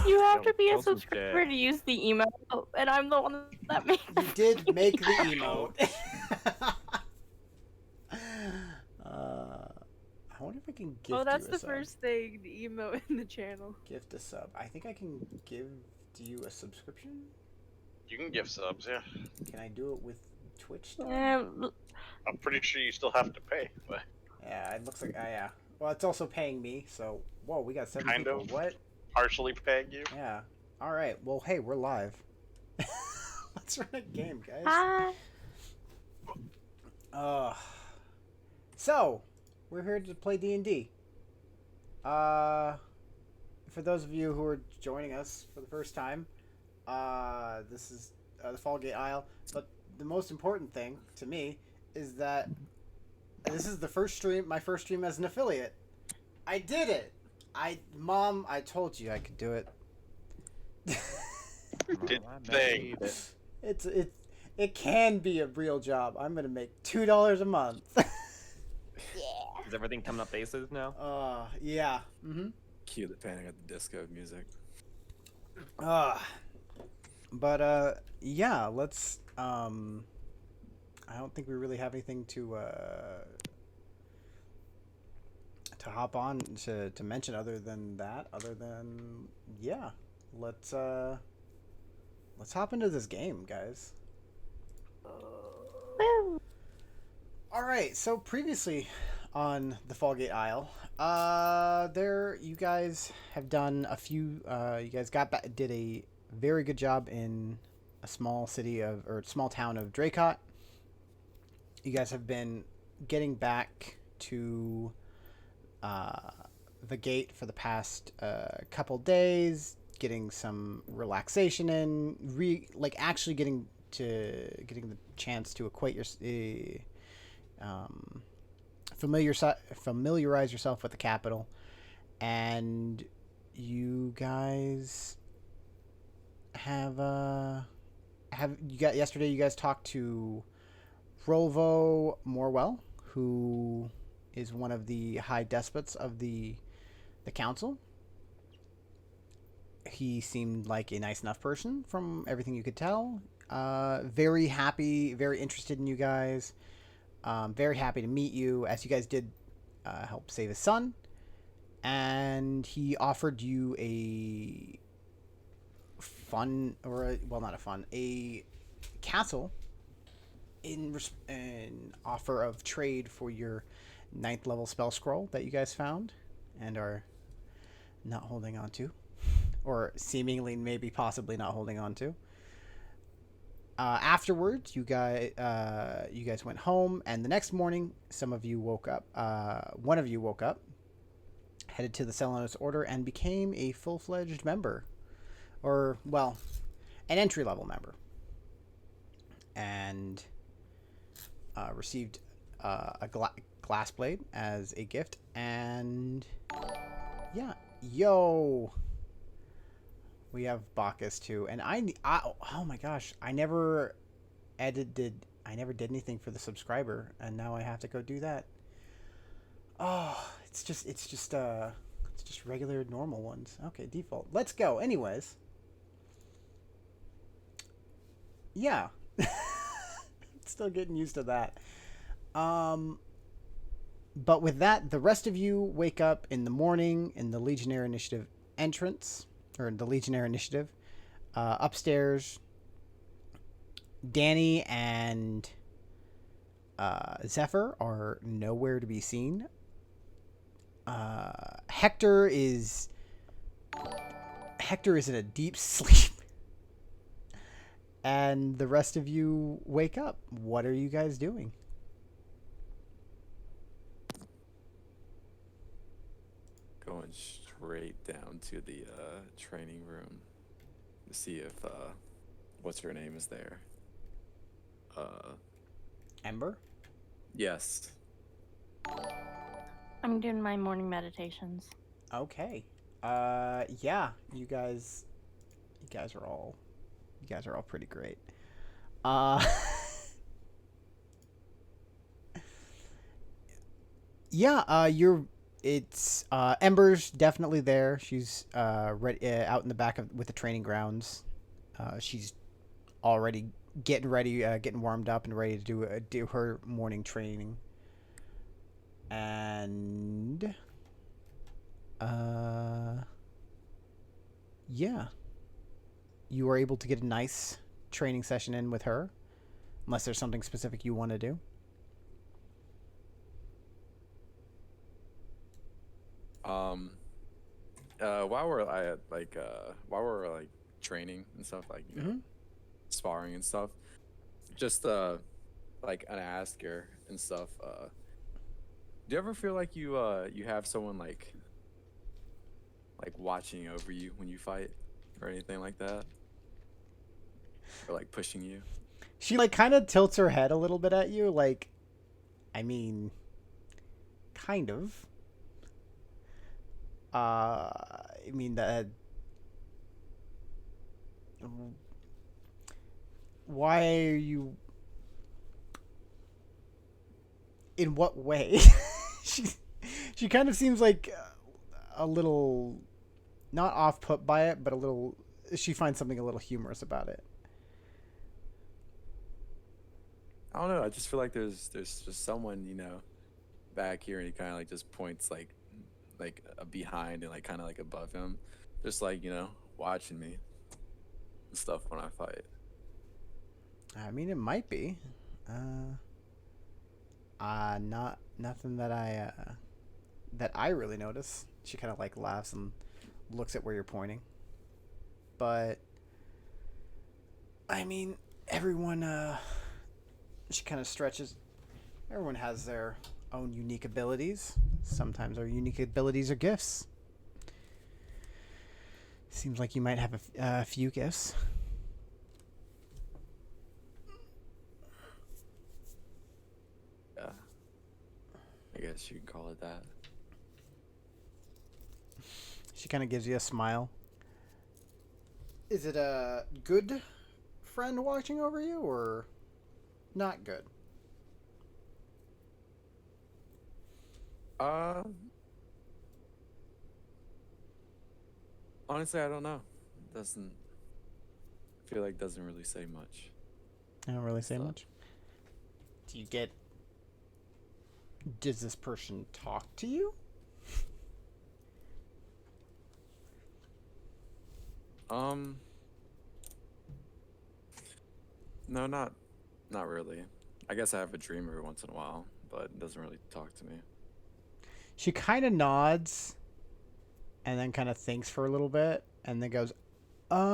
You have to be a Post some subscriber shit. to use the emote, and I'm the one that made the You did make the emote. emote. I wonder if I can gift Oh, that's you a the sub. first thing, the emote in the channel. Gift a sub. I think I can give you a subscription. You can give subs, yeah. Can I do it with Twitch still? I'm pretty sure you still have to pay. But Yeah, it looks like yeah. Well, it's also paying me, so whoa, we got 7 kind people. of. What? Partially paying you. Yeah. All right. Well, hey, we're live. Let's run a game, guys. Hi. So we're here to play D&D. For those of you who are joining us for the first time, this is the Falgate Isle. But the most important thing to me is that this is the first stream, my first stream as an affiliate. I did it. Mom, I told you I could do it. Did they? It can be a real job. I'm gonna make $2 a month. Is everything coming up bases now? Yeah. Mm-hmm. Cue the Panic at the Disco music. Yeah, let's I don't think we really have anything to hop on to mention other than yeah, let's hop into this game, guys. All right, so previously on the Falgate Isle, you guys have done a few. You guys did a very good job in a small town of Dracot. You guys have been getting back to the gate for the past couple days, getting some relaxation in, actually getting the chance to equate your familiarize yourself with the capital, and you guys yesterday you guys talked to Rolvo Morwell, who is one of the high despots of the council. He seemed like a nice enough person from everything you could tell. Very happy, very interested in you guys. Very happy to meet you, as you guys did help save his son. And he offered you a castle in offer of trade for your 9th level spell scroll that you guys found and are not holding on to, or seemingly maybe possibly not holding on to. Afterwards, you guys went home, and the next morning, some of you woke up. One of you woke up, headed to the Selenos Order, and became a full-fledged member, or an entry-level member, and received a glass blade as a gift. And yeah, we have Bacchus too, and oh my gosh, I never did anything for the subscriber, and now I have to go do that. Oh, it's just regular normal ones. Okay, default. Let's go. Anyways, yeah, still getting used to that. But with that, the rest of you wake up in the morning in the Legionnaire Initiative entrance. Or the Legionnaire Initiative. Upstairs, Danny and Zephyr are nowhere to be seen. Hector is in a deep sleep. And the rest of you wake up. What are you guys doing? Going straight down to the training room to see if what's her name is there. Ember? Yes. I'm doing my morning meditations. Okay. Yeah, you guys are all pretty great. Yeah, you're it's Ember's definitely there. She's ready out in the back with the training grounds. She's already getting ready, getting warmed up and ready to do her morning training. And yeah, you were able to get a nice training session in with her, unless there's something specific you want to do. While we're like training and stuff, like sparring and stuff, just like an ask her and stuff. Do you ever feel like you have someone like watching over you when you fight or anything like that, or like pushing you? She like kind of tilts her head a little bit at you, like, I mean, kind of. I mean that. Why are you? In what way? she kind of seems like a little not off put by it, but a little. She finds something a little humorous about it. I don't know. I just feel like there's just someone back here, and he kind of like just points like behind and like kind of like above him, just like watching me and stuff when I fight. I mean, it might be. Not nothing that I really notice. She kind of like laughs and looks at where you're pointing. But I mean, everyone. She kind of stretches. Everyone has their own unique abilities. Sometimes our unique abilities are gifts. Seems like you might have a few gifts. Yeah, I guess you can call it that. She kind of gives you a smile. Is it a good friend watching over you, or not good? Honestly, I don't know. Doesn't feel like doesn't really say much. I don't really say So- much. Do you get? Does this person talk to you? No, not really. I guess I have a dream every once in a while, but it doesn't really talk to me. She kind of nods, and then kind of thinks for a little bit, and then goes, "Oh,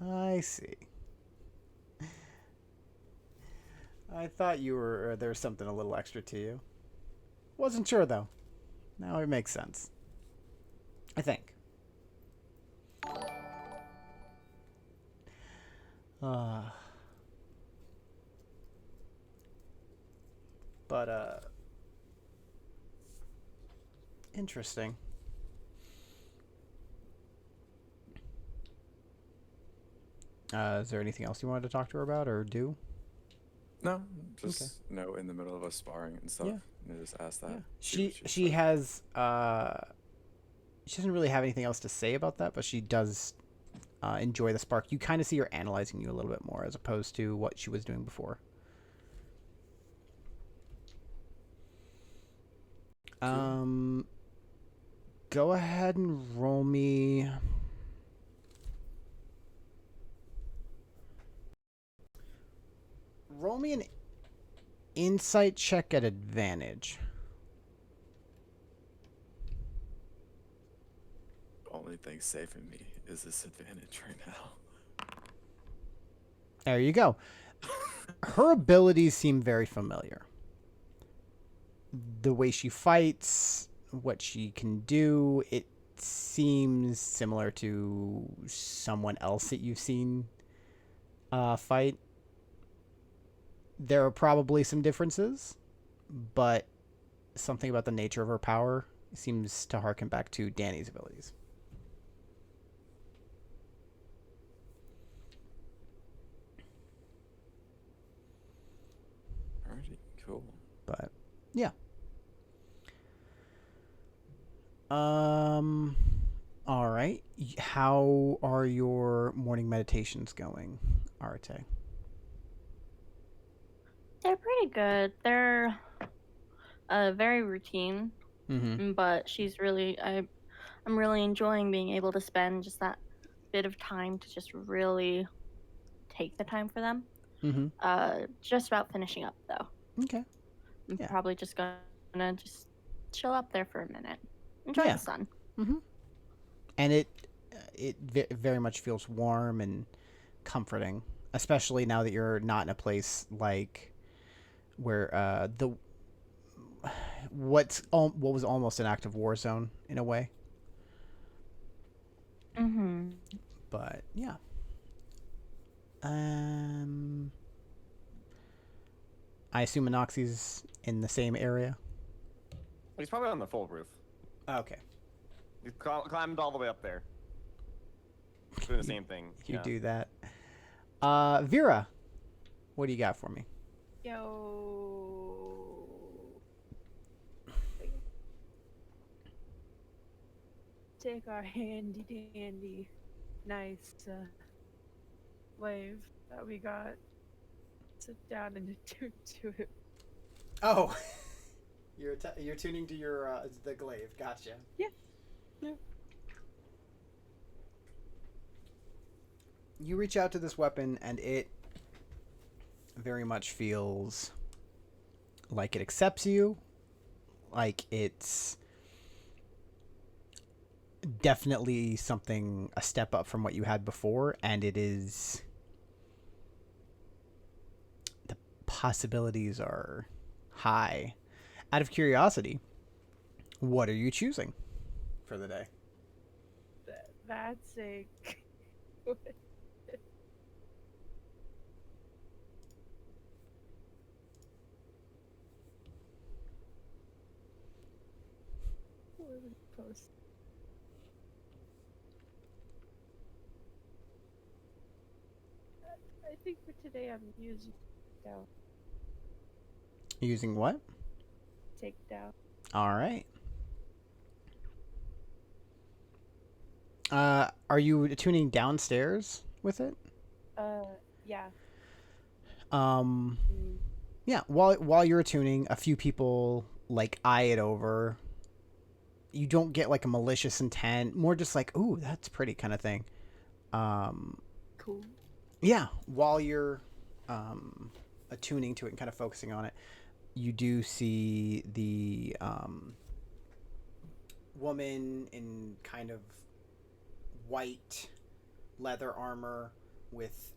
I see. I thought you were there was something a little extra to you. Wasn't sure though. Now it makes sense. I think." But interesting. Is there anything else you wanted to talk to her about or do? No, just in the middle of us sparring and stuff. Yeah. And just ask that. Yeah. see what She said. has she doesn't really have anything else to say about that, but she does enjoy the spark. You kind of see her analyzing you a little bit more as opposed to what she was doing before. Go ahead and roll me. Roll me an insight check at advantage. Only thing saving me is this advantage right now. There you go. Her abilities seem very familiar. The way she fights, what she can do, it seems similar to someone else that you've seen fight. There are probably some differences, but something about the nature of her power seems to harken back to Danny's abilities. All right. Cool. But yeah. All right. How are your morning meditations going, Arte? They're pretty good. They're very routine, Mm-hmm. but I'm really enjoying being able to spend just that bit of time to just really take the time for them. Mm-hmm. Just about finishing up though. Okay. I'm Yeah. probably just gonna just chill up there for a minute, enjoy Yeah. the sun. Mm-hmm. And it very much feels warm and comforting, especially now that you're not in a place like where what was almost an active war zone in a way. Mm-hmm. But yeah. Um, I assume Anoxi's in the same area. He's probably on the full roof. Okay. He's climbed all the way up there. Doing the same thing. You yeah. do that. Vera, what do you got for me? Yo. Take our handy dandy, nice wave that we got. Sit down and attune to it. Oh, you're tuning to your the glaive. Gotcha. Yeah. Yeah. You reach out to this weapon, and it very much feels like it accepts you, like it's definitely a step up from what you had before, and it is, the possibilities are high. Out of curiosity, what are you choosing for the day? That's a. What would I post? I think for today I'm using down. Using what? Take down. All right. Are you tuning downstairs with it? Yeah. Um, Mm. yeah. While you're tuning, a few people like eye it over. You don't get like a malicious intent, more just like, "Ooh, that's pretty" kind of thing. Cool. Yeah. While you're attuning to it and kind of focusing on it, you do see the woman in kind of white leather armor with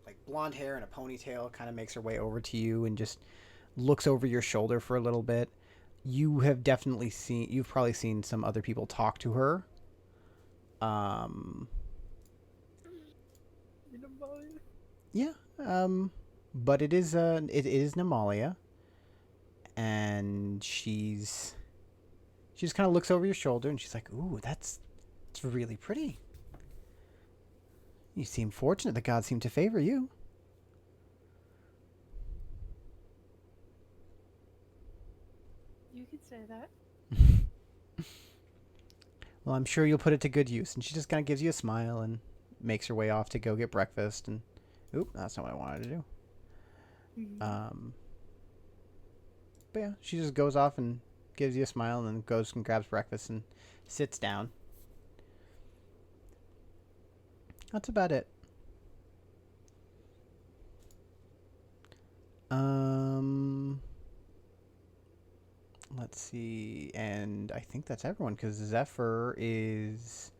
like blonde hair and a ponytail, kind of makes her way over to you and just looks over your shoulder for a little bit. You've probably seen some other people talk to her. Yeah. But it is Nemalia, and she just kind of looks over your shoulder and she's like, "Ooh, it's really pretty. You seem fortunate. The gods seem to favor you." You could say that. Well, I'm sure you'll put it to good use. And she just kind of gives you a smile and makes her way off to go get breakfast. And, oop, that's not what I wanted to do. Mm-hmm. But yeah, she just goes off and gives you a smile and then goes and grabs breakfast and sits down. That's about it. Let's see, and I think that's everyone because Zephyr is,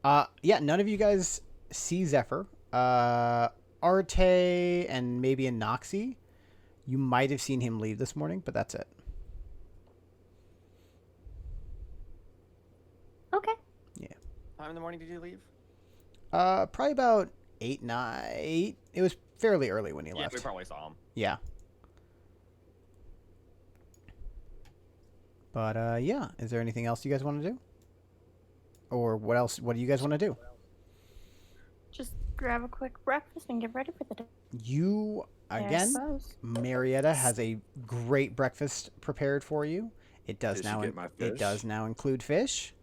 yeah. None of you guys see Zephyr. Arte and maybe Anoxi. You might have seen him leave this morning, but that's it. Okay. Time in the morning did you leave? Probably about 8, 9, 8. It was fairly early when he Yeah, left. we probably saw him. Yeah. But yeah, is there anything else you guys want to do? Or what else? What do you guys want to do? Just grab a quick breakfast and get ready for the day. You I Again, suppose. Marietta has a great breakfast prepared for you. It does Did she now. get my It does fish? now include fish,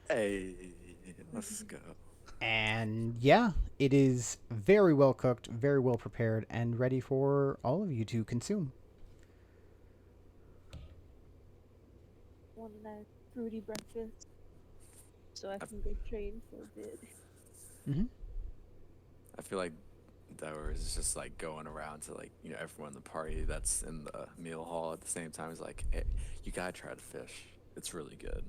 Hey, let's go. and yeah, it is very well cooked, very well prepared, and ready for all of you to consume. Want a nice fruity breakfast so I can go train for a bit. I feel like Dower is just like going around to like everyone in the party that's in the meal hall at the same time. Is like, hey, you gotta try the fish. It's really good.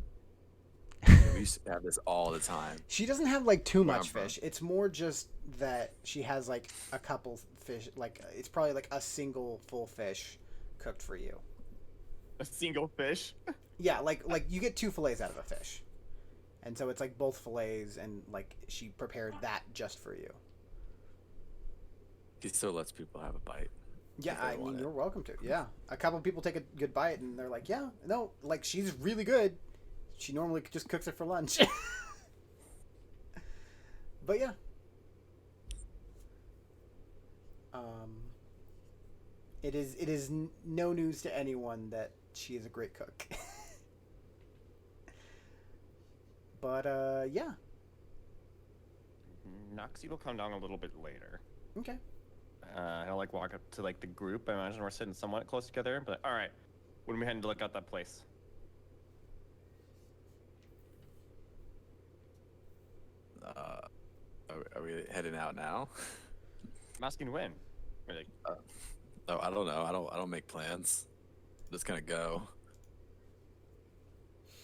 We used to have this all the time. She doesn't have like too Where I'm much from. fish. It's more just that she has like a couple fish. Like it's probably like a single full fish cooked for you. A single fish. Yeah, like you get 2 fillets out of a fish, and so it's like both fillets, and like she prepared that just for you. He still lets people have a bite. Yeah, if they I want mean it. you're welcome to. Yeah, a couple people take a good bite, and they're like, yeah, no, like she's really good. She normally just cooks it for lunch. But yeah. It is no news to anyone that she is a great cook. But yeah. Noxie will come down a little bit later. Okay. He'll like walk up to like the group. I imagine we're sitting somewhat close together. But all right, when are we heading to look out that place? Are we heading out now? I'm asking when. We're like, Oh, I don't know. I don't make plans. Just gonna go.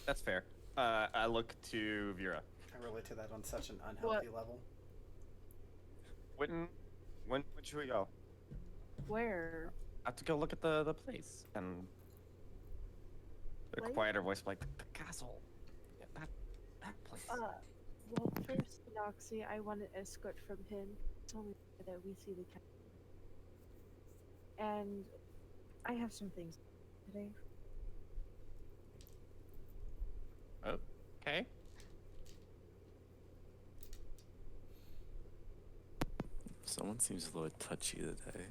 that's fair. I look to Vera. I relate to that on such an unhealthy level. When should we go? Where? I have to go look at the place and a Place? quieter voice like the castle. Yeah, that place. Well, first, Noxie, I want an escort from him. It's only fair that we see the cat. And I have some things today. Okay. Someone seems a little touchy today.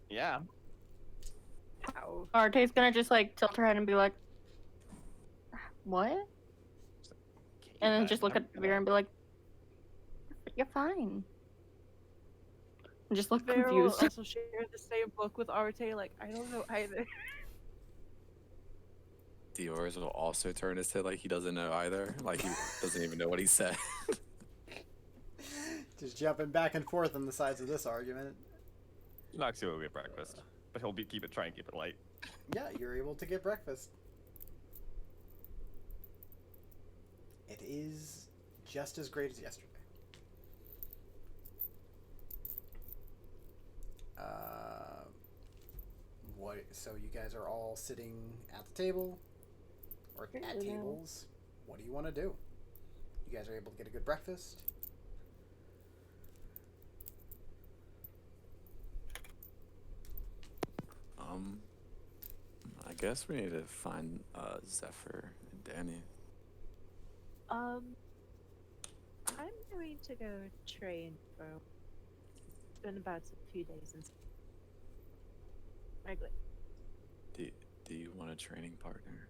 Yeah. Ow. Arte's gonna just like tilt her head and be like, "What?" And then just look at Vera and be like, "You're fine." And just look Vera will confused. also share the same book with Arte. Like, I don't know either. Dior's will also turn his head like he doesn't know either. Like he doesn't even know what he said. Just jumping back and forth on the sides of this argument. Noxie will get breakfast, but he'll try and keep it light. Yeah, you're able to get breakfast. It is just as great as yesterday. What? So you guys are all sitting at the table, or at Apparently no. tables. What do you want to do? You guys are able to get a good breakfast. I guess we need to find Zephyr and Danny. I'm going to go train for. It's been about a few days since. Regular. Do you want a training partner?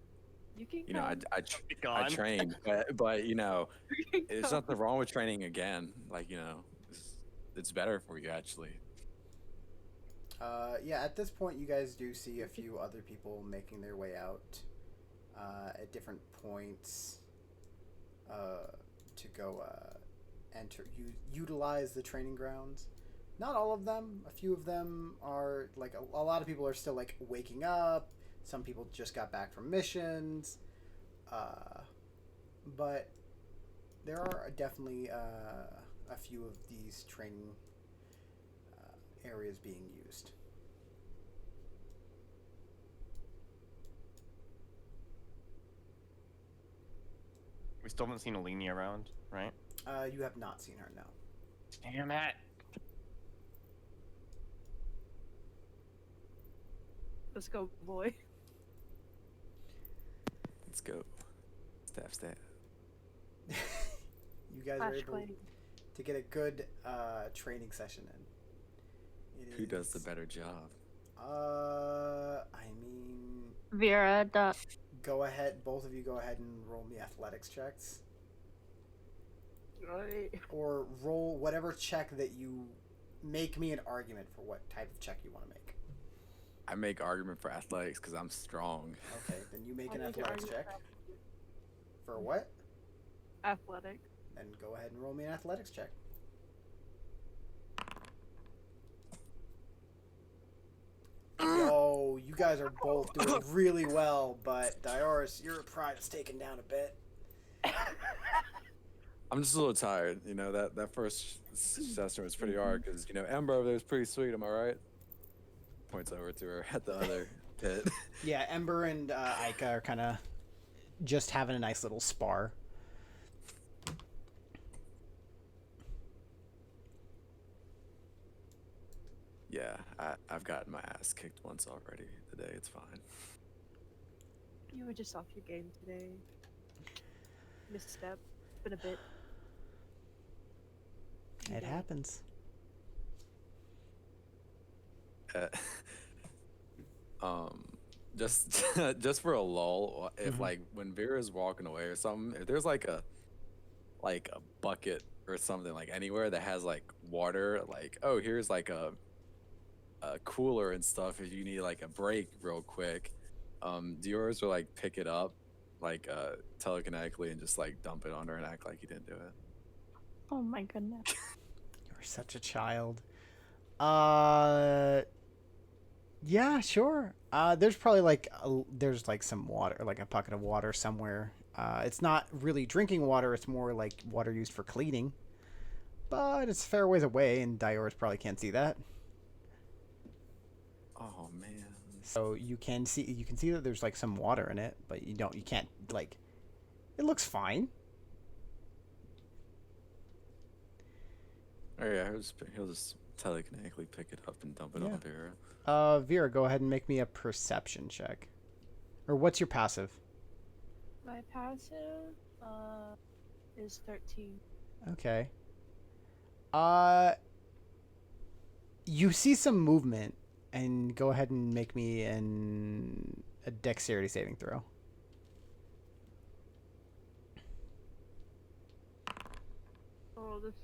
You can. You know, come. I Gone. train, but You can there's come. nothing wrong with training again. Like it's better for you actually. Yeah, at this point, you guys do see a few other people making their way out at different points to go utilize the training grounds. Not all of them. A few of them are like a lot of people are still like waking up. Some people just got back from missions, but there are definitely a few of these training areas being used. We still haven't seen Alini around, right? You have not seen her, no. Damn it. Let's go, boy. Let's go. Stab. You guys Flash are able claim. to get a good training session in. Who does the better job? I mean, Vera, go ahead. Both of you go ahead and roll me athletics checks, Right. or roll whatever check that you make me an argument for what type of check you want to make. I make argument for athletics because I'm strong. Okay, then you make I'll an make an athletics argument check. For what? Athletic. Then go ahead and roll me an athletics check. Yo, you guys are both doing really well, but Dioris, your pride is taken down a bit. I'm just a little tired. You know, that first session was pretty hard because, you know, Ember over there was pretty sweet. Am I right? Points over to her at the other pit. Yeah, Ember and Ica are kind of just having a nice little spar. Yeah, I've gotten my ass kicked once already today. It's fine. You were just off your game today. Misstep. Been a bit. It happens. Uh, just just for a lull, if Mhm. like when Vera's walking away or something, if there's like a bucket or something like anywhere that has like water, like, oh, here's like a cooler and stuff if you need like a break real quick, Dior's will like pick it up like telekinetically and just like dump it on her and act like you didn't do it. oh my goodness. You're such a child. Yeah, sure. There's probably like there's like some water, like a bucket of water somewhere. It's not really drinking water. It's more like water used for cleaning. But it's a fair ways away, and Dioris probably can't see that. Oh man. So you can see that there's like some water in it, but you can't like. It looks fine. Oh yeah, he'll just telekinetically pick it up and dump it Yeah. on Vera. Vera, go ahead and make me a perception check. Or what's your passive? My passive is 13. Okay. You see some movement, and go ahead and make me a dexterity saving throw. Oh, this.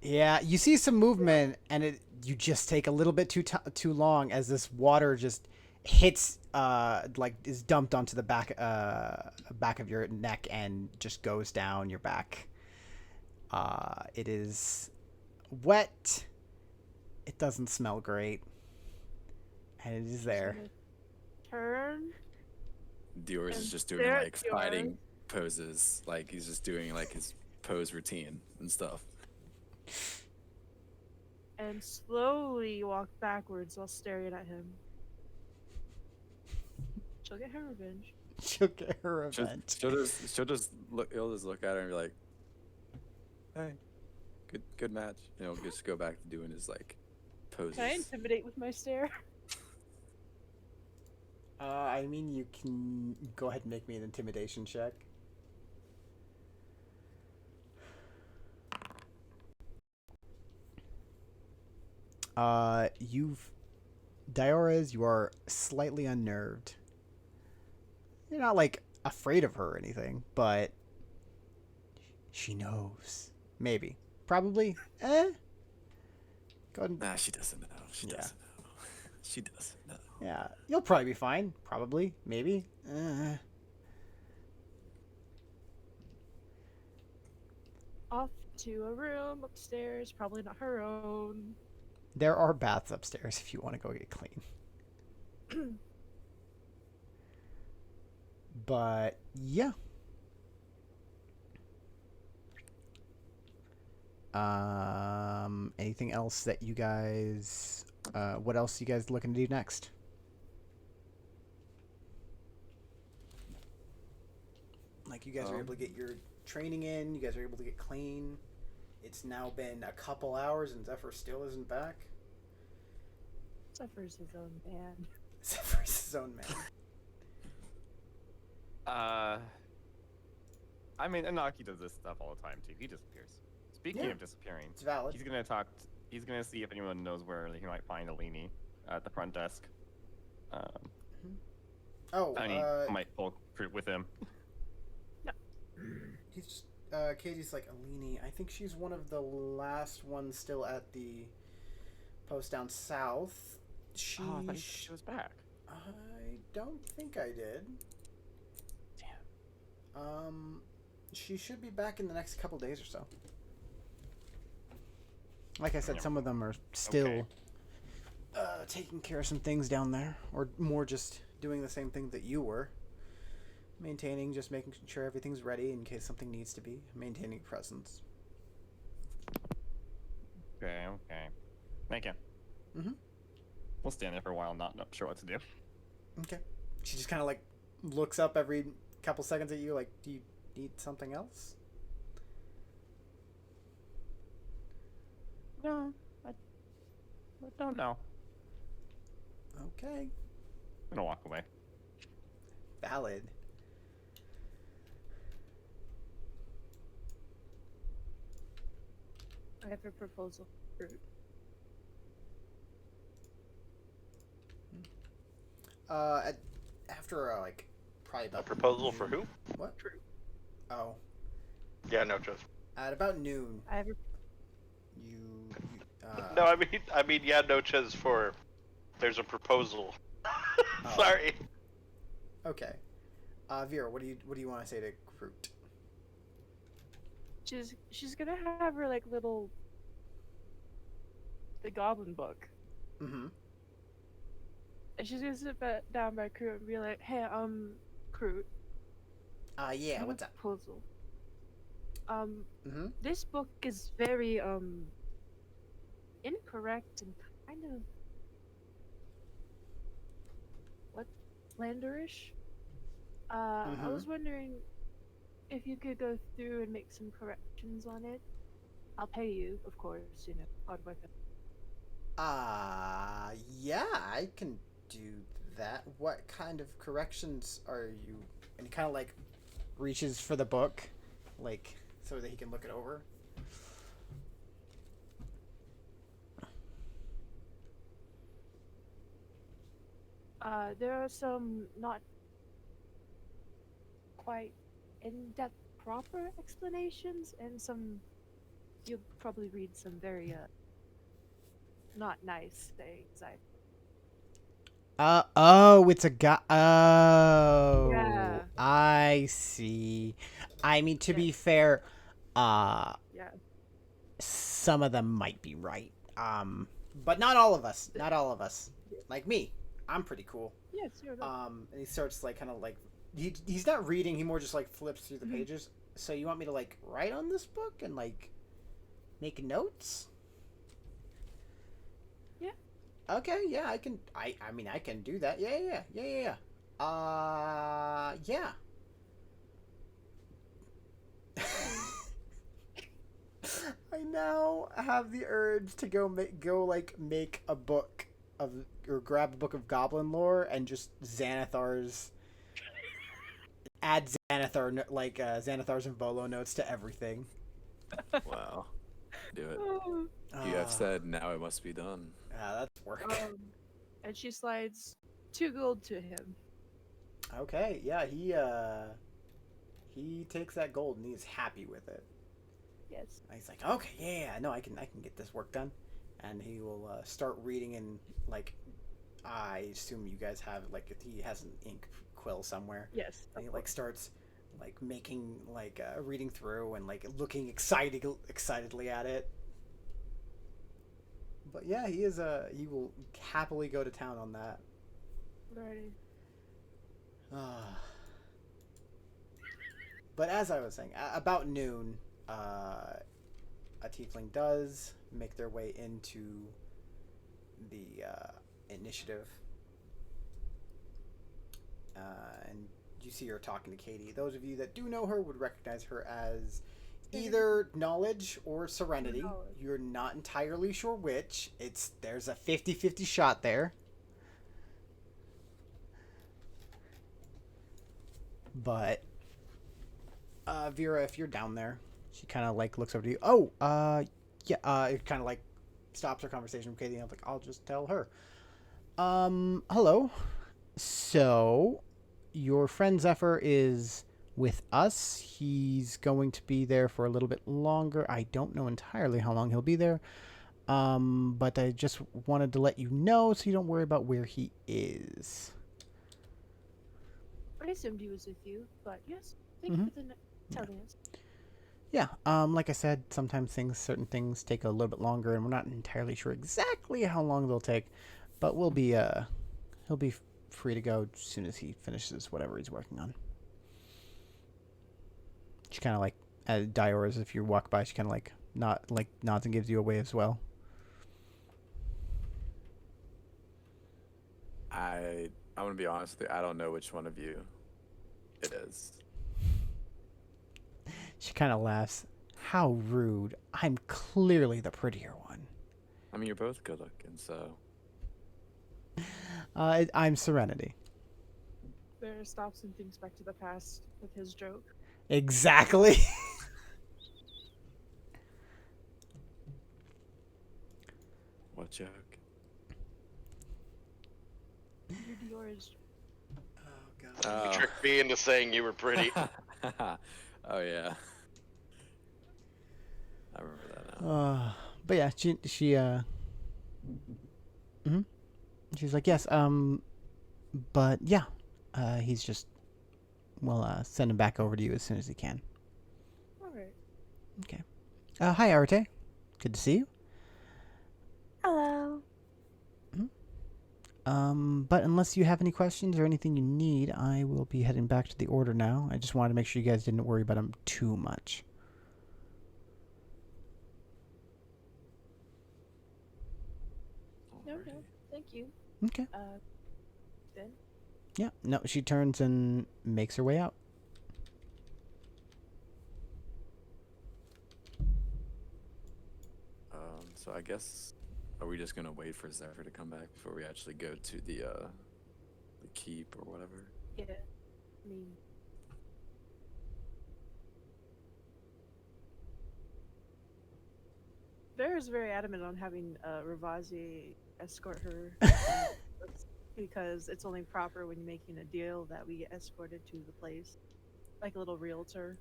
Yeah, you see some movement, and you just take a little bit too long as this water just hits like is dumped onto the back of your neck and just goes down your back. It is wet. It doesn't smell great, and it is there. Turn. Dior's is And just doing there like you are. fighting poses, like he's just doing like his pose routine and stuff. And slowly walk backwards while staring at him. She'll get her revenge. She'll get her She'll, revenge. she'll just look. He'll just look at her and be like, "Hey, good match." And he'll just go back to doing his like poses. Can I intimidate with my stare? I mean, you can go ahead and make me an intimidation check. Diores, you are slightly unnerved. You're not like afraid of her or anything, but she knows. Maybe. Probably. Go ahead. Nah, she doesn't know. She Yeah. doesn't know. She doesn't know. Yeah, you'll probably be fine. Probably. Maybe. Off to a room upstairs, probably not her own. There are baths upstairs if you want to go get clean. But yeah. Anything else that you guys what else you guys looking to do next? Like you guys are able to get your training in, you guys are able to get clean. It's now been a couple hours and Zephyr still isn't back. Zephyr's his own man. Zephyr's his own man. I mean, Anaki does this stuff all the time too. He disappears. Speaking Yeah. of disappearing, It's valid. he's gonna talk. He's gonna see if anyone knows where he might find Alini. at the front desk. Oh, I need might pull fruit with him. he's just, Katie's like, Alini, I think she's one of the last ones still at the post down south. She, Oh, I thought she was back. I don't think I did. Damn. She should be back in the next couple days or so. Like I said, Yeah. some of them are still Okay. taking care of some things down there, or more just doing the same thing that you were. Maintaining, just making sure everything's ready in case something needs to be. Maintaining presence. Okay. Thank you. Mhm. We'll stand there for a while, not sure what to do. Okay. She just kind of like looks up every couple seconds at you, like, do you need something else? No, I don't know. Okay. I'm gonna walk away. Valid. I have a proposal for fruit. After like probably A about proposal for noon- who? What? Fruit. Oh, Yeah, no, just at about noon, I have a you no. I mean, yeah, no, Ches for. There's a proposal. Oh. Sorry. Okay. Vera, what do you want to say to Groot? she's gonna have her like little the goblin book. Mm-hmm. And she's gonna sit down by Kroot and be like, "Hey, Kroot, I Yeah, have what's a up? proposal. Mm-hmm. This book is very incorrect and kind of slanderish. I was wondering if you could go through and make some corrections on it. I'll pay you, of course. You know, hard work. Yeah, I can do that. What kind of corrections are you? And he kind of like reaches for the book, like so that he can look it over. There are some not quite in-depth proper explanations, and some you'll probably read some very not nice things. Oh, it's a guy. Oh, Yeah. I see. I mean, to Yeah. be fair, Yeah. some of them might be right. But not all of us. Not all of us. Like me, I'm pretty cool. Yes, you're right. And he starts like kind of like he's not reading. He more just like flips through the pages. So you want me to like write on this book and like make notes? Yeah. Okay, yeah, I can. I mean, I can do that. Yeah. Yeah. I now have the urge to go make a book of or grab a book of goblin lore and just add Xanathar's and Volo notes to everything. Wow. Do it. Oh. You have said, now it must be done. That's work. And she slides 2 gold to him. Okay, yeah, he takes that gold and he's happy with it. Yes. And he's like, okay, yeah, no, I can get this work done, and he will start reading in like, I assume you guys have like he has an ink quill somewhere. Yes. And he like starts like making like reading through and like looking excitedly at it. But yeah, he will happily go to town on that. Alrighty. But as I was saying, about noon, a tiefling does make their way into the initiative. And you see her talking to Katie. Those of you that do know her would recognize her as either Knowledge or Serenity. Knowledge. You're not entirely sure which. There's a 50-50 shot there. But Vera, if you're down there, she kind of like looks over to you. Oh, yeah. It kind of like stops her conversation with Katie. And I'm like, I'll just tell her. Hello. So, your friend Zephyr is with us. He's going to be there for a little bit longer. I don't know entirely how long he'll be there. But I just wanted to let you know so you don't worry about where he is. I assumed he was with you, but yes, thank Mhm. you for the telling us. Yeah, like I said, sometimes certain things take a little bit longer, and we're not entirely sure exactly how long they'll take, but he'll be free to go as soon as he finishes whatever he's working on. She kind of like, Diora's, if you walk by, she kind of like nods and gives you a wave as well. I'm gonna be honest with you. I don't know which one of you it is. She kind of laughs. How rude. I'm clearly the prettier one. I mean, you're both good looking, so I'm Serenity. Bear stops and thinks back to the past with his joke. Exactly. what joke? Your Diora's Oh You Oh. tricked me into saying you were pretty. oh yeah. I remember that now. But yeah, mhm. She's like, yes, but yeah, he's just, we'll send him back over to you as soon as he can. alright. Okay. Hi, Arate. Good to see you. Hello. But unless you have any questions or anything you need, I will be heading back to the order now. I just wanted to make sure you guys didn't worry about him too much. No, Alrighty. thank you. Okay. Then Yeah. No, she turns and makes her way out. So I guess are we just gonna wait for Zephyr to come back before we actually go to the keep or whatever? yeah, I mean, Bear is very adamant on having Ravazi escort her because it's only proper when you're making a deal that we get escorted to the place, like a little realtor.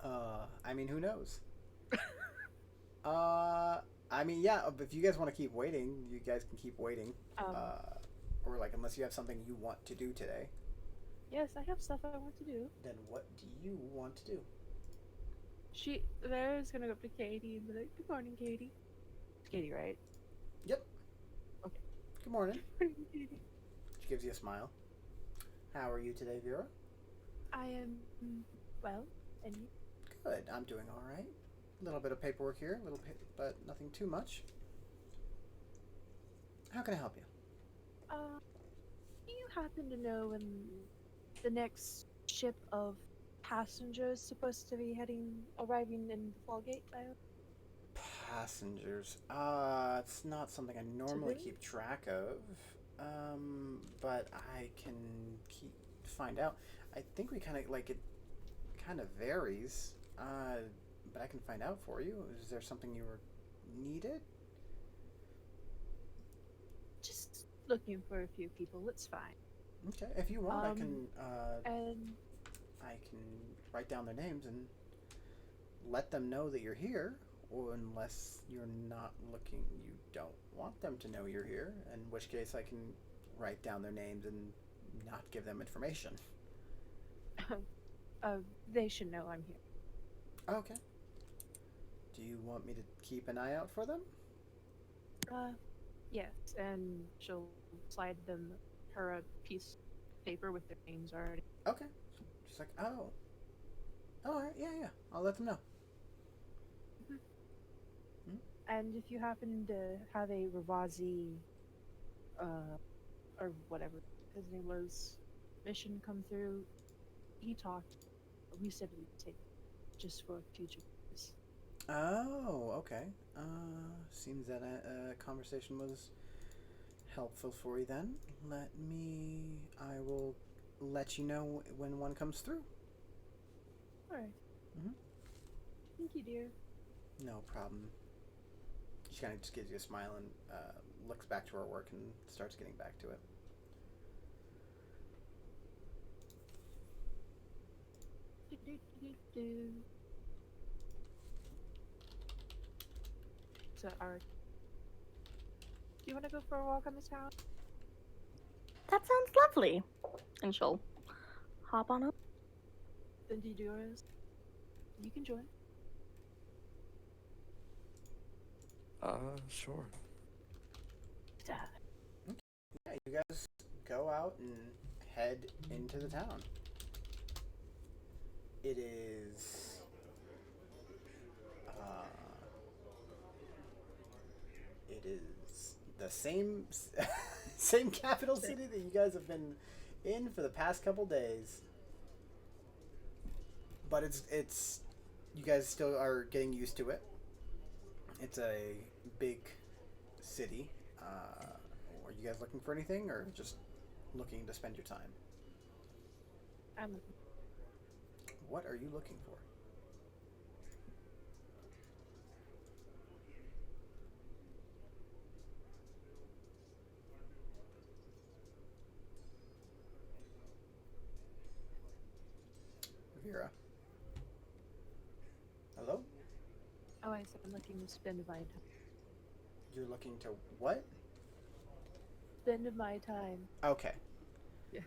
I mean, who knows? I mean, yeah, if you guys want to keep waiting, you guys can keep waiting. Um, Or, like, unless you have something you want to do today, yes, I have stuff I want to do. then what do you want to do? Bear's gonna go up to Katie and be like, "Good morning, Katie." It's Katie, right? Yep. Okay. Good morning. Good morning, Katie. She gives you a smile. How are you today, Vera? I am well, and you? Good. I'm doing all right. A little bit of paperwork here, but nothing too much. How can I help you? Do you happen to know when the next ship of passengers supposed to be arriving in the Falgate? Passengers. It's not something I normally keep track of. But I can find out. I think we kind of like it. Kind of varies. But I can find out for you. Is there something you were needed? Just looking for a few people. It's fine. Okay, if you want, And I can write down their names and let them know that you're here. Or unless you're not looking, you don't want them to know you're here. In which case, I can write down their names and not give them information. they should know I'm here. Okay. Do you want me to keep an eye out for them? Yes, and she'll slide her a piece of paper with their names already. Okay. She's like, oh. All right, yeah. I'll let them know. And if you happen to have a Ravazi, or whatever his name was, mission come through, we said we'd take just for future purpose. Oh, okay. Seems that a conversation was helpful for you then. I will let you know when one comes through. Alright. Mhm. Thank you, dear. No problem. she kind of just gives you a smile and looks back to her work and starts getting back to it. So, do you want to go for a walk on this town? That sounds lovely. And she'll hop on up. Then do yours. You can join. Sure. Yeah, you guys go out and head into the town. It is the same same capital city that you guys have been in for the past couple days, but it's you guys still are getting used to it. It's a big city. Are you guys looking for anything, or just looking to spend your time? What are you looking for? Vera. Hello? Oh, I said I'm looking to spend my time. You're looking to what? Spend my time. Okay. Yeah.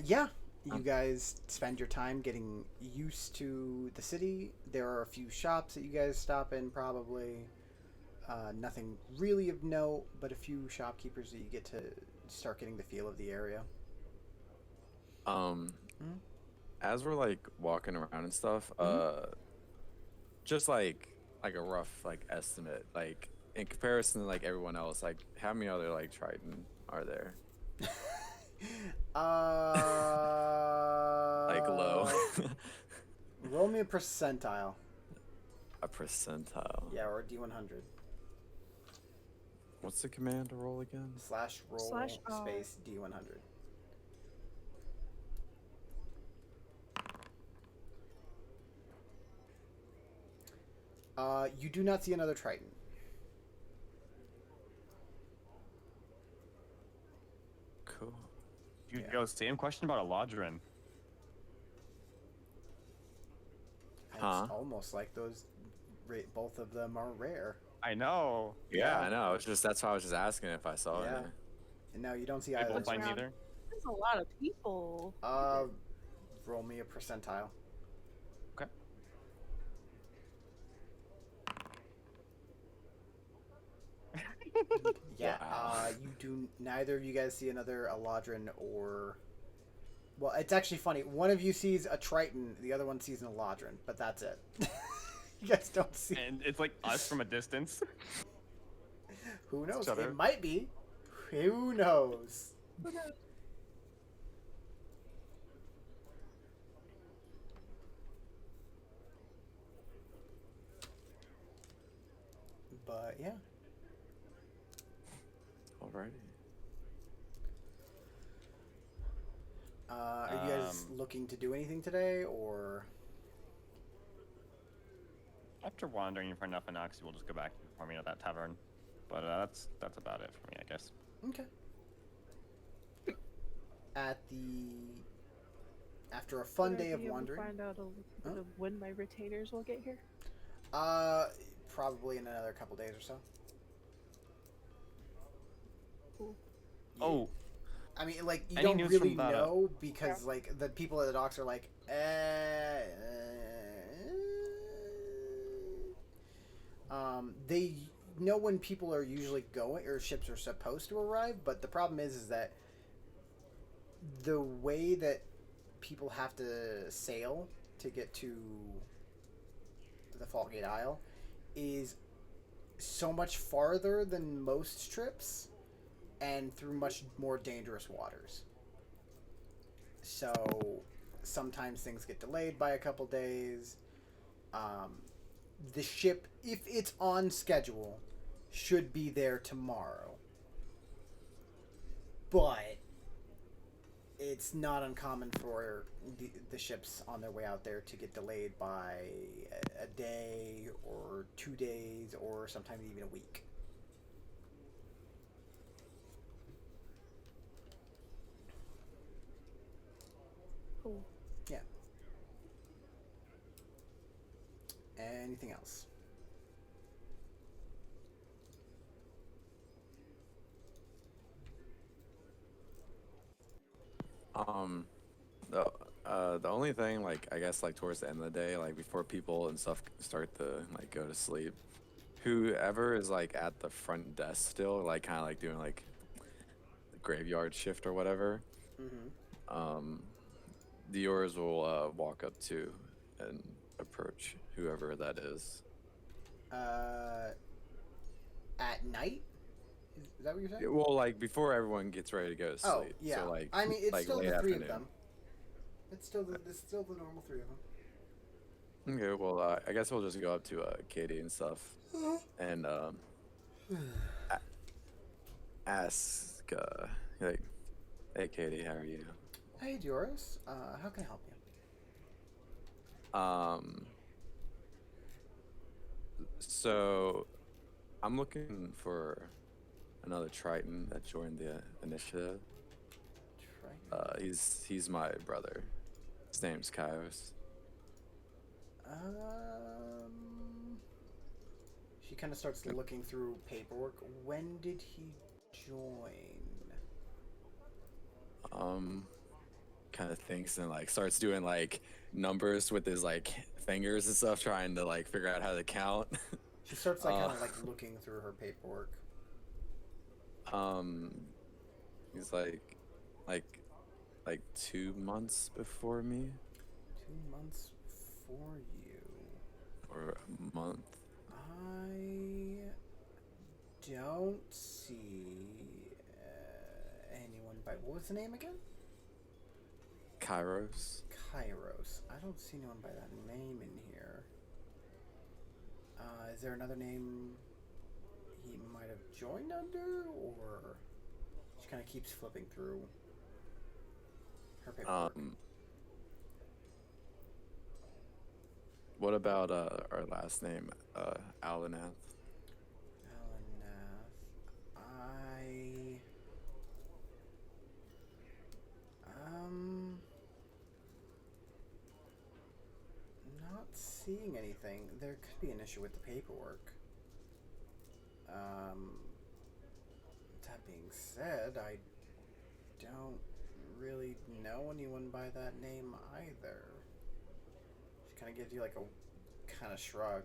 Yeah. You guys spend your time getting used to the city. There are a few shops that you guys stop in, probably. Nothing really of note, but a few shopkeepers that you get to start getting the feel of the area. As we're like walking around and stuff, just like a rough like estimate, like in comparison to like everyone else, like how many other like Triton are there? Like low. Roll me a percentile. A percentile. Yeah, or a D100. What's the command to roll again? /roll space D100. You do not see another Triton. Cool. You go, same question about a Lodgerin. It's almost like those, both of them are rare. I know. Yeah, I know. It's just that's why I was just asking if I saw Yeah. it. And no, you don't see I either. both find neither. There's a lot of people. Roll me a percentile. Okay. Yeah. Wow. You do. Neither of you guys see another Eladrin or. Well, it's actually funny. One of you sees a Triton, the other one sees an Eladrin, but that's it. You guys don't see. And it's like us from a distance. Who knows? Each other. It might be. Who knows? But yeah. Alrighty. Are you guys looking to do anything today, or? After wandering for enough Anoxy, we'll just go back and performing at that tavern. But that's about it for me, I guess. Okay. After a fun day of wandering. Find out a little bit of when my retainers will get here. Probably in another couple days or so. Cool. Oh, I mean, like, you Any don't news really from the- know because, like, the people at the docks are like, they know when people are usually going, or ships are supposed to arrive, but the problem is that the way that people have to sail to get to the Falgate Isle is so much farther than most trips and through much more dangerous waters. So sometimes things get delayed by a couple days. The ship, if it's on schedule, should be there tomorrow. But it's not uncommon for the ships on their way out there to get delayed by a day or 2 days or sometimes even a week. Cool. Yeah. Anything else? Um, the only thing, like, I guess, like, towards the end of the day, like, before people and stuff start to, like, go to sleep, whoever is, like, at the front desk still, like, kind of, like, doing, like, the graveyard shift or whatever, Mm-hmm. Dior's will, walk up to and approach whoever that is. At night? Is that what you're saying? Yeah, well, like, before everyone gets ready to go to sleep. Oh, yeah. So, like, I mean, it's like still late the three afternoon. of them. It's still the normal three of them. Okay, well, I guess we'll just go up to Katie and stuff, and ask, like, hey, Katie, how are you? Hey, Doris. How can I help you? So I'm looking for another Triton that joined the initiative. Triton. He's my brother. His name's Kairos. She kind of starts looking through paperwork. When did he join? Kind of thinks and like starts doing like numbers with his like fingers and stuff, trying to like figure out how to count. She starts like kind of like looking through her paperwork. He's like 2 months before me. 2 months before you. Or a month. I don't see anyone by. What was the name again? Kairos. Kairos. I don't see anyone by that name in here. Is there another name he might have joined under, or she kind of keeps flipping through her paperwork? What about our last name, Alanath? Alanath. Not seeing anything. There could be an issue with the paperwork. That being said, I don't really know anyone by that name either. She kind of gives you like a kind of shrug.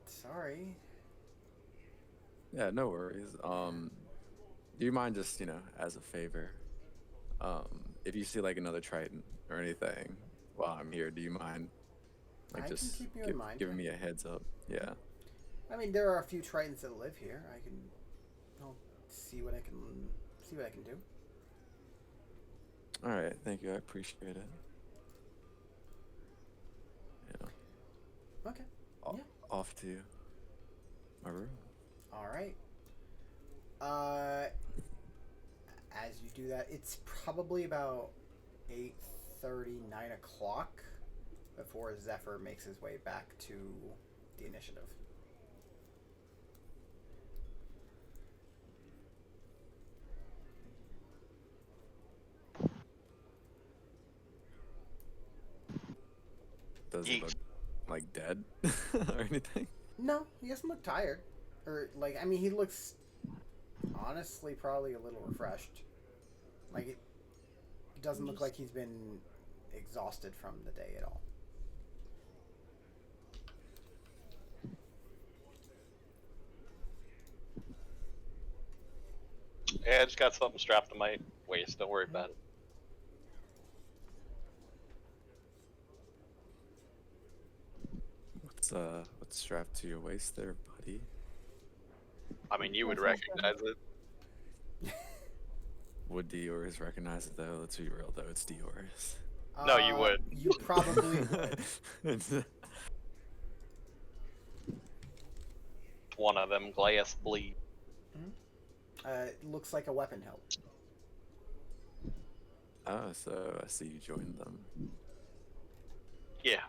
Sorry. Yeah, no worries. Do you mind just, as a favor, if you see like another Triton or anything while I'm here, do you mind like I can just keep you in mind, giving yeah. me a heads up? Yeah. I mean, there are a few Tritons that live here. I'll see what I can do. All right, thank you. I appreciate it. Okay. Yeah. Off to my room. All right. As you do that, it's probably about 8:30, 9 o'clock before Zephyr makes his way back to the initiative. Does he Yeet. look like dead or anything? No, he doesn't look tired. Or, like, I mean, he looks honestly probably a little refreshed. Like, it doesn't look like he's been exhausted from the day at all. Yeah, I just got something strapped to my waist. Don't worry about it. What's strapped to your waist there, buddy? I mean, you would That's recognize it. Would Dior's recognize it though? Let's be real though, it's Dior's. No, you would. You probably would. One of them glass bleed. It looks like a weapon hilt. Oh, so I see you joined them. Yeah,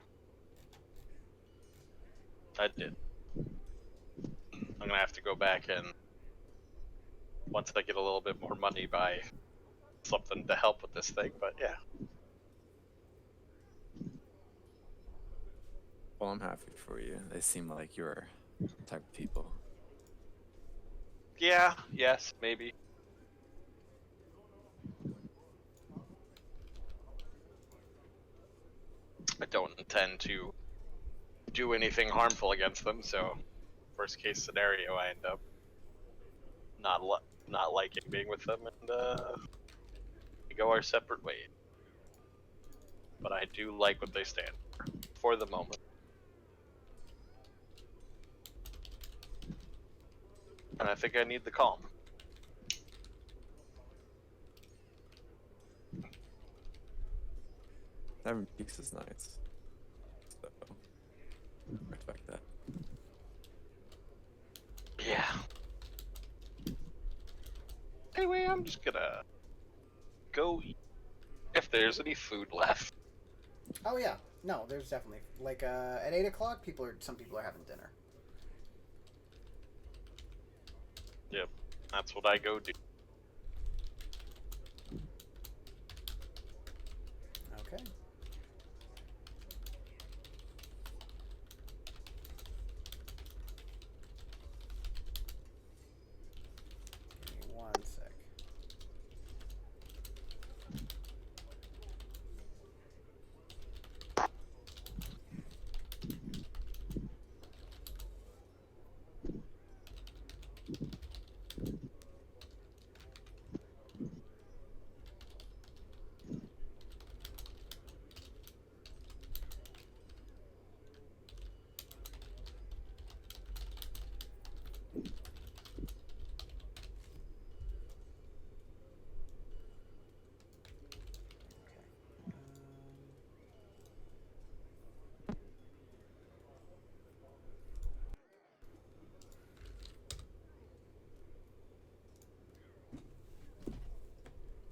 I did. I'm gonna have to go back and once I get a little bit more money, buy something to help with this thing. But yeah, Well, I'm happy for you. They seem like your type of people. yeah, yes, maybe. I don't intend to do anything harmful against them, so worst case scenario, I end up not liking being with them, and we go our separate ways. But I do like what they stand for the moment. And I think I need the calm. Having peaks is nice. So, respect that. Yeah. Anyway, I'm just gonna go eat if there's any food left. Oh yeah, no, there's definitely like at 8 o'clock. Some people are having dinner. Yep, that's what I go do. Okay. Give me one sec.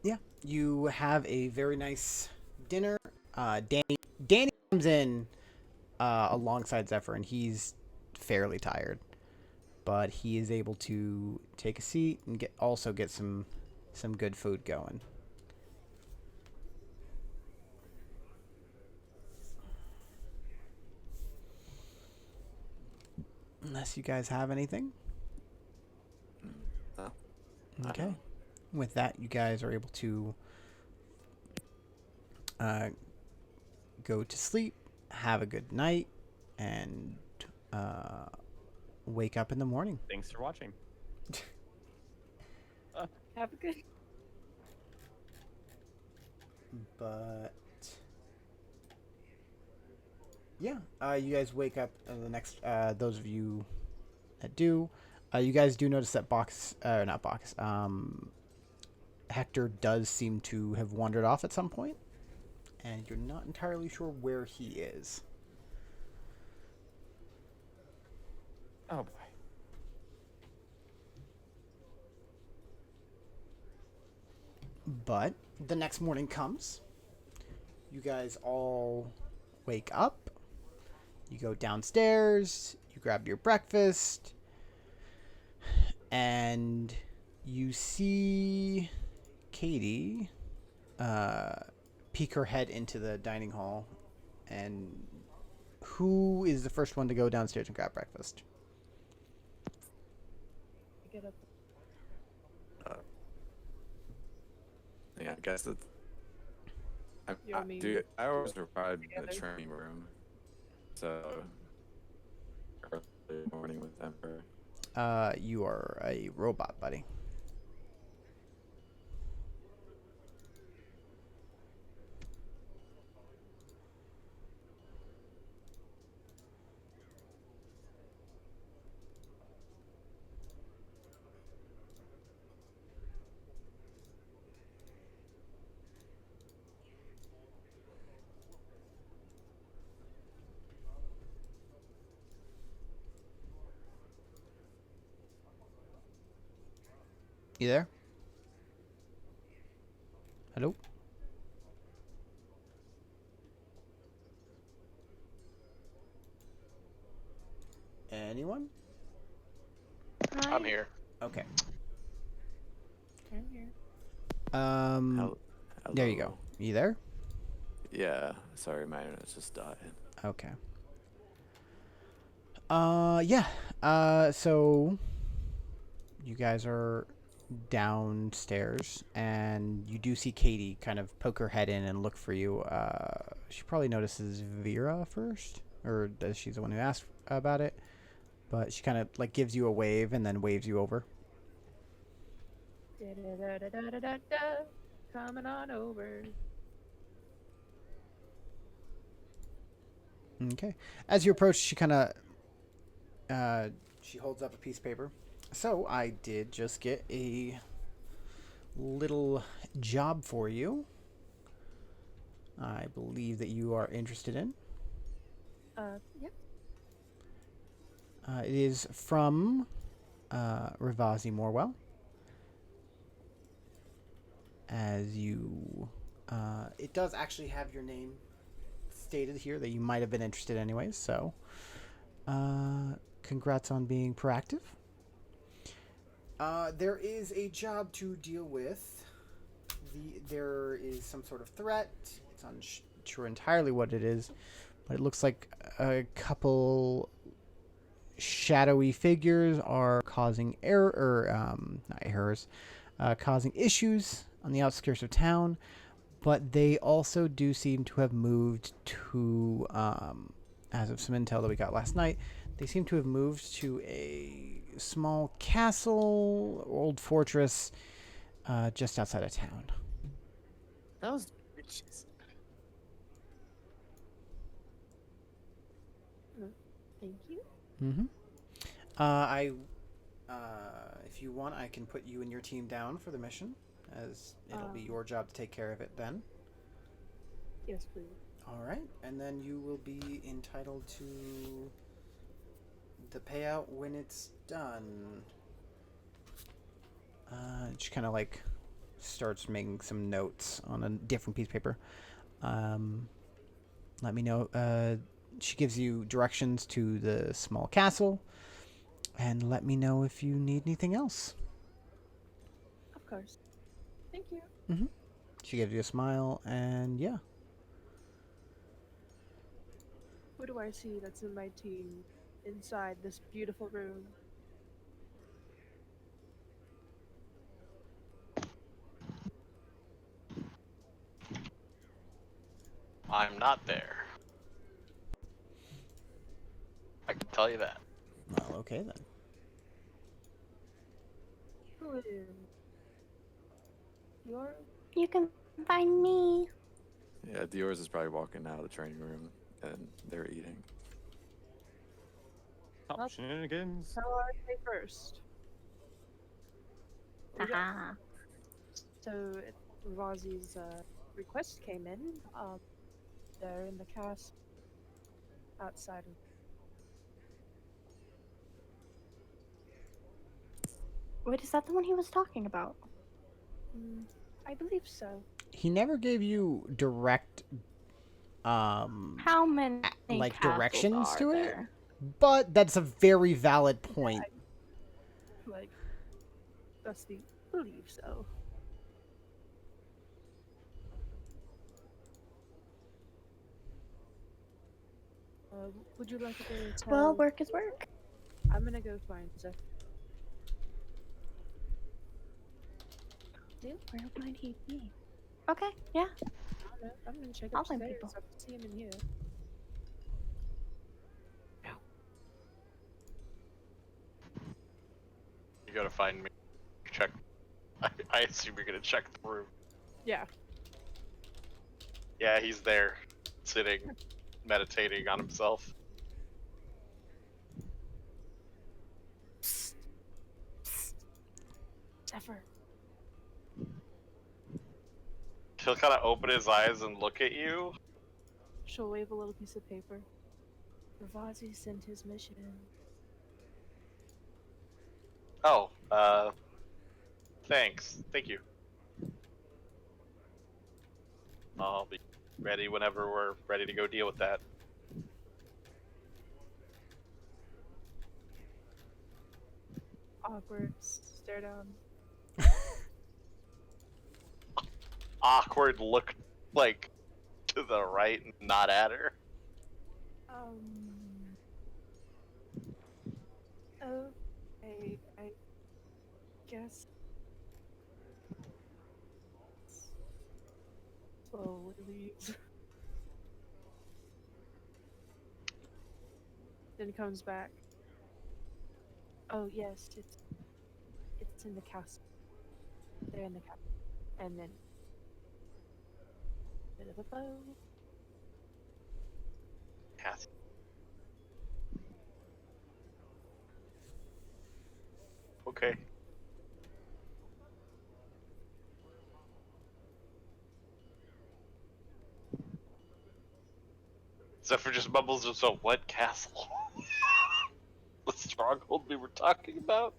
Yeah, you have a very nice dinner. Danny comes in alongside Zephyr, and he's fairly tired, but he is able to take a seat and get some good food going. Unless you guys have anything. No, Okay. With that, you guys are able to go to sleep, have a good night, and wake up in the morning. Thanks for watching. Have a good. But yeah, you guys wake up the next. Those of you that do, you guys do notice that not Box. Hector does seem to have wandered off at some point, and you're not entirely sure where he is. Oh boy. But the next morning comes. You guys all wake up. You go downstairs. You grab your breakfast. And you see Katie peek her head into the dining hall. And who is the first one to go downstairs and grab breakfast? Get up. Yeah, I guess it's. You know what I mean? Dude, I always provide the Together. training room. So, early morning with Emperor. You are a robot, buddy. You there? Hello? Anyone? I'm here. Okay. I'm here. Hel- There you go. hello. You there? Yeah. Sorry, my internet's just dying. Okay. Yeah. So you guys are downstairs, and you do see Katie kind of poke her head in and look for you. She probably notices Vera first, or does she's the one who asked about it? But she kind of like gives you a wave and then waves you over. Da-da-da-da-da-da-da. Coming on over. Okay. As you approach, she kind of she holds up a piece of paper. So I did just get a little job for you. I believe that you are interested in. Yep. It is from Rivazi Morwell. As you, it does actually have your name stated here that you might have been interested anyways. So, congrats on being proactive. There is a job to deal with. There is some sort of threat. It's unsure entirely what it is, but it looks like a couple shadowy figures are causing causing issues on the outskirts of town. But they also do seem to have moved to, as of some intel that we got last night, they seem to have moved to a small castle, old fortress, just outside of town. Those. Thank you. Mm-hmm. If you want, I can put you and your team down for the mission, as it'll be your job to take care of it then. Yes, please. All right, and then you will be entitled to the payout when it's done. She kind of like starts making some notes on a different piece of paper. Let me know. She gives you directions to the small castle, and let me know if you need anything else. Of course. Thank you. Mm-hmm. She gives you a smile, and yeah. Who do I see that's in my team inside this beautiful room? I'm not there. I can tell you that. Well, okay then. Who is your? You can find me. Yeah, Dior's is probably walking out of the training room, and they're eating. Top shenanigans. How are they first? Haha. So Razi's request came in. They're in the cast outside of. Wait, is that the one he was talking about? I believe so. He never gave you direct, How many like castles directions are to it, there? but that's a very valid point. Like, Dusty believe so. Would you like to go tell? Well, work is work. I'm gonna go find Zeph. Where might he be? Okay, yeah. I don't know. I'm gonna check I'll find upstairs. people. I can see him in here. You gotta find me. Check. I assume you're gonna check the room. Yeah. Yeah, he's there, sitting, meditating on himself. Psst. Psst. Zephyr. He'll kind of open his eyes and look at you. She'll wave a little piece of paper. Ravazi sent his mission. Oh, Thanks. Thank you. I'll be ready whenever we're ready to go deal with that. Awkward. Stare down. Awkward look like to the right, not at her. Okay, I guess. Slowly leaves. Then comes back. Oh yes, it's in the castle. They're in the castle. And then bit of a bow. Kathy. Okay. Zephyr just mumbles himself, what castle? The stronghold we were talking about?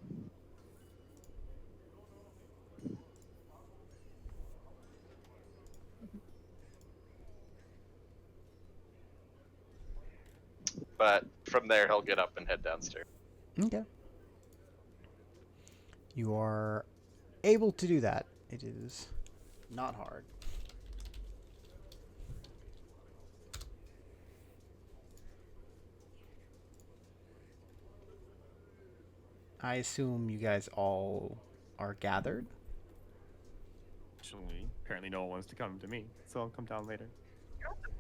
But from there, he'll get up and head downstairs. Okay. You are able to do that. It is not hard. I assume you guys all are gathered. Actually, apparently no one wants to come to me, so I'll come down later.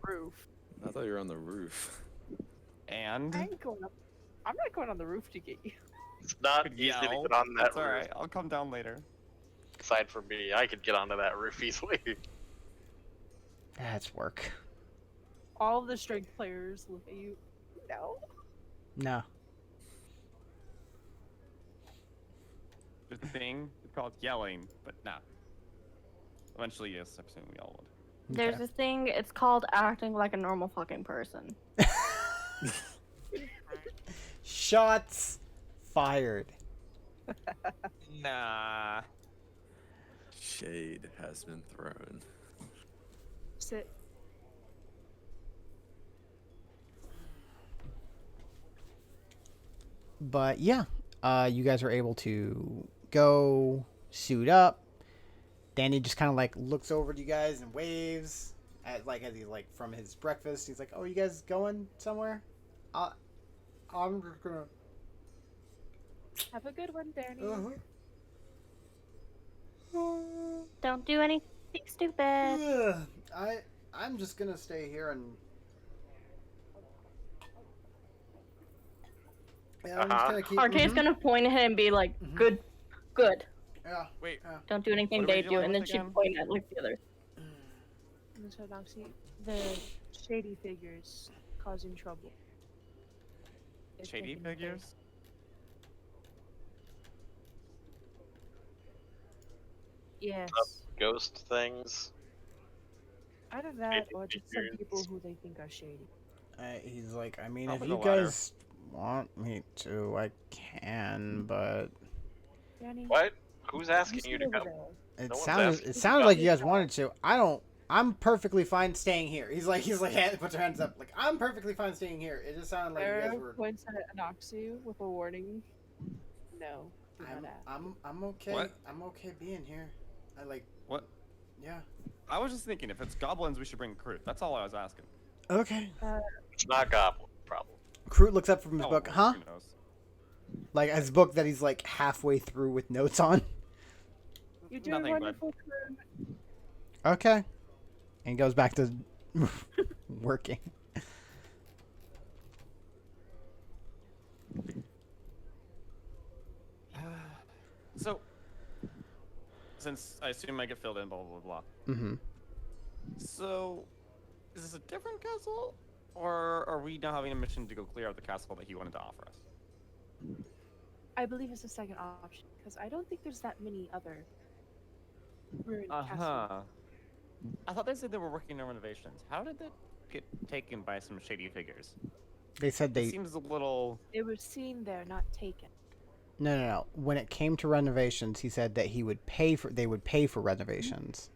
Roof. I thought you were on the roof. And I ain't going up. I'm not going on the roof to get you. It's not could easy to yell. get on that That's roof. alright. I'll come down later. Aside from me, I could get onto that roof easily. That's work. All of the strength players look at you. No. No. There's a thing called yelling, but nah. Eventually, yes, I presume we all would. There's this thing, it's called acting like a normal fucking person. Shots fired. Nah. Shade has been thrown. Sit. But yeah, you guys are able to go suit up. Danny just kind of like looks over to you guys and waves at as he's like from his breakfast. He's like, "Oh, you guys going somewhere? I'm just gonna." Have a good one, Danny. Don't do anything stupid. I'm just gonna stay here and. Yeah, I'm just gonna keep. Arcade's gonna point at him and be like, good, good. Yeah. Wait. Don't do anything What are we they do. dealing And then with she'd again? point at like the others. So Noxie, the shady figures causing trouble. They're Shady taking the figures? place. Yes. Ghost things. Either that shady or just some figures. people who they think are shady. He's like, I mean, Probably if you the latter. guys want me to, I can, but Danny, What? Who's asking sit you to over come? there. it No one's sounded asking. it sounded like you guys wanted to. I don't. I'm perfectly fine staying here. He's like, puts your hands up, like I'm perfectly fine staying here. It just sounded like you Sarah guys were. points at Anoxu with a warning. No, do not ask. I'm okay. What? I'm okay being here. I like. What? Yeah. I was just thinking, if it's goblins, we should bring Kroot. That's all I was asking. Okay. It's not goblin problem. Kroot looks up from his Oh, book. who Huh? knows? Like his book that he's like halfway through with notes on. You're doing Nothing, bud. wonderful, Kern. Okay. And goes back to working. So, since I assume I get filled in, blah blah blah blah. Mm-hmm. So, is this a different castle, or are we now having a mission to go clear out the castle that he wanted to offer us? I believe it's the second option because I don't think there's that many other ruined Uh castles. huh. I thought they said they were working on renovations. How did that get taken by some shady figures? They said It they. seems a little. It was seen there, not taken. No. When it came to renovations, he said that he would pay for. They would pay for renovations.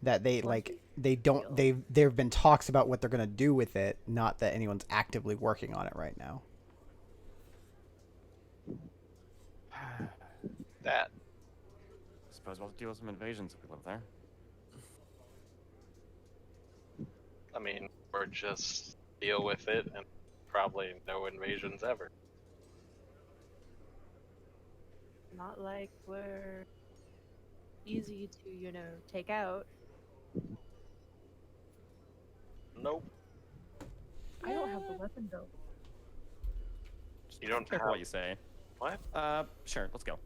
That they What's they don't. There have been talks about what they're gonna do with it. Not that anyone's actively working on it right now. That. Suppose we'll have to deal with some invasions if we live there. I mean, or just deal with it and probably no invasions ever. Not like we're easy to, take out. Nope. I don't have the weapon built. You don't Careful have what you say. what? Sure, let's go.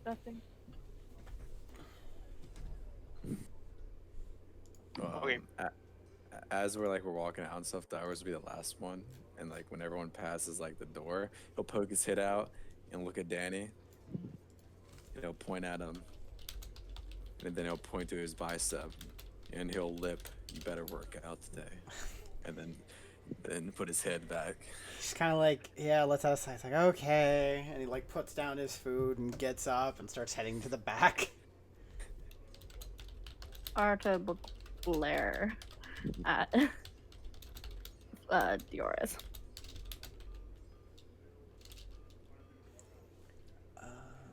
Nothing. Okay. As we're walking out and stuff, Dowers will be the last one, and like when everyone passes like the door, he'll poke his head out and look at Danny. And he'll point at him, and then he'll point to his bicep, and he'll lip, "You better work out today," and then put his head back. He's kind of like, yeah, let's outside. It's like, okay, and he like puts down his food and gets up and starts heading to the back. Arta will glare at Dioris.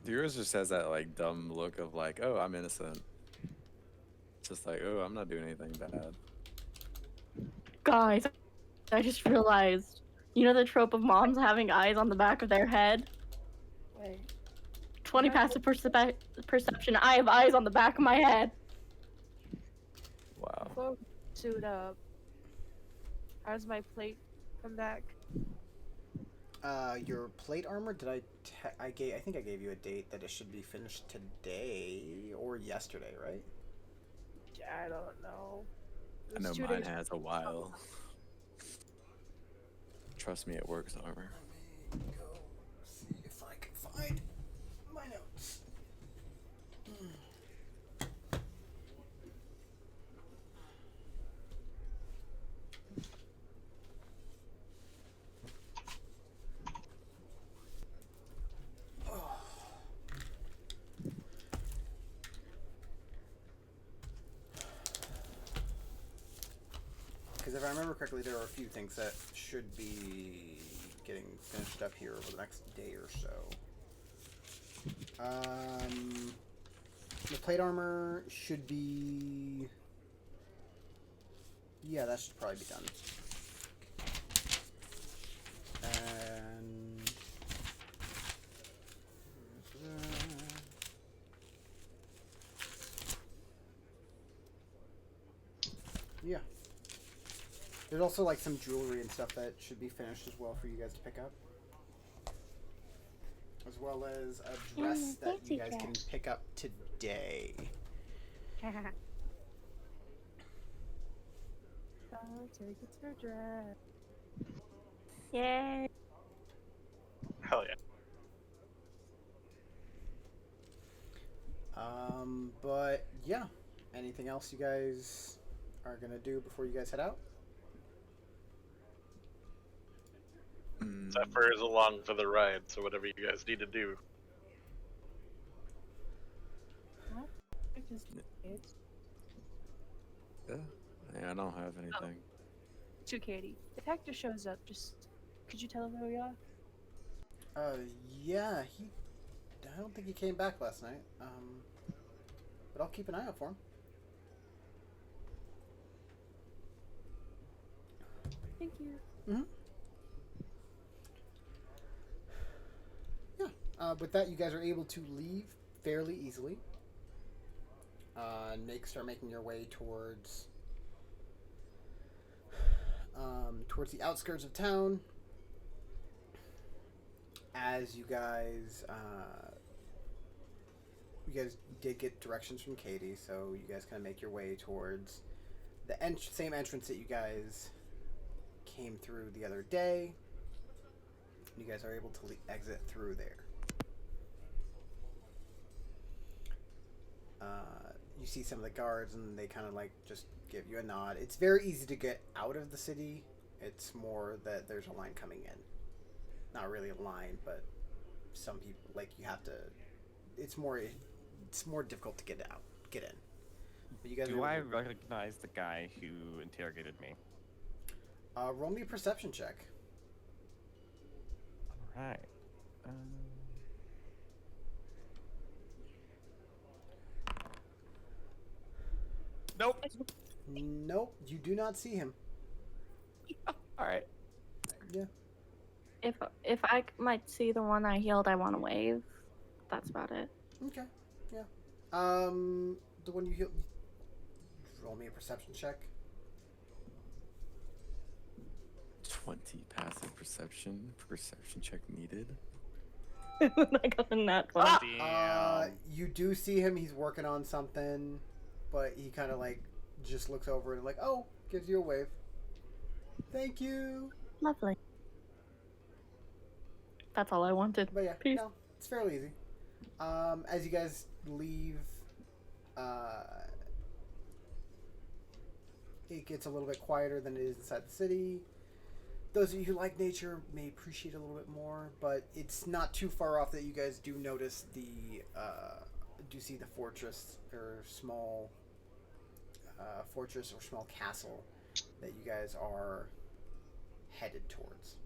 Yours just has that like dumb look of like, "Oh, I'm innocent." It's just like, "Oh, I'm not doing anything bad." Guys, I just realized, you know the trope of moms having eyes on the back of their head? Wait. 20 Yeah. passive perception, I have eyes on the back of my head. Wow. Before we suit up, how does my plate come back? Your plate armor, did I think I gave you a date that it should be finished today or yesterday, right? I don't know. It I know was 2 mine days. has a while. Trust me, it works armor. Let me go see if I can find my notes. Because if I remember correctly, there are a few things that should be getting finished up here over the next day or so. The plate armor should be... Yeah, that should probably be done. And... Yeah. There's also like some jewelry and stuff that should be finished as well for you guys to pick up. As well as a dress that you guys can pick up today. Oh, take it to her dress. Yay. Hell yeah. But yeah. Anything else you guys are gonna do before you guys head out? Zephyr is along for the ride, so whatever you guys need to do. What? I just it's Yeah, I don't have anything. to Katie. If Hector shows up, could you tell him where we are? Yeah, I don't think he came back last night. But I'll keep an eye out for him. Thank you. Mm-hmm. Yeah. With that, you guys are able to leave fairly easily. And start making your way towards the outskirts of town. As you guys did get directions from Katie, so you guys kind of make your way towards the same entrance that you guys came through the other day. You guys are able to exit through there. You see some of the guards, and they kind of like just give you a nod. It's very easy to get out of the city. It's more that there's a line coming in. Not really a line, but some people like you have to. It's more difficult to get in. But you guys Do are I able recognize the guy who interrogated me? to, roll me a perception check. All right. Nope. Nope, you do not see him. All right. Yeah. If I might see the one I healed, I want to wave. That's about it. Okay. Yeah. The one you heal. Roll me a perception check. 20 passive perception. Perception check needed. I got a nat 20. Damn. You do see him. He's working on something, but he kind of like just looks over and like, oh, gives you a wave. Thank you. Lovely. That's all I wanted. But yeah, Peace. no, it's fairly easy. As you guys leave, it gets a little bit quieter than it is inside the city. Those of you who like nature may appreciate it a little bit more, but it's not too far off that you guys do notice see the fortress or small castle that you guys are headed towards.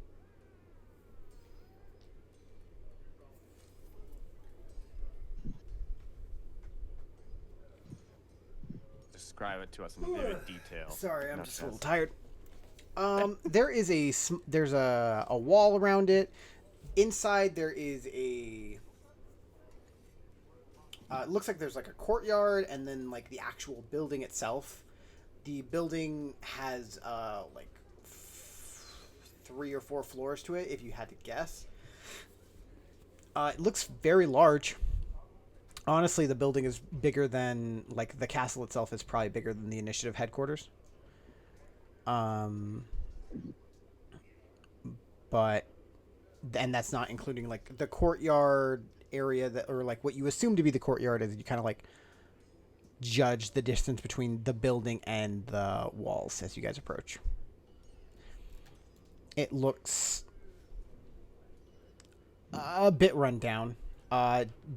Describe it to us in vivid detail. Sorry, I'm No just a little stress. tired. There's a wall around it. Inside there is a. It looks like there's like a courtyard and then like the actual building itself. The building has like 3 or 4 floors to it, if you had to guess. It looks very large. Honestly, the building is bigger than, like, the castle itself is probably bigger than the initiative headquarters. But, and that's not including, like, the courtyard area that, or like what you assume to be the courtyard is you kind of like judge the distance between the building and the walls as you guys approach. It looks a bit run down.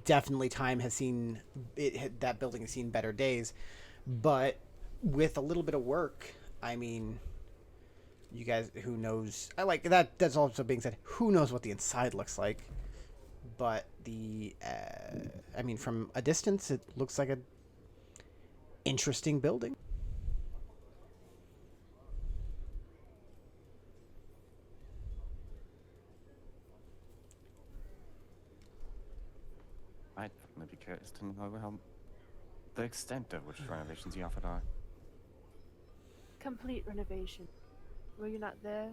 Definitely time has seen it. That building has seen better days, but with a little bit of work, I mean, you guys, who knows? I like that. That's also being said. Who knows what the inside looks like? But I mean, from a distance, it looks like a interesting building. I'd be curious to know how the extent of which renovations you offered are. Complete renovation. Were you not there?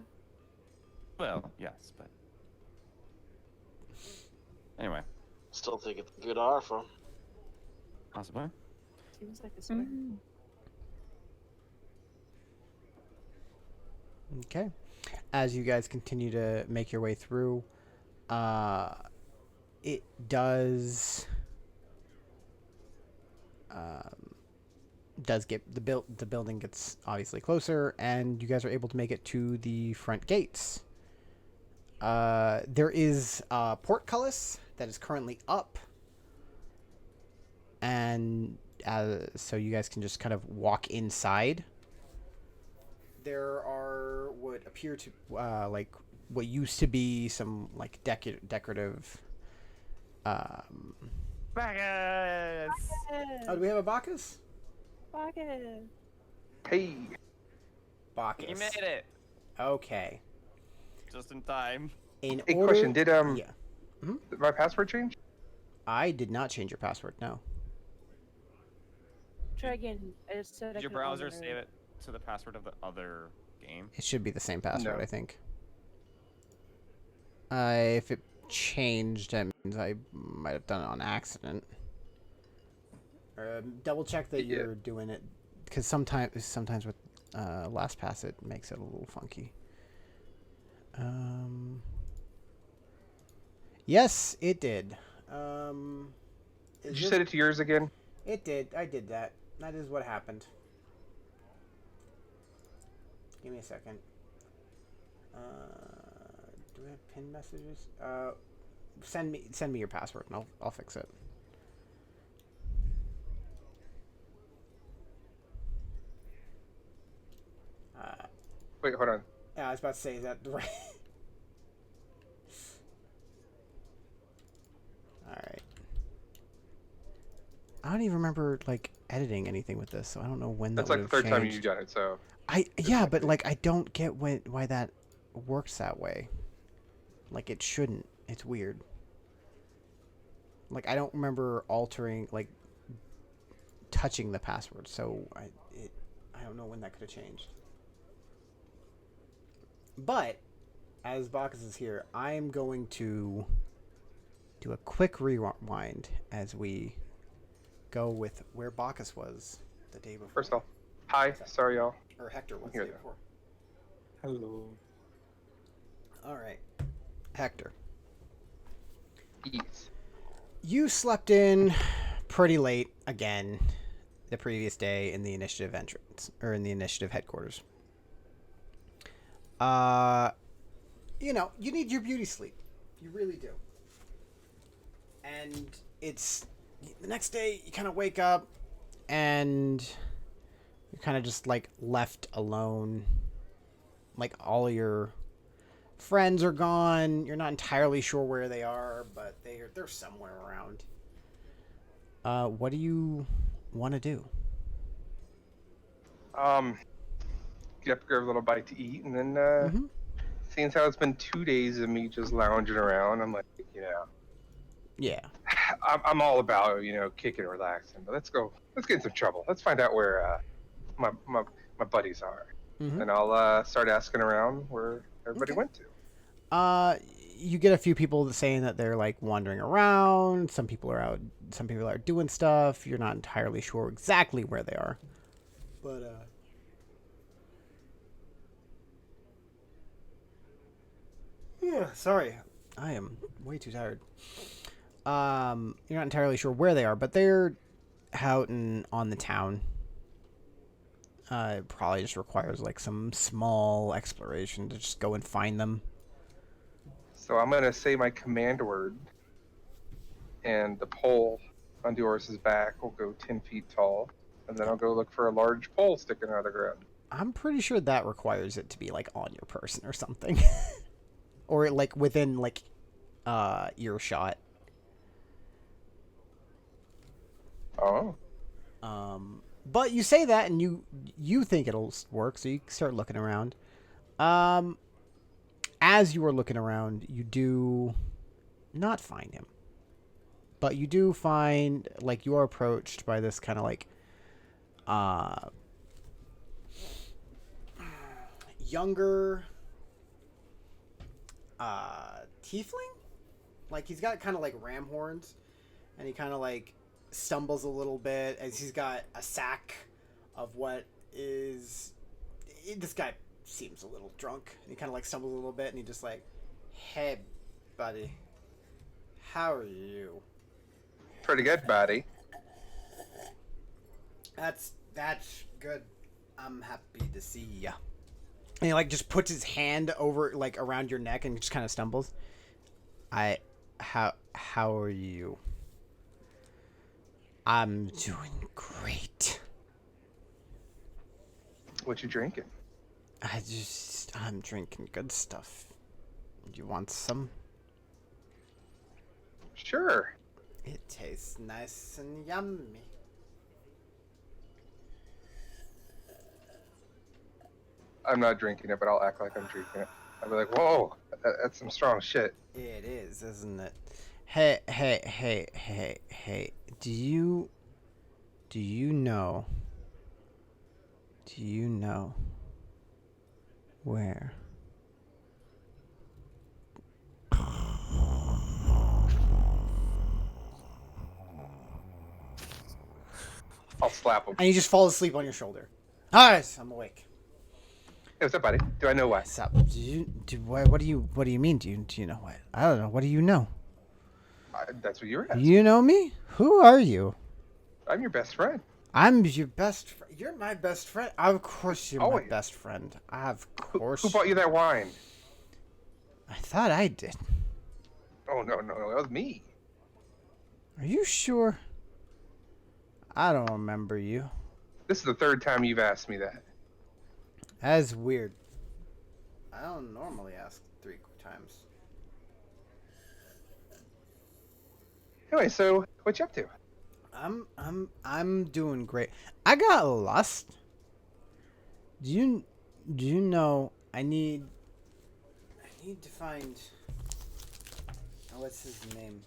Well, yes, but anyway, Still think it's a good offer. possibly. Seems like a smart. Okay. As you guys continue to make your way through, it does get the building gets obviously closer, and you guys are able to make it to the front gates. There is a portcullis that is currently up, and so you guys can just kind of walk inside. There are what appear to like what used to be some like decorative. Bacchus! Oh, do we have a Bacchus? Pocket. Hey, Bacchus. You made it Okay. just in time. In hey, order, question. Did yeah, my password change? I did not change your password. No. Try again. I just said I Did your couldn't log browser in save earlier. it to the password of the other game? It should be the same password, No. I think. If it changed, that means I might have done it on accident. Double check that Yeah. you're doing it, because sometimes with LastPass it makes it a little funky. Yes, it did. Did you set it to yours again? It did. I did that. That is what happened. Give me a second. Do we have pin messages? send me your password and I'll fix it. Wait, hold on. Yeah, I was about to say, is that right? All right. I don't even remember like editing anything with this, so I don't know when That's that like would the have third time changed. you've done it, so. Yeah, but like I don't get why that works that way. Like it shouldn't. It's weird. Like I don't remember altering like touching the password, so I don't know when that could have changed. But as Bacchus is here, I'm going to do a quick rewind as we go with where Bacchus was the day before. First of all, hi. Sorry, y'all. Or Hector was the Here day though. before. Hello. All right, Hector. Ease. You slept in pretty late again the previous day in the initiative entrance or in the initiative headquarters. You know, you need your beauty sleep. You really do. And it's the next day you kind of wake up and you're kind of just like left alone. Like all your friends are gone. You're not entirely sure where they are, but they're somewhere around. What do you want to do? Get up, grab a little bite to eat, and then seeing as how it's been 2 days of me just lounging around, I'm like, Yeah. I'm all about kicking and relaxing. But let's get in some trouble. Let's find out where my buddies are, and I'll start asking around where everybody went to. You get a few people saying that they're like wandering around. Some people are out. Some people are doing stuff. You're not entirely sure exactly where they are. But yeah, sorry, I am way too tired. You're not entirely sure where they are, but they're out and on the town. It probably just requires like some small exploration to just go and find them. So I'm gonna say my command word, and the pole on Dioris's back will go 10 feet tall, and then I'll go look for a large pole sticking out of the ground. I'm pretty sure that requires it to be like on your person or something, or like within like earshot. Oh. But you say that, and you think it'll work, so you start looking around. As you are looking around, you do not find him, but you do find like you are approached by this kind of like younger tiefling. Like he's got kind of like ram horns, and he kind of like stumbles a little bit as he's got a sack of what is this guy seems a little drunk, and he kind of like stumbles a little bit, and he just like, hey buddy, how are you? Pretty good, buddy. That's good. I'm happy to see ya. And he like just puts his hand over like around your neck and just kind of stumbles. How are you? I'm doing great. What you drinking? I'm drinking good stuff. You want some? Sure. It tastes nice and yummy. I'm not drinking it, but I'll act like I'm drinking it. I'll be like, whoa, that's some strong shit. It is, isn't it? Hey. Do you know where? I'll slap him. And he just falls asleep on your shoulder. Alright, I'm awake. Hey, what's up, buddy? Do I know what? What's up? What do you mean? Do you know what? I don't know. What do you know? That's what you were asking. You know me? Who are you? I'm your best friend. I'm your best friend. You're my best friend. Of course you're my Always. best friend. Of course. Who bought you that wine? I thought I did. Oh no, no, no, that was me. Are you sure? I don't remember you. This is the third time you've asked me that. That's weird. I don't normally ask 3 times. Anyway, so what you up to? I'm doing great. I got lost. Do you know I need to find what's his name?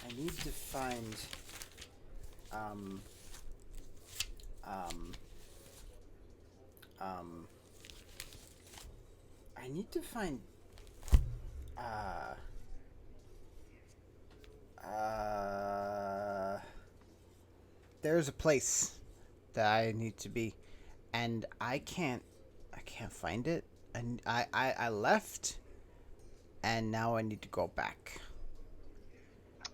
I need to find um um I need to find uh there's a place that I need to be, and I can't find it, and I left, and now I need to go back.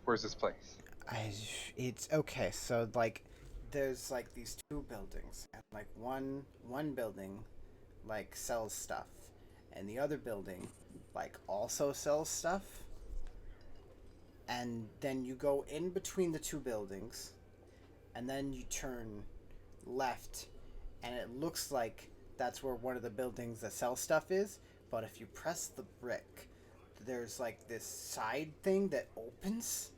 Where's this place? It's okay. So like, there's like these 2 buildings, and like one building like sells stuff, and the other building like also sells stuff, and then you go in between the 2 buildings, and then you turn left, and it looks like that's where one of the buildings that sell stuff is. But if you press the brick, there's like this side thing that opens,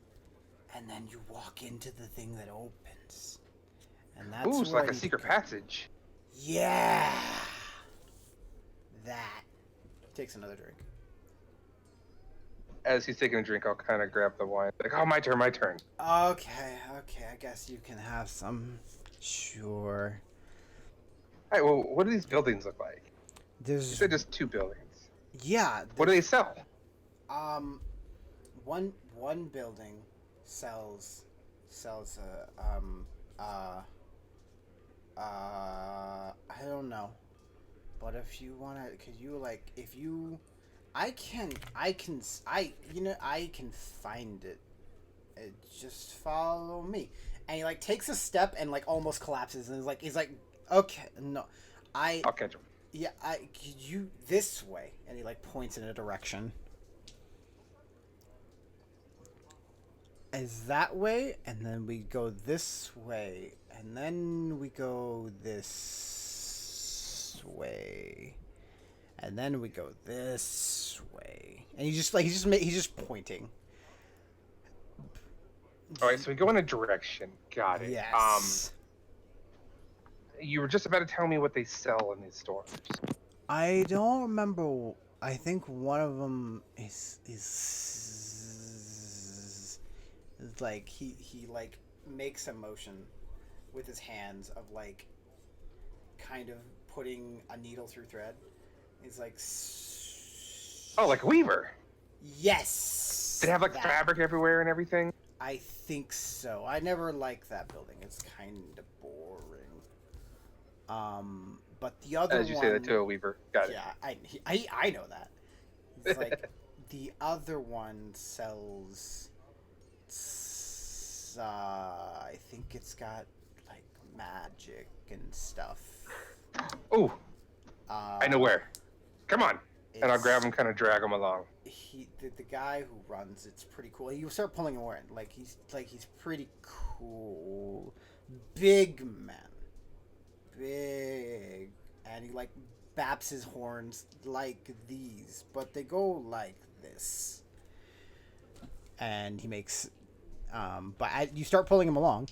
and then you walk into the thing that opens, and that's Ooh, it's where like I a need to secret go. passage. Yeah, that takes another drink. As he's taking a drink, I'll kind of grab the wine. Like, oh, my turn, my turn. Okay, I guess you can have some. Sure. All right, well, what do these buildings look like? You There's said just 2 buildings. yeah. What do they sell? One building sells I don't know, but if you wanna, could you like, if you, I can find it. Just follow me. And he like takes a step and like almost collapses, and he's like, okay, no, I'll catch him. yeah, could you this way, and he like points in a direction. Is that way, and then we go this way, and then we go this way, and then we go this way, and he's just pointing. All right, so we go in a direction. Got it. Yes. You were just about to tell me what they sell in these stores. I don't remember. I think one of them is like he like makes a motion with his hands of like kind of putting a needle through thread. He's like, Oh, like a weaver. yes. They have like that. fabric everywhere and everything. I think so. I never liked that building. It's kind of boring. But the other As you one, say that to a weaver. Got it. yeah, I know that. It's like the other one sells. I think it's got like magic and stuff. Ooh, I know where. Come on. And I'll grab It's- him, kind of drag him along. The guy who runs it's pretty cool. You start pulling him away, like he's pretty cool. Big man. Big, and he like baps his horns like these, but they go like this. And he makes you start pulling him along.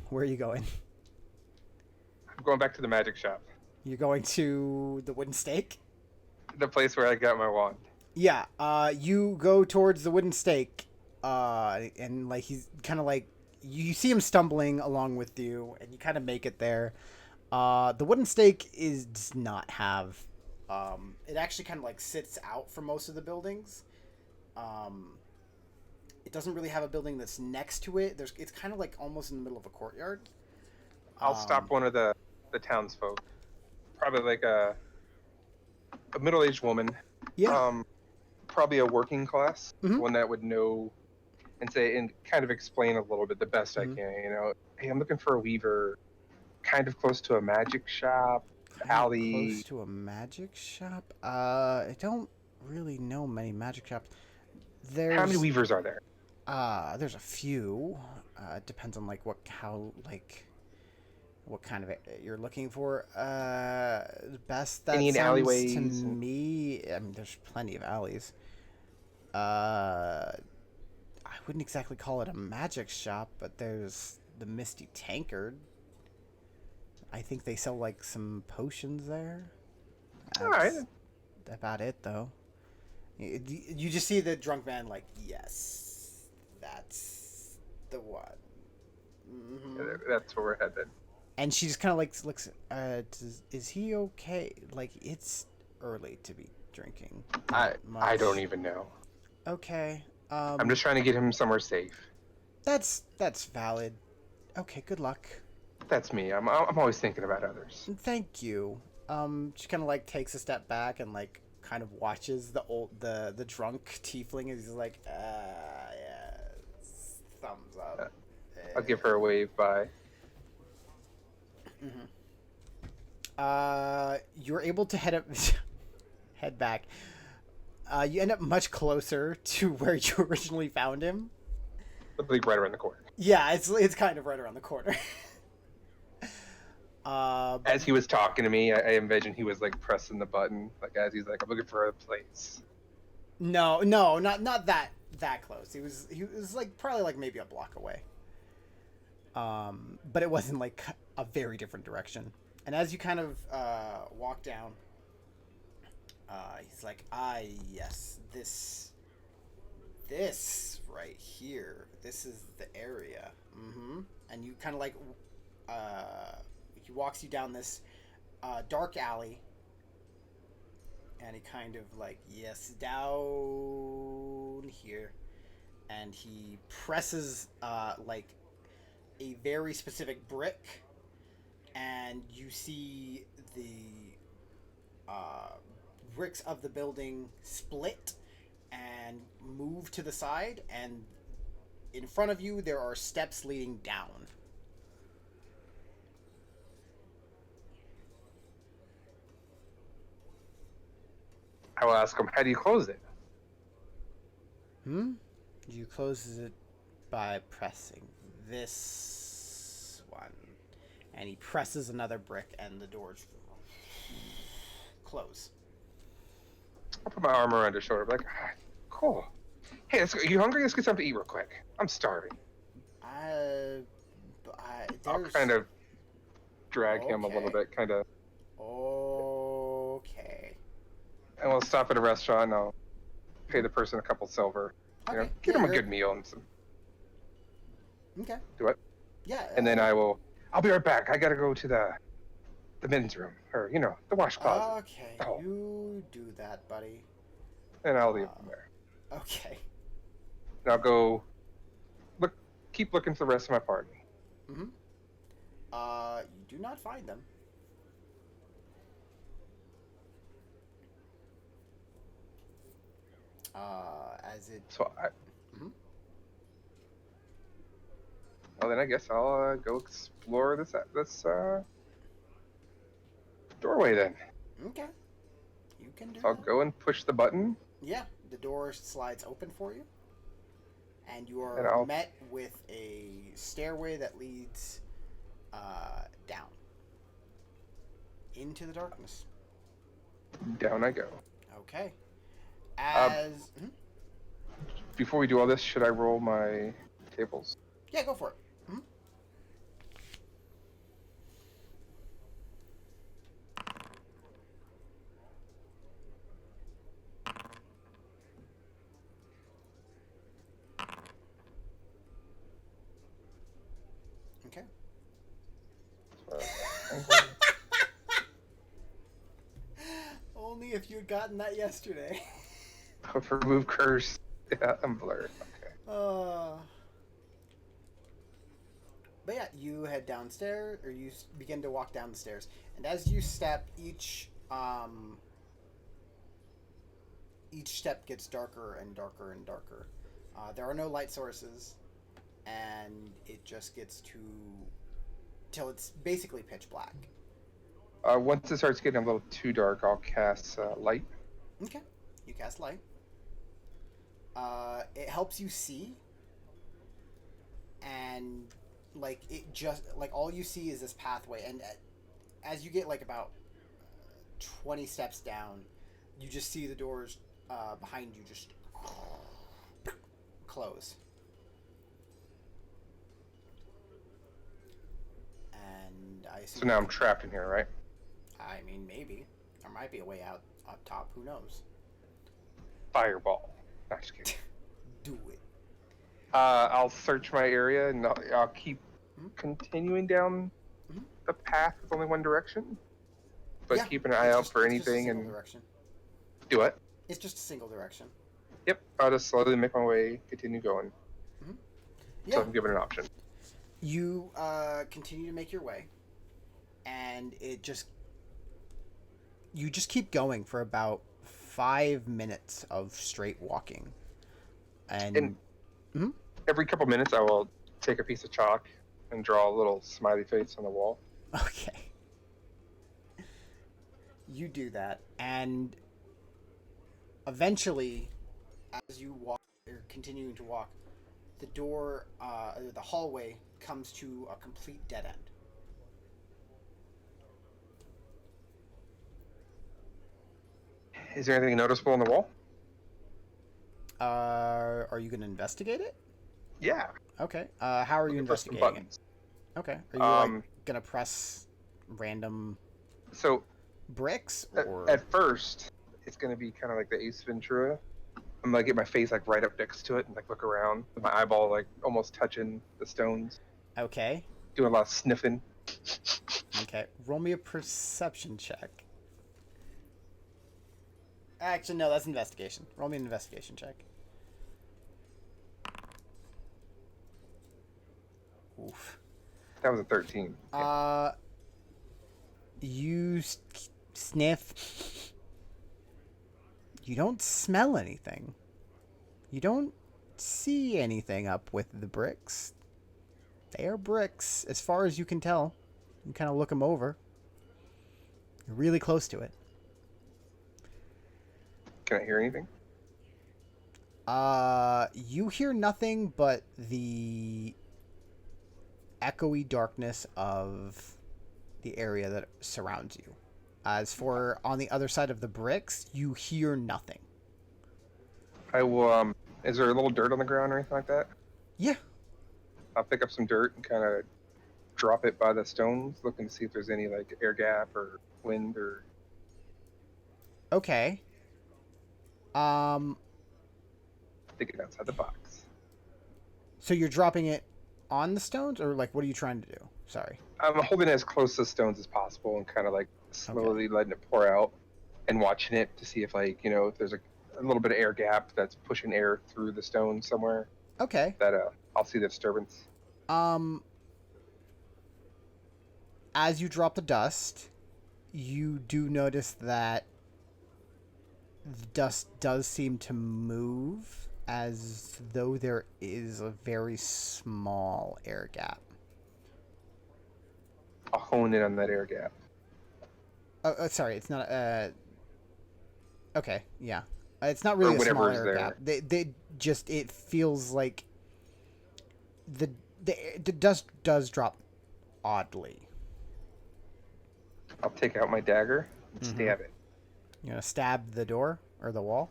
Where are you going? I'm going back to the magic shop. You're going to the wooden stake? The place where I got my wand. Yeah, you go towards the wooden stake, and like he's kind of like, you see him stumbling along with you, and you kind of make it there. The wooden stake does not have, it actually kind of like sits out from most of the buildings. It doesn't really have a building that's next to it. It's kind of like almost in the middle of a courtyard. I'll stop one of the townsfolk. Probably like a middle-aged woman. Yeah. Probably a working class, Mhm. one that would know and say and kind of explain a little bit the best I can. You know, hey, I'm looking for a weaver, kind of close to a magic shop, alley. Close to a magic shop? I don't really know many magic shops. There's How many weavers are there? there's a few. It depends on like what kind of you're looking for. Best that Any in sounds alleyways to and- me. I mean, there's plenty of alleys. I wouldn't exactly call it a magic shop, but there's the Misty Tankard. I think they sell like some potions there. All right. That's about it, though. You just see the drunk man like, yes, that's the one. Mhm. That's where we're headed. And she just kind of like looks. Is he okay? Like it's early to be drinking. I much. don't even know. Okay. I'm just trying to get him somewhere safe. That's valid. Okay. Good luck. That's me. I'm always thinking about others. Thank you. She kind of like takes a step back and like kind of watches the drunk tiefling as he's like, yeah, thumbs up. I'll give her a wave bye. You're able to head back. You end up much closer to where you originally found him. Like right around the corner. Yeah, it's kind of right around the corner. As he was talking to me, I envisioned he was like pressing the button, like as he's like, I'm looking for a place. No, not that close. He was like probably like maybe a block away. But it wasn't like a very different direction. And as you kind of walk down, he's like, yes, this right here. This is the area. And you kind of like, he walks you down this dark alley. And he kind of like, yes, down here. And he presses like a very specific brick. And you see the bricks of the building split and move to the side. And in front of you, there are steps leading down. I will ask him, how do you close it? You close it by pressing this one. And he presses another brick and the doors close. I'll put my arm around his shoulder, like, cool. Hey, let's go. You hungry? Let's get something to eat real quick. I'm starving. I'll kind of drag him a little Okay. bit, kind of. Okay. And we'll stop at a restaurant and I'll pay the person a couple silver. You know, Okay, get yeah, him a you're- good meal and some. Okay. Do what? Yeah. And then I'll be right back. I gotta go to the men's room, or the wash closet. Okay, Oh. you do that, buddy. And I'll leave him there. Okay. And I'll go keep looking for the rest of my party. You do not find them. As it. So Mhm. Well, then I guess I'll go explore this doorway then. Okay. You can do So I'll that. go and push the button. Yeah, the door slides open for you. And you And are I'll- met with a stairway that leads down into the darkness. Down I go. Okay. As Before we do all this, should I roll my tables? yeah, go for it. Okay. Only if you had gotten that yesterday. Remove curse. Yeah, I'm blurred. Okay. But yeah, you head downstairs, or you begin to walk down the stairs, and as you step, each step gets darker and darker and darker. There are no light sources, and it just gets till it's basically pitch black. Once it starts getting a little too dark, I'll cast light. Okay, you cast light. It helps you see, and like it just like all you see is this pathway, and as you get like about 20 steps down, you just see the doors behind you just close. And I assume So now I'm trapped in here, right? I mean, maybe. There might be a way out up top. Who knows? Fireball. No, just kidding. Do it. I'll search my area and I'll keep Mhm. continuing down Mhm. the path with only one direction. But Yeah, keep an eye out for it's just a anything single and direction. do it. It's just a single direction. Yep, I'll just slowly make my way, continue going. Yeah. So I'm given an option. You continue to make your way, and you just keep going for about 5 minutes of straight walking, and Every couple minutes, I will take a piece of chalk and draw a little smiley face on the wall. okay, you do that, and eventually, as you walk or continuing to walk, the door, the hallway comes to a complete dead end. Is there anything noticeable on the wall? Are you going to investigate it? Yeah. Okay. How are you Looking for some investigating it? buttons. Okay. Are you like gonna press random So bricks or? at first, it's gonna be kind of like the Ace Ventura. I'm gonna get my face like right up next to it and like look around with my eyeball like almost touching the stones, Okay. doing a lot of sniffing. Okay. Roll me a perception check. Actually, no, that's investigation. Roll me an investigation check. Oof. That was a 13. You sniff. You don't smell anything. You don't see anything up with the bricks. They are bricks, as far as you can tell. You kind of look them over. You're really close to it. Can I hear anything? You hear nothing but the echoey darkness of the area that surrounds you. As for on the other side of the bricks, you hear nothing. I will. Is there a little dirt on the ground or anything like that? Yeah. I'll pick up some dirt and kind of drop it by the stones, looking to see if there's any like air gap or wind or. Okay. Thinking outside the box. So you're dropping it on the stones, or like, what are you trying to do? Sorry. I'm holding it as close to the stones as possible and kind of like slowly letting it pour out and watching it to see if like if there's a little bit of air gap that's pushing air through the stone somewhere. Okay. That I'll see the disturbance. As you drop the dust, you do notice that the dust does seem to move as though there is a very small air gap. I'll hone in on that air gap. Oh, sorry, it's not. Okay, yeah, it's not really a small whatever's air there. gap. They just it feels like the dust does drop oddly. I'll take out my dagger and stab it. You gonna stab the door or the wall?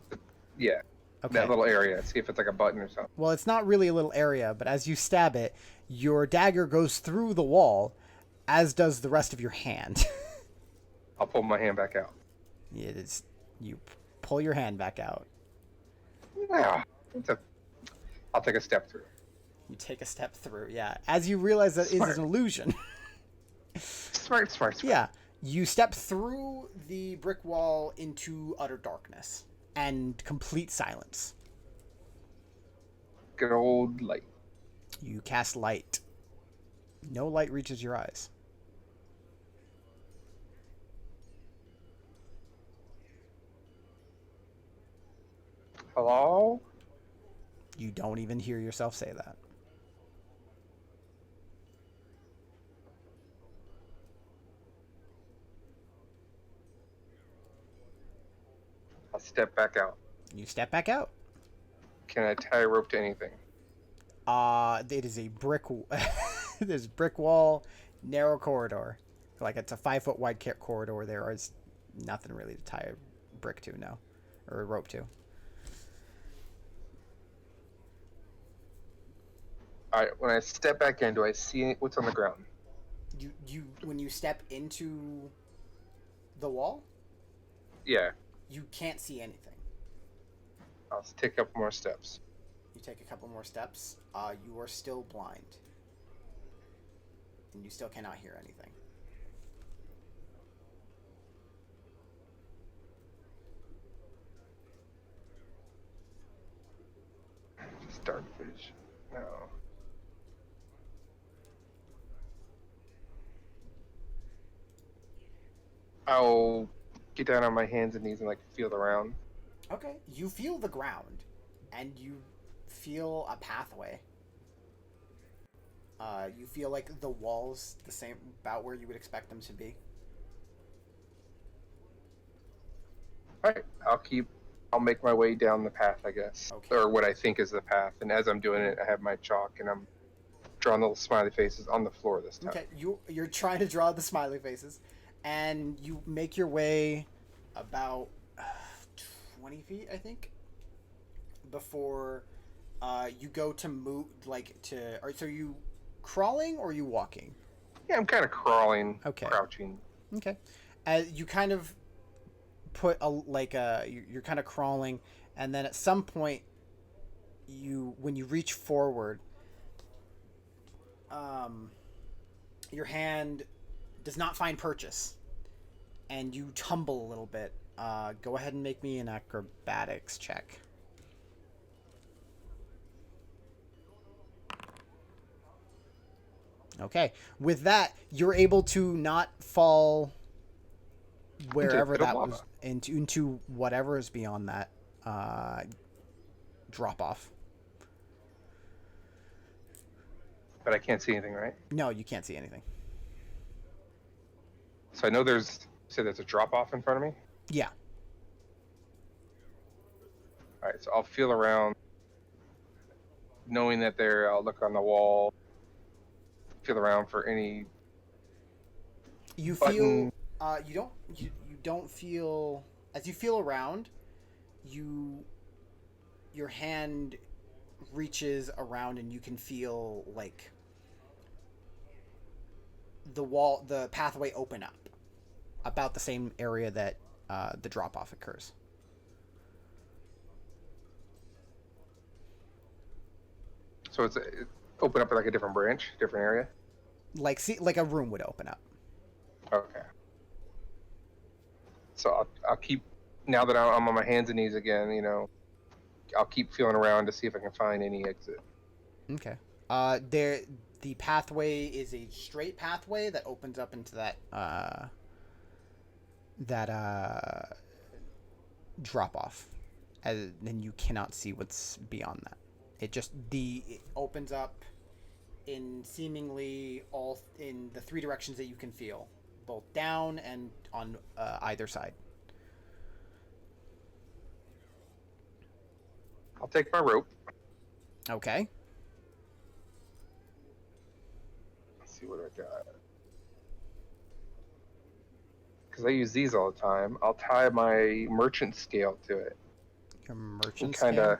Yeah. Okay. That little area. See if it's like a button or something. Well, it's not really a little area, but as you stab it, your dagger goes through the wall, as does the rest of your hand. I'll pull my hand back out. You pull your hand back out. Yeah. I'll take a step through. You take a step through, yeah. As you realize that it is an illusion. Smart. Yeah. You step through the brick wall into utter darkness and complete silence. Good old light. You cast light. No light reaches your eyes. Hello? You don't even hear yourself say that. I'll step back out. You step back out. can I tie a rope to anything? It is a brick. There's brick wall, narrow corridor. Like it's a 5 foot wide corridor. There is nothing really to tie a brick to, no, or a rope to. All right. When I step back in, do I see what's on the ground? You when you step into the wall, Yeah. you can't see anything. I'll take a couple more steps. You take a couple more steps. You are still blind, and you still cannot hear anything. Starfish. No. I'll get down on my hands and knees and like feel around. Okay. You feel the ground, and you feel a pathway. You feel like the walls the same about where you would expect them to be. All right. I'll make my way down the path, I guess, Okay. or what I think is the path. And as I'm doing it, I have my chalk and I'm drawing little smiley faces on the floor this time. Okay. You're trying to draw the smiley faces, and you make your way about 20 feet, I think, before you go to move, so you crawling or are you walking? Yeah, I'm kind of crawling, Okay. crouching. Okay. You kind of put you're kind of crawling, and then at some point when you reach forward, your hand does not find purchase, and you tumble a little bit. Go ahead and make me an acrobatics check. Okay. With that, you're able to not fall wherever Into that lava. was into whatever is beyond that drop off. But I can't see anything, right? No, you can't see anything. So I know there's a drop off in front of me. Yeah. All right, so I'll feel around, knowing that I'll look on the wall, feel around for any. You button. feel you don't feel as you feel around, your hand reaches around and you can feel like the pathway open up about the same area that the drop off occurs. So it open up like a different branch, different area. Like a room would open up. Okay. So I'll keep, now that I'm on my hands and knees again, I'll keep feeling around to see if I can find any exit. Okay. The pathway is a straight pathway that opens up into that drop off, and then you cannot see what's beyond that. It opens up in seemingly in the three directions that you can feel, both down and on either side. I'll take my rope. Okay. Let's see what I got. Because I use these all the time. I'll tie my merchant scale to it. Your merchant Kind scale. of,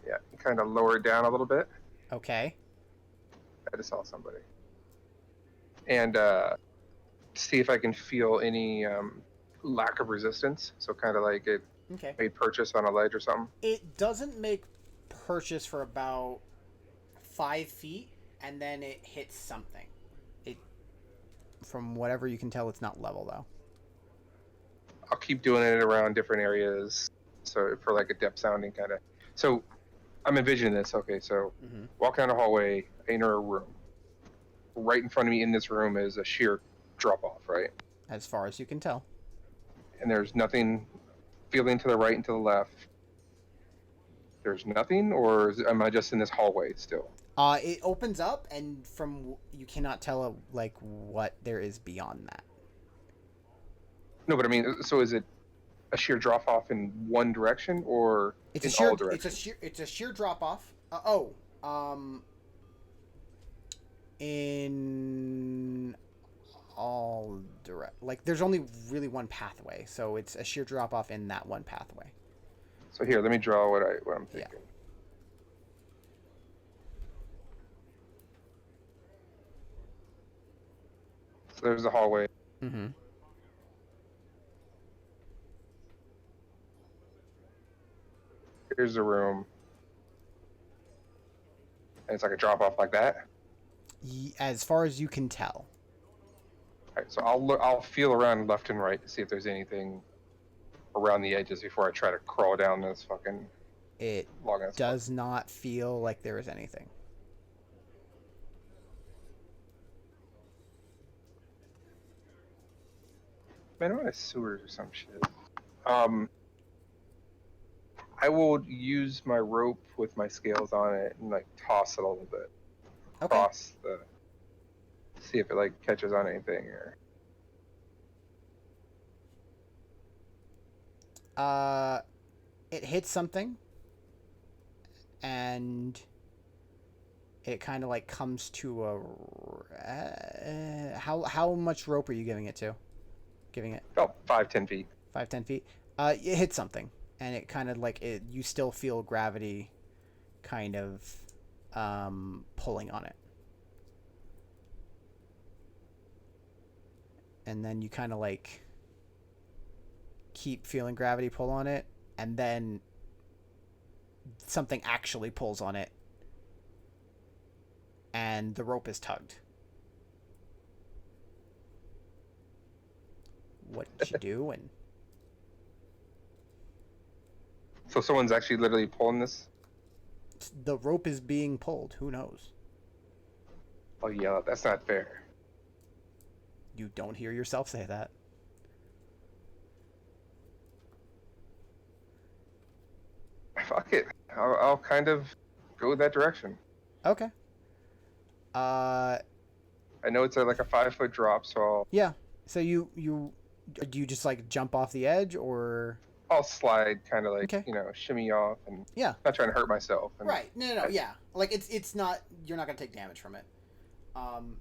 yeah, kind of lower it down a little bit. Okay. I just saw somebody. And see if I can feel any lack of resistance. So kind of like it Okay. made purchase on a ledge or something. It doesn't make purchase for about 5 feet, and then it hits something. From whatever you can tell, it's not level though. I'll keep doing it around different areas. So for like a depth sounding kind of. So I'm envisioning this. Okay, so walk down the hallway, I enter a room. Right in front of me in this room is a sheer drop off, right? As far as you can tell. And there's nothing feeling to the right and to the left. There's nothing, or am I just in this hallway still? It opens up, and you cannot tell like what there is beyond that. No, but I mean, so is it a sheer drop off in one direction or It's in a sheer. all directions? It's a sheer drop off. In all direct. Like there's only really one pathway, so it's a sheer drop off in that one pathway. So here, let me draw what I'm Yeah. thinking. So there's the hallway. Mm-hmm. Here's the room. And it's like a drop off like that. As far as you can tell. All right, so I'll feel around left and right to see if there's anything around the edges before I try to crawl down this fucking It long ass. does not feel like there is anything. Man, I'm in a sewers or some shit. I will use my rope with my scales on it and like toss it a little bit Okay. across the. See if it like catches on anything or. It hits something, and it kind of like comes to a. How much rope are you giving it to? Giving it About 5-10 feet. 5-10 feet. It hits something, and it kind of like it. You still feel gravity, kind of, pulling on it, and then you kind of like keep feeling gravity pull on it, and then something actually pulls on it, and the rope is tugged. What did you do? And So someone's actually literally pulling this. the rope is being pulled. Who knows? Oh yeah, that's not fair. You don't hear yourself say that. Fuck it. I'll kind of go that direction. Okay. I know it's like a 5-foot drop, so Yeah. So you do you just like jump off the edge, or I'll slide, kind of like Okay. shimmy off, and Yeah. not trying to hurt myself. And right? No. Yeah. Like it's not. You're not gonna take damage from it.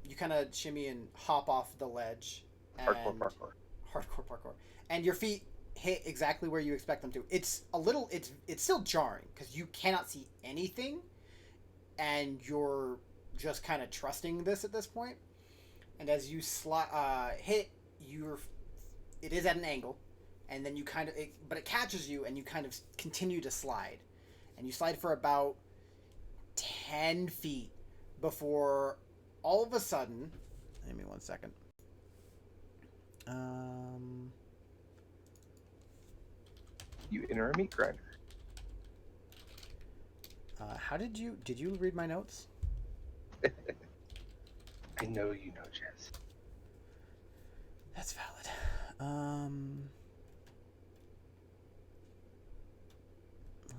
You kind of shimmy and hop off the ledge. And Hardcore parkour. Hardcore parkour. And your feet hit exactly where you expect them to. It's a little. It's still jarring because you cannot see anything, and you're just kind of trusting this at this point. And as you hit, it is at an angle, and then you kind of, but it catches you, and you kind of continue to slide, and you slide for about 10 feet before all of a sudden, give me 1 second. You enter a meat grinder. How did you read my notes? I know you know, Jess. That's valid.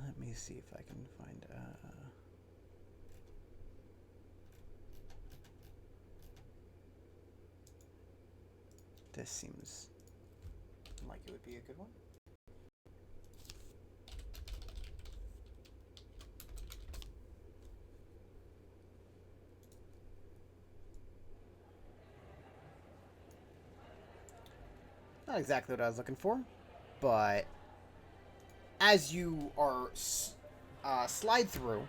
Let me see if I can find. This seems like it would be a good one. Not exactly what I was looking for, but as you are slide through,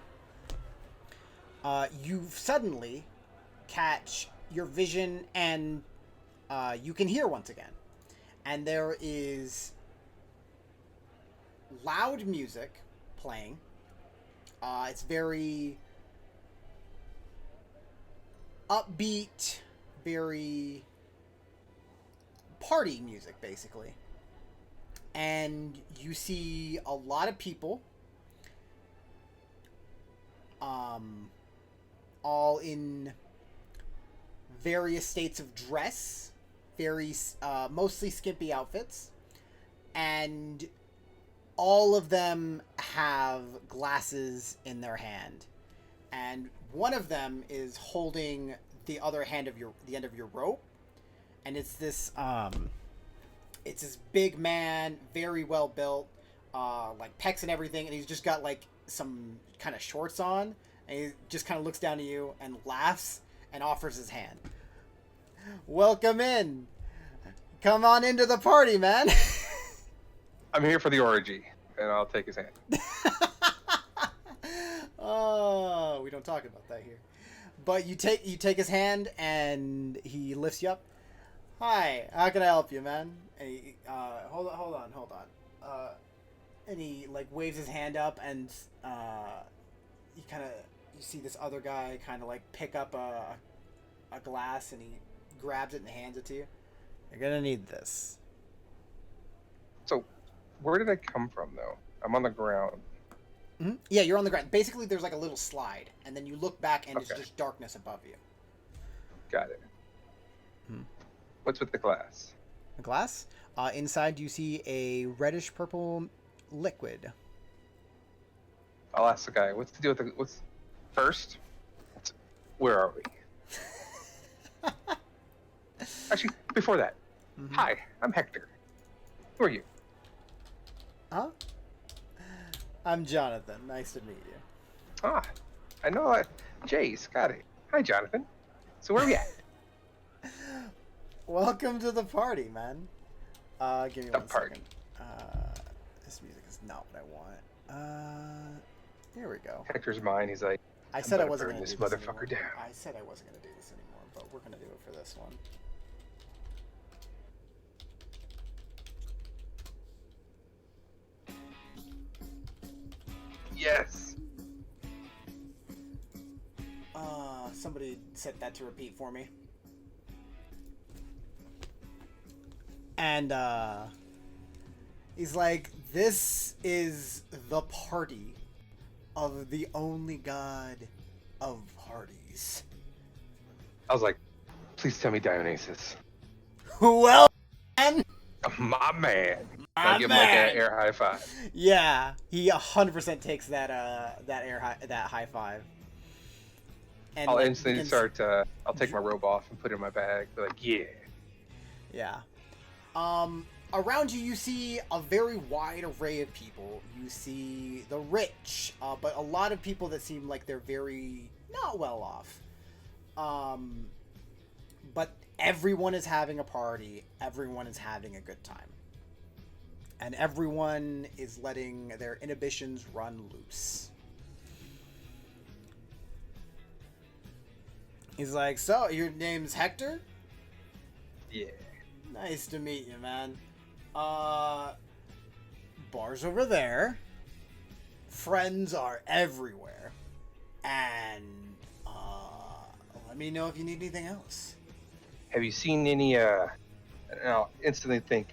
you suddenly catch your vision, and you can hear once again. And there is loud music playing. It's very upbeat, very party music, basically. And you see a lot of people, all in various states of dress, mostly skimpy outfits, and all of them have glasses in their hand, and one of them is holding the other hand of the end of your rope, and it's this It's this big man, very well built, like pecs and everything, and he's just got like some kind of shorts on, and he just kind of looks down at you and laughs and offers his hand. Welcome in. Come on into the party, man. I'm here for the orgy, and I'll take his hand. Oh, we don't talk about that here. But you take his hand and he lifts you up. Hi, how can I help you, man? And he, hold on. And he like waves his hand up, and you see this other guy kind of like pick up a glass, and he grabs it and hands it to you. You're gonna need this. So, where did I come from, though? I'm on the ground. Mm-hmm. Yeah, you're on the ground. Basically, there's like a little slide, and then you look back, and it's Okay. just darkness above you. Got it. Hmm. What's with the glass? A glass. Inside, you see a reddish purple liquid. I'll ask the guy. What's the deal with the? What's first? Where are we? Actually, before that. Mhm. Hi, I'm Hector. Who are you? Huh? I'm Jonathan. Nice to meet you. Ah, I know. Jace, got it. Hi, Jonathan. So where are we at? Welcome to the party, man. Give me The 1 party. second. This music is not what I want. Here we go. Hector's mine. He's like, I said I gonna wasn't burn going to this do this motherfucker anymore. down. I said I wasn't going to do this anymore, but we're going to do it for this one. yes. Somebody set that to repeat for me. And, he's like, this is the party of the only god of parties. I was like, please tell me Dionysus. Well, man. My man. My I'll give him like man. an air high five. Yeah, he 100% takes that high five. And I'll like, instantly begins- start. I'll take my robe off and put it in my bag. Be like, yeah. Yeah. Around you, you see a very wide array of people. You see the rich, but a lot of people that seem like they're very not well off. But everyone is having a party. Everyone is having a good time. And everyone is letting their inhibitions run loose. He's like, so, your name's Hector? Yeah. Nice to meet you, man. Bar's over there. Friends are everywhere. And, let me know if you need anything else. Have you seen any? And I'll instantly think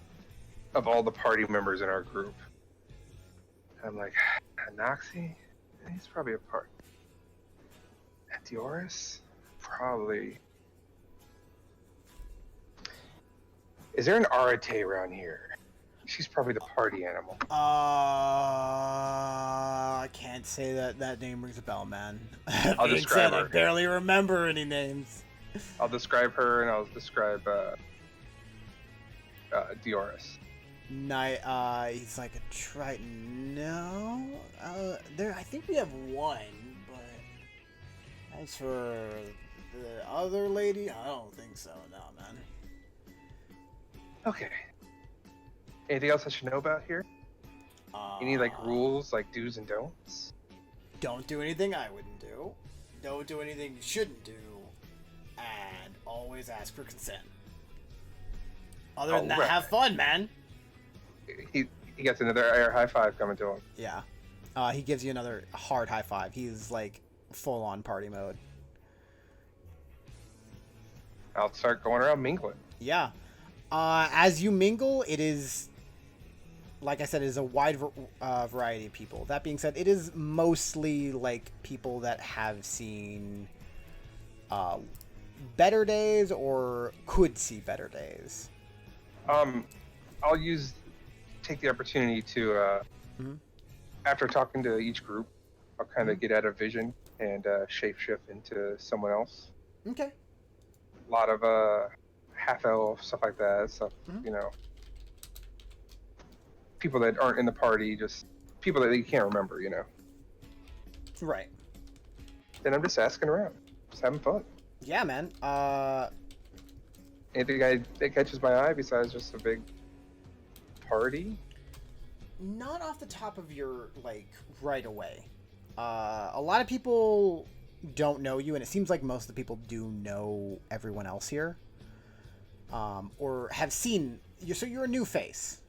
of all the party members in our group. I'm like, Noxie? He's probably a part. Dioris? Probably. Is there an Arate around here? She's probably the party animal. I can't say that name rings a bell, man. I'll Being describe said, I her. barely remember any names. I'll describe her and I'll describe Dioris. He's like a Triton. No, I think we have one, but as for the other lady, I don't think so. No, man. Okay. Anything else I should know about here? Any like rules, like do's and don'ts? Don't do anything I wouldn't do. Don't do anything you shouldn't do. And always ask for consent. Other than that, Alright. have fun, man. He gets another air high five coming to him. Yeah. He gives you another hard high five. He's like full on party mode. I'll start going around mingling. Yeah. As you mingle, it is, like I said, it is a wide variety of people. That being said, it is mostly like people that have seen better days or could see better days. I'll take the opportunity to, Mhm. after talking to each group, I'll kind of get out of vision and shapeshift into someone else. Okay. A lot of half elf stuff like that. Stuff, Mhm. you know. people that aren't in the party, just people that you can't remember, you know. Right. And I'm just asking around, just having fun. Yeah, man. Anything that catches my eye besides just a big party? Not off the top of your, like, right away. A lot of people don't know you, and it seems like most of the people do know everyone else here. Or have seen you, so you're a new face.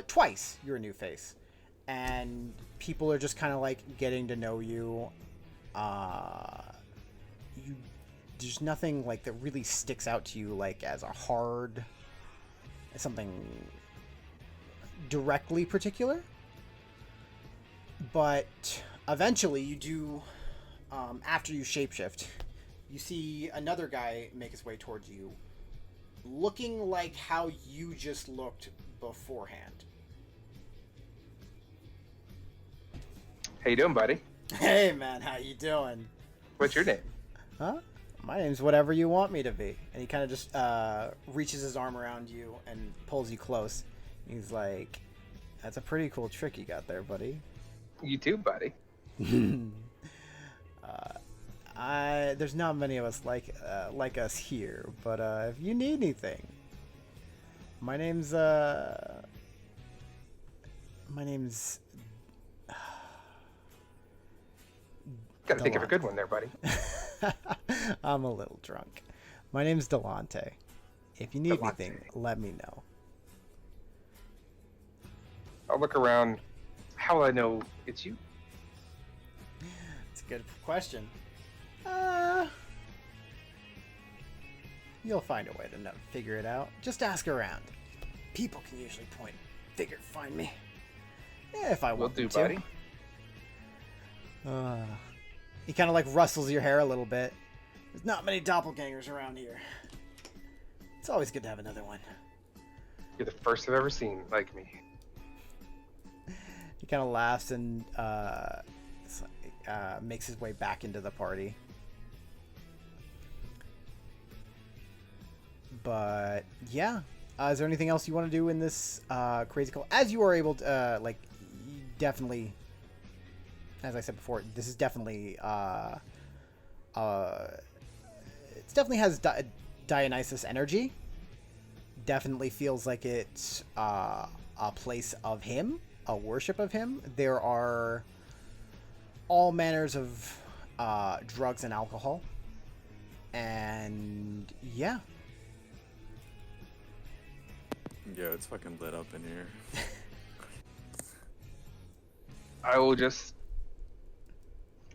Twice you're a new face. And people are just kind of like getting to know you. There's nothing like that really sticks out to you like as something directly particular. But eventually you do, after you shapeshift, you see another guy make his way towards you, looking like how you just looked beforehand. How you doing, buddy? Hey, man, how you doing? What's your name? Huh? My name's whatever you want me to be. And he kind of just reaches his arm around you and pulls you close. He's like, that's a pretty cool trick you got there, buddy. You too, buddy. There's not many of us like us here, but if you need anything, my name's Gotta think of a good one there, buddy. I'm a little drunk. My name's Delante. If you need Delante. anything, let me know. I'll look around. How will I know it's you? It's a good question. You'll find a way to figure it out. Just ask around. People can usually find me. If I Will want do, them to. buddy. He kind of like rustles your hair a little bit. There's not many doppelgangers around here. It's always good to have another one. You're the first I've ever seen like me. He kind of laughs and makes his way back into the party. But yeah, is there anything else you want to do in this crazy call? As you are able to, you definitely, as I said before, this is definitely, it definitely has Dionysus energy. Definitely feels like it's a place of him, a worship of him. There are all manners of drugs and alcohol, and yeah. Yo, it's fucking lit up in here. I will just,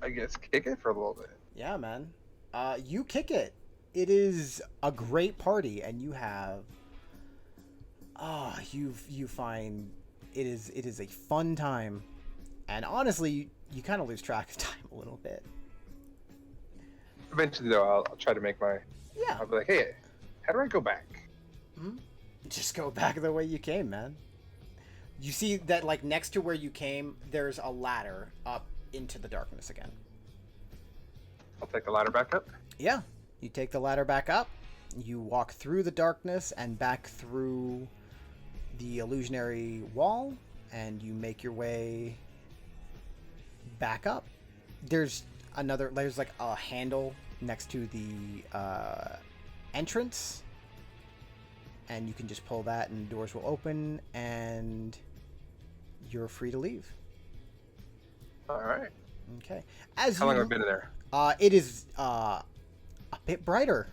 I guess, kick it for a little bit. Yeah, man. You kick it. It is a great party, and you have. You find it is a fun time, and honestly, you kind of lose track of time a little bit. Eventually, though, I'll try to make my. Yeah. I'll be like, hey, how do I go back? Just go back the way you came, man. You see that, like, next to where you came, there's a ladder up into the darkness again. I'll take the ladder back up. Yeah. You take the ladder back up. You walk through the darkness and back through the illusionary wall, and you make your way back up. There's like a handle next to the entrance, and you can just pull that and doors will open and you're free to leave. All right. Okay. How long have I been in there? It is a bit brighter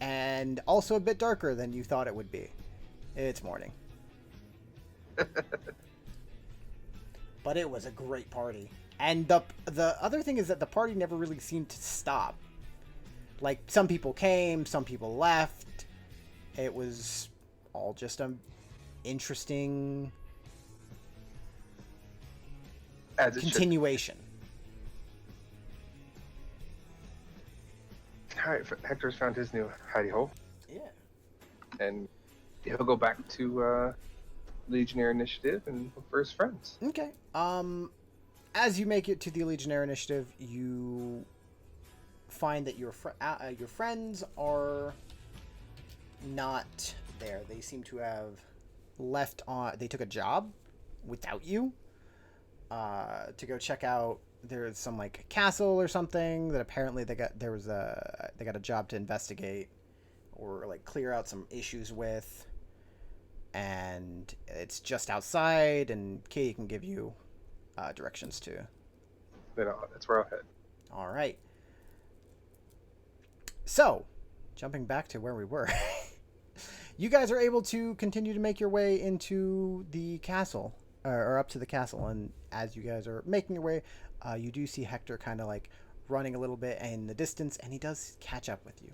and also a bit darker than you thought it would be. It's morning. But it was a great party. And the other thing is that the party never really seemed to stop. Like, some people came, some people left. It was all just an interesting As it continuation. All right, Hector's found his new hidey hole, Yeah. and he'll go back to Legionnaire Initiative and look for his friends. Okay. As you make it to the Legionnaire Initiative, you find that your friends are not there. They seem to have left on. They took a job without you to go check out. There's some like castle or something that apparently they got a job to investigate or like clear out some issues with, and it's just outside. And Katie can give you directions too. Then that's where I'll head. All right. So, jumping back to where we were, you guys are able to continue to make your way into the castle, or up to the castle. And as you guys are making your way, you do see Hector kind of like running a little bit in the distance, and he does catch up with you.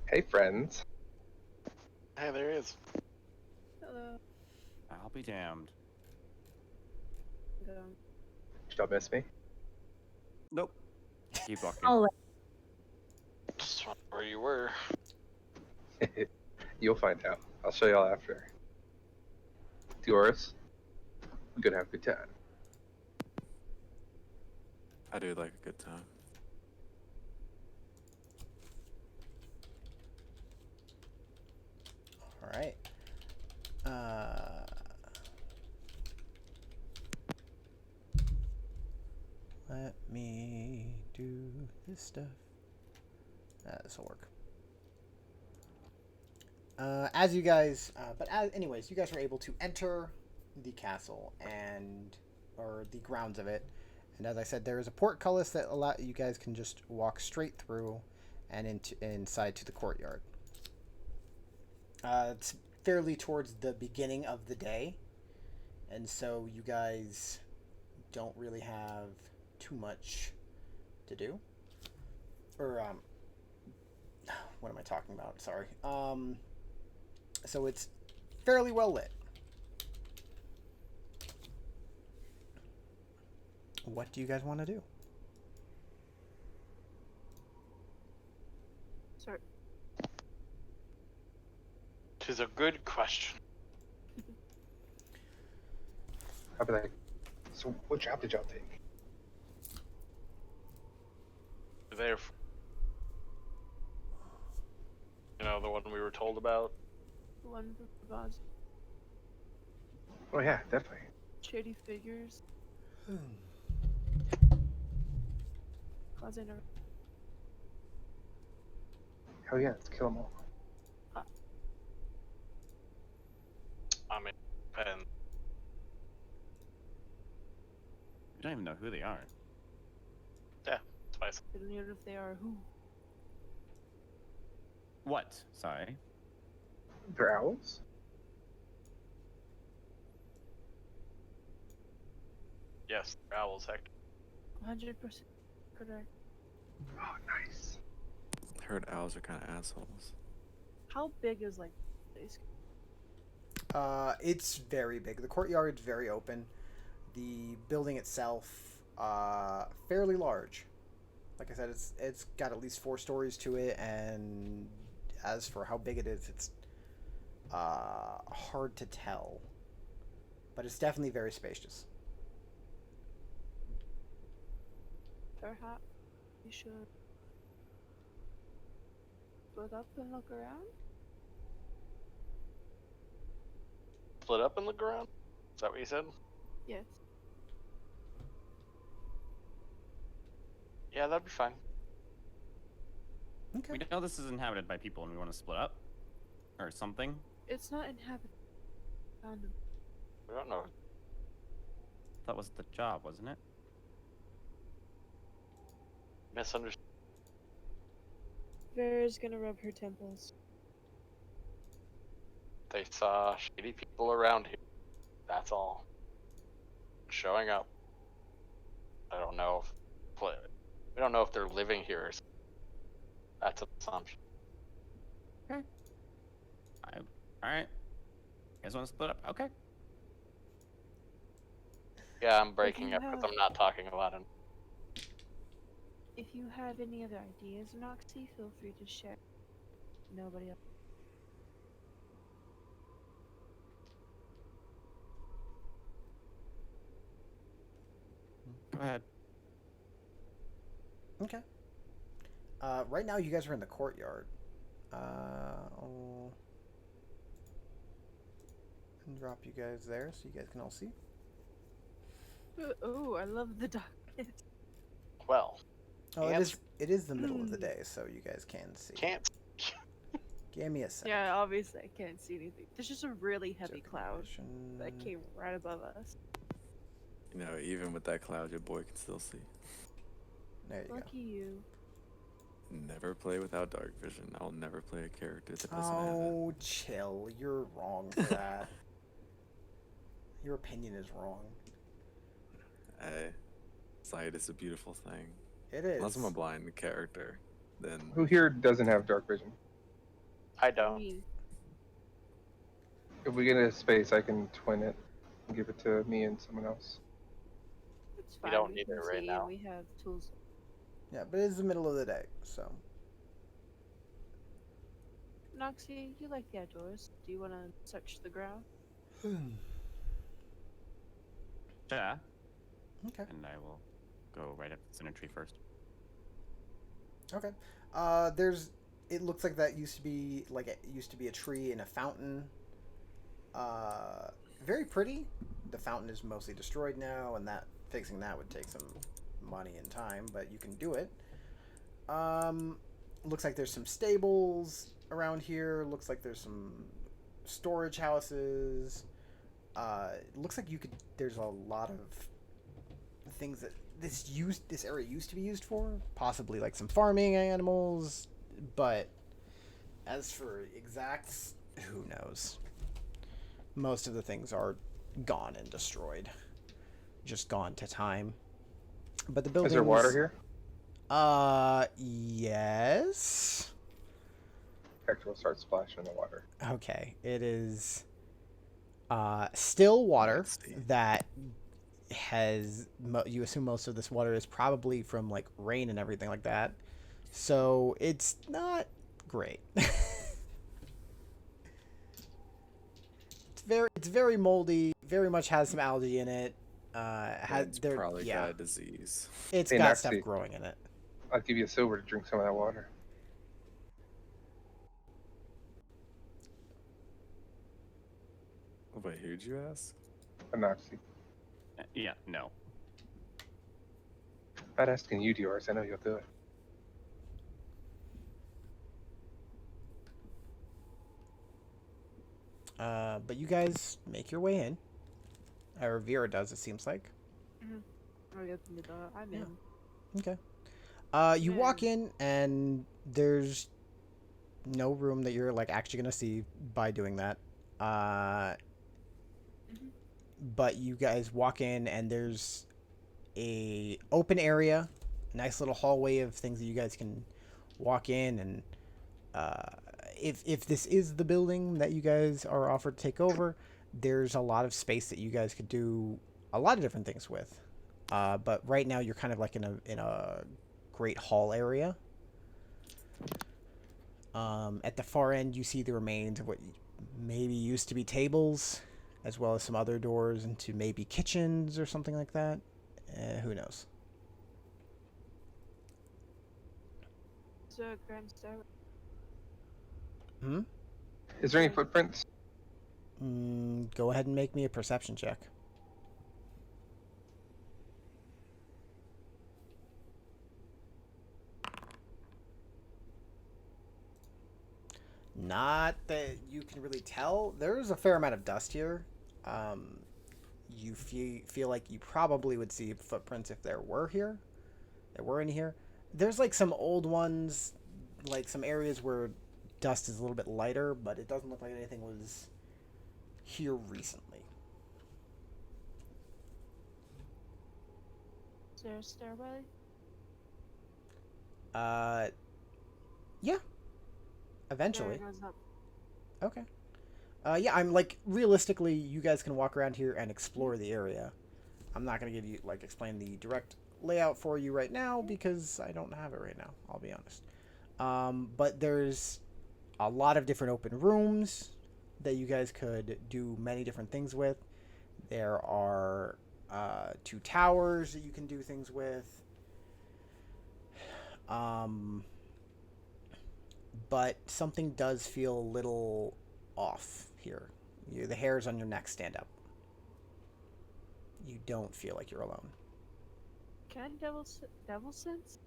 Hey, friends. Hey, there he is. Hello. I'll be damned. Um, Did y'all miss me? Nope. Keep walking. Oh, Just wondering where you were. You'll find out. I'll show y'all after. Doris, we're gonna have a good time. I do like a good time. All right. Let me do this stuff. This will work. Anyways, you guys were able to enter the castle or the grounds of it. And as I said, there is a portcullis that you guys can just walk straight through and inside to the courtyard. It's fairly towards the beginning of the day, and so you guys don't really have too much to do. Or what am I talking about? Sorry. So it's fairly well lit. What do you guys want to do? sorry. Tis a good question. I'll be like, so what job did y'all take? There. You know, the one we were told about? The one with the vase. Oh yeah, definitely. Shady figures. Closet. Hell yeah, let's kill them all. I mean, and You don't even know who they are. twice. I don't know if they are who. What? Sorry. They're owls? Yes, owls, Hector. 100% correct. Oh, nice. I heard owls are kind of assholes. How big is like this? It's very big. The courtyard's very open. The building itself, fairly large. Like I said, it's got at least 4 stories to it, and as for how big it is, it's hard to tell. But it's definitely very spacious. Perhaps we should split up and look around. Split up and look around? Is that what you said? Yes. Yeah, that'd be fine. Okay. We know this is inhabited by people and we want to split up. Or something. It's not inhabited. Found them. We don't know. That was the job, wasn't it? Misunderstood. Vera's gonna rub her temples. They saw shady people around here. That's all. Showing up. I don't know if we don't know if they're living here or something. That's an assumption. Alright. You guys want to split up? Okay. Yeah, I'm breaking you up because have- I'm not talking a lot. If you have any other ideas, Noxie, feel free to share. Nobody else. Go ahead. Okay. Right now, you guys are in the courtyard. and drop you guys there so you guys can all see. Oh, I love the darkness. Well, Oh, Can't- it is the middle of the day, so you guys can see. can't. Give me a second. Yeah, obviously I can't see anything. There's just a really heavy Check cloud information. that came right above us. You know, even with that cloud, your boy can still see. There you Lucky you. Never play without dark vision. I'll never play a character that doesn't have it. Oh, chill. You're wrong for that. Your opinion is wrong. Hey, sight is a beautiful thing. It is. Unless I'm a blind character, then Who here doesn't have dark vision? I don't. Me. If we get into space, I can twin it and give it to me and someone else. It's We fine. don't need can it right see, now. and we have tools. Yeah, but it is the middle of the day, so. Noxie, you like the outdoors. Do you want to search the ground? Yeah. Okay. And I will go right up the center tree first. Okay. It looks like that used to be a tree and a fountain. Very pretty. The fountain is mostly destroyed now, and that fixing that would take some money and time, but you can do it. Looks like there's some stables around here. Looks like there's some storage houses. Looks like there's a lot of things that this area used to be used for, possibly like some farming animals, but as for exacts, who knows. Most of the things are gone and destroyed, just gone to time. But the buildings... Is there water here? Yes. Hector will start splashing in the water. Okay, it is still water Let's see. that has you assume most of this water is probably from like rain and everything like that, so it's not great. It's very moldy, very much has some algae in it. It's probably got a disease. It's Hey, got stuff Noxie. growing in it. I'll give you a silver to drink some of that water. Wait, who'd you ask? Anoxy. Yeah, no. Not asking you, Dior. I know you'll do it. But you guys make your way in. Or Vera does, it seems like. I opened the door. I'm Yeah. in. Okay. You walk in, and there's no room that you're like actually gonna see by doing that. But you guys walk in, and there's a open area, nice little hallway of things that you guys can walk in, and if this is the building that you guys are offered to take over, there's a lot of space that you guys could do a lot of different things with. But right now you're kind of like in a great hall area. At the far end, you see the remains of what maybe used to be tables, as well as some other doors into maybe kitchens or something like that. Who knows? Is there a grand stairway? Is there any footprints? Go ahead and make me a perception check. Not that you can really tell. There's a fair amount of dust here. You feel like you probably would see footprints if there were in here. There's like some old ones, like some areas where dust is a little bit lighter, but it doesn't look like anything was here recently. Is there a stairway? Yeah. Eventually. There it goes up. Okay. Yeah, I'm like realistically, you guys can walk around here and explore the area. I'm not gonna give you explain the direct layout for you right now because I don't have it right now. I'll be honest. But there's a lot of different open rooms that you guys could do many different things with. There are 2 towers that you can do things with. But something does feel a little off here. The hairs on your neck stand up. You don't feel like you're alone. Can I devil sense?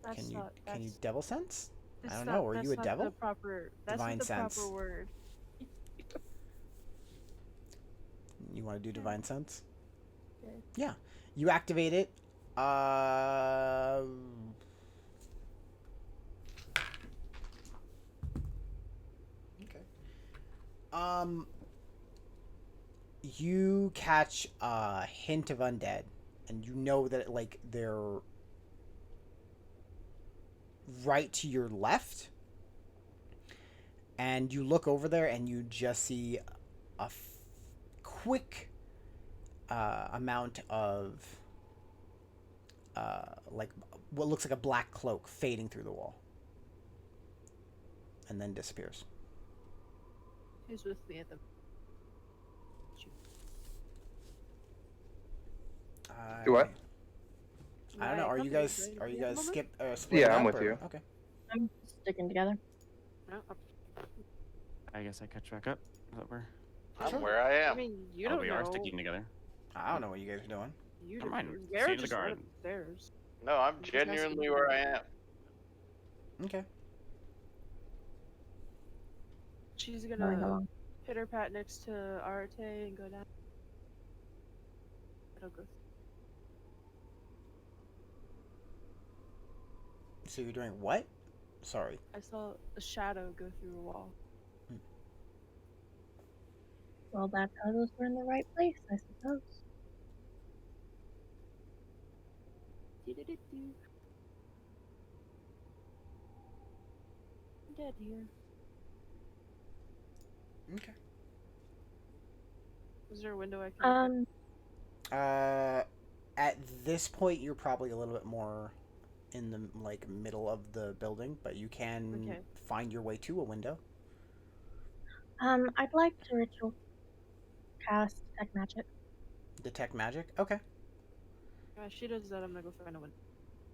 Can you That's, devil sense? I that's don't not- know. Are that's you a not devil? The proper. That's Divine not the sense. proper word. You want to do divine sense? Okay. Yeah. You activate it. Okay. You catch a hint of undead, and you know that like they're right to your left. And you look over there, and you just see a quick amount of like what looks like a black cloak fading through the wall, and then disappears. Who's with me at the? Do what? I don't know. Are you guys splitting Yeah, up, I'm with or- you. Okay. I'm sticking together. No, I guess I catch back up. Is that where? I'm where I I am. mean, you Oh, don't we know. are sticking together. I don't know what you guys are doing. You Never mind, don't. stay They're in the just right garden. upstairs. No, I'm I'm just asking genuinely you. where I am. Okay. She's Moving gonna along. pitter pat next to Arte and go down. It'll go. So you're doing what? Sorry. I saw a shadow go through a wall. Well, that tells us we're in the right place, I suppose. Do-do-do-do. I'm dead here. Okay. Is there a window I can? At this point, you're probably a little bit more in the like middle of the building, but you can Okay. find your way to a window. I'd like to ritual cast detect magic. Detect magic. Okay. She does that. I'm gonna go find a window.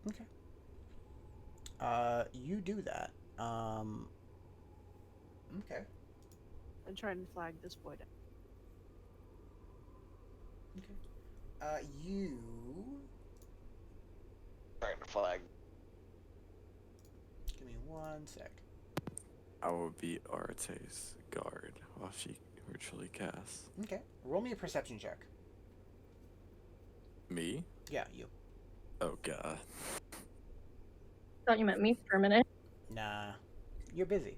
Okay. You do that. Okay. And try and flag this boy down. You. Trying to flag. Give me 1 sec. I will be Arte's guard while she ritually casts. Okay. Roll me a perception check. Me? Yeah, you. Oh god. Thought you meant me for a minute. Nah. You're busy.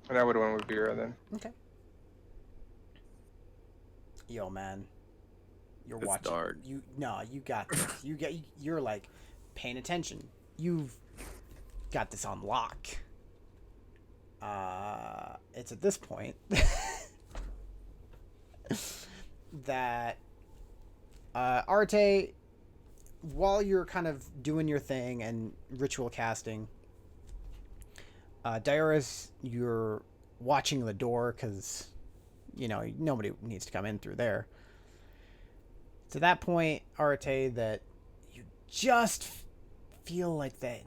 And I would have went with Vera then. Okay. Yo, man. You're It's watching. dark. You got this. You're like paying attention. You've got this on lock. It's at this point that Arte, while you're kind of doing your thing and ritual casting, Dioris, you're watching the door because, you know, nobody needs to come in through there. To that point, Arte, that you just feel like the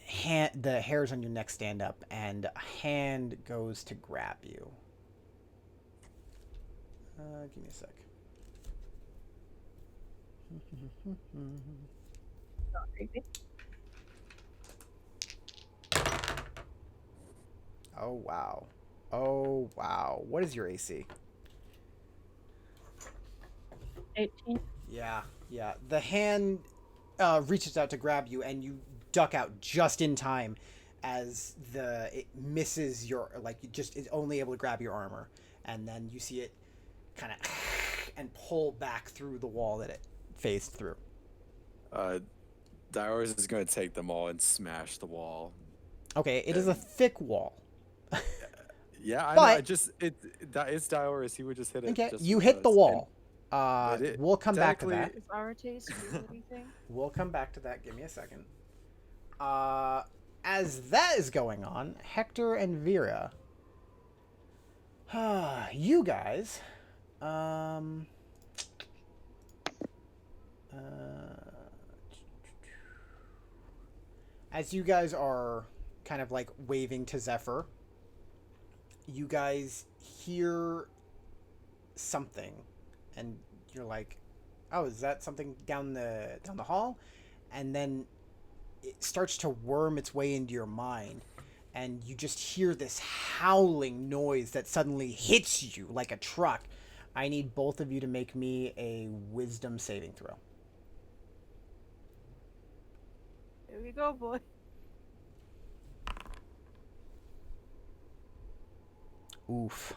hairs on your neck stand up and a hand goes to grab you. Give me a sec. Not creepy. Oh, wow. Oh, wow. What is your AC? 18. Yeah. The hand reaches out to grab you, and you duck out just in time as it misses your, like, it just is only able to grab your armor. And then you see it kind of and pull back through the wall that it phased through. Dioris is gonna take them all and smash the wall. Okay, it is a thick wall. Yeah, I But- know. It's Dioris. He would just hit it. Okay, just you hit the because. wall. but it- We'll come back to that. technically- Is Arte's feel anything? We'll come back to that. Give me a second. As that is going on, Hector and Vera, you guys, as you guys are kind of like waving to Zephyr, you guys hear something, and you're like, "Oh, is that something down the hall?" And then it starts to worm its way into your mind, and you just hear this howling noise that suddenly hits you like a truck. I need both of you to make me a wisdom saving throw. Here we go, boy. Oof.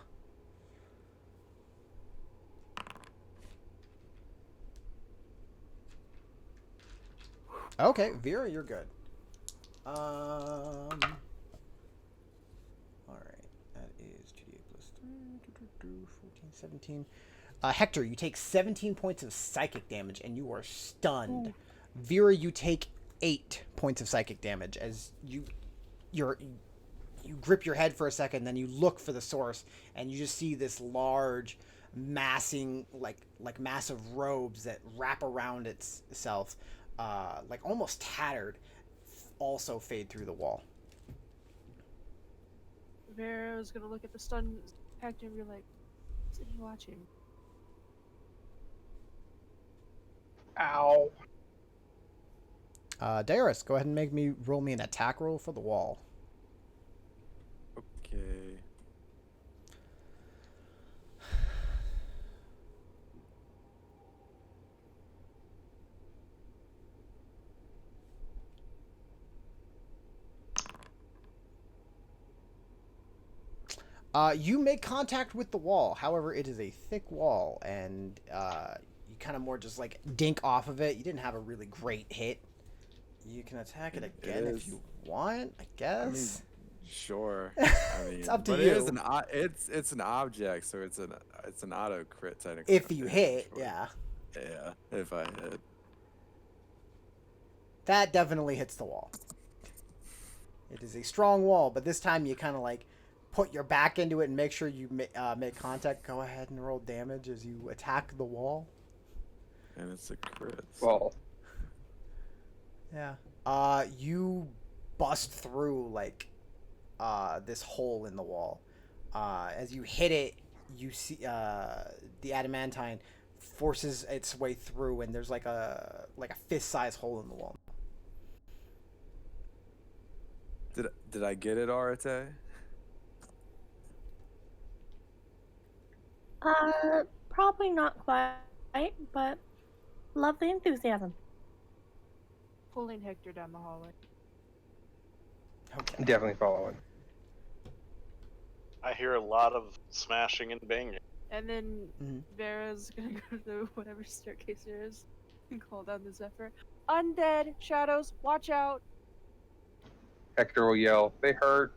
Okay, Vera, you're good. All right, that is 2d8 plus 3, 14, 17. Hector, you take 17 points of psychic damage, and you are stunned. Vera, you take 8 points of psychic damage as you grip your head for a second, then you look for the source, and you just see this large, massing like massive robes that wrap around itself, like almost tattered, also fade through the wall. Vera's gonna look at the stun Hector and be like, "Is he watching?" Ow. Darius, go ahead and roll me an attack roll for the wall. Okay. You make contact with the wall. However, it is a thick wall, and you kind of more just like dink off of it. You didn't have a really great hit. You can attack it again if you want, I guess. Sure. I mean, It's up to but you. It is it's an object, so it's an auto crit technically. If you hit, sure. yeah. Yeah, if I hit. That definitely hits the wall. It is a strong wall, but this time you kind of like put your back into it and make sure you make contact. Go ahead and roll damage as you attack the wall. And it's a crit. Well, Yeah. You bust through like this hole in the wall. As you hit it, you see the adamantine forces its way through, and there's like a fist-sized hole in the wall. Did I get it, Arate? Probably not quite, but love the enthusiasm. Pulling Hector down the hallway. Okay. definitely following. I hear a lot of smashing and banging. And then Mhm. Vera's gonna go to whatever staircase there is and call down the Zephyr. Undead shadows, watch out! Hector will yell, "They hurt."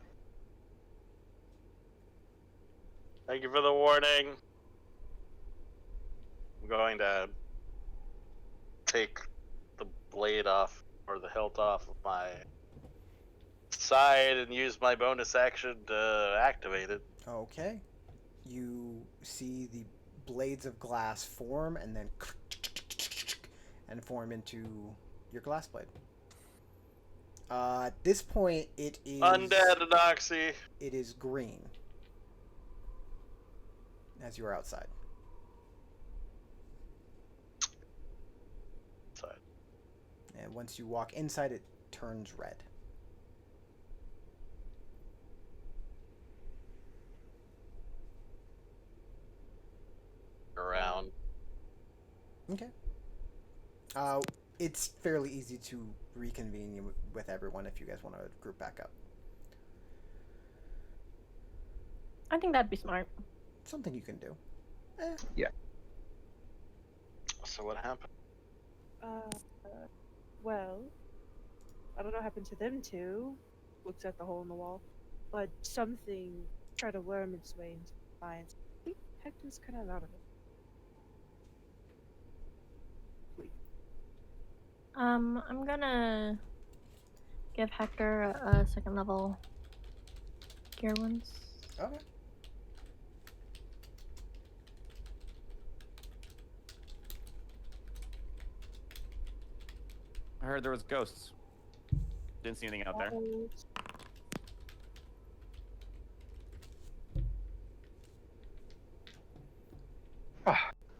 Thank you for the warning. I'm going to take the blade off, or the hilt off of my side and use my bonus action to activate it. Okay. You see the blades of glass form and then form into your glass blade. At this point, it is Undead Anoxy. It is green as you are outside. Side. And once you walk inside, it turns red. Around. Okay. It's fairly easy to reconvene with everyone if you guys want to group back up. I think that'd be smart. Something you can do. So what happened? Well, I don't know what happened to them two. Looks at the hole in the wall. But something tried to worm its way into the minds. I think Hector's kind of out of it. I'm gonna give Hector a second level gear wounds. Okay. I heard there was ghosts. Didn't see anything out there.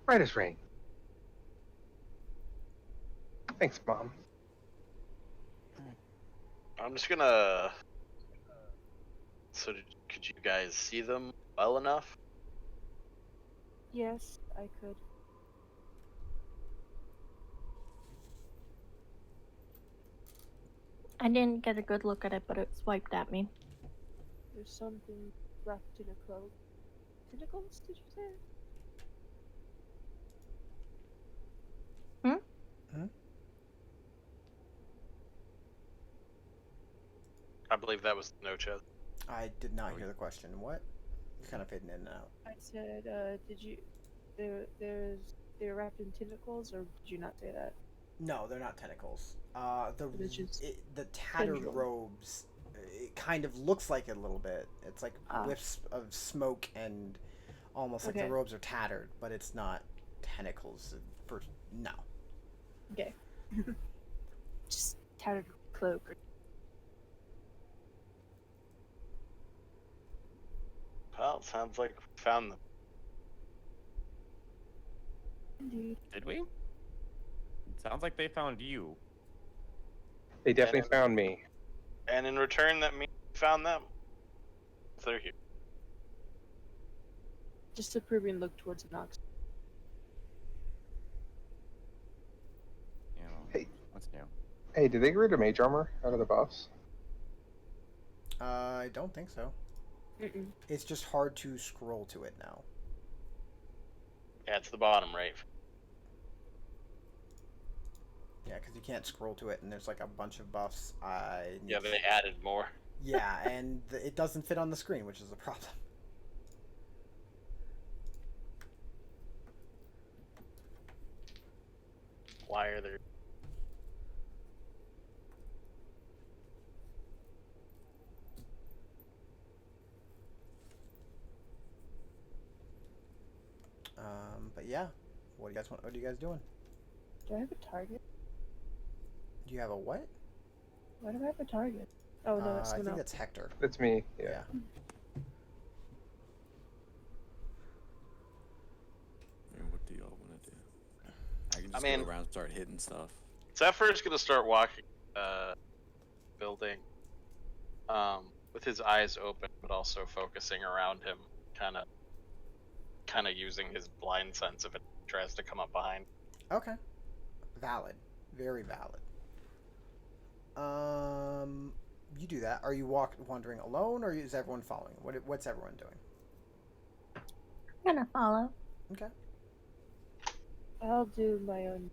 Right as rain. Thanks, Mom. I'm just gonna. So, could you guys see them well enough? Yes, I could. I didn't get a good look at it, but it swiped at me. There's something wrapped in a cloak. Tentacles, did you say? I believe that was no chest. I did not hear the question. What? You're kind of fading in and out. I said, did you? They're wrapped in tentacles, or did you not say that? No, they're not tentacles. It's just The tattered tendril. robes. It kind of looks like it a little bit. It's like Ah. whiffs of smoke and almost like Okay. the robes are tattered, but it's not tentacles. No. Okay. Just tattered cloak. Well, sounds like we found them. Indeed. Did we? Sounds like they found you. They definitely found me. And in return, that means we found them. They're here. Just to prove and look towards the Nox. You know, Hey. what's new? Hey, did they get rid of mage armor out of the buffs? I don't think so. Mm-mm. It's just hard to scroll to it now. Yeah, it's the bottom right. Yeah, because you can't scroll to it, and there's like a bunch of buffs. Yeah, they added more. Yeah, and it doesn't fit on the screen, which is a problem. Why are there? But yeah, what do you guys want? What are you guys doing? Do I have a target? Do you have a what? Why do I have a target? Oh no, that's I someone think else. that's Hector. That's me. Yeah. What do y'all want to do? I can just mean- go around and start hitting stuff. Zephyr's gonna start walking, building, with his eyes open, but also focusing around him, kind of using his blind sense if it tries to come up behind. Okay. Valid. Very valid. You do that. Are you wandering alone, or is everyone following? What's everyone doing? I'm gonna follow. Okay. I'll do my own.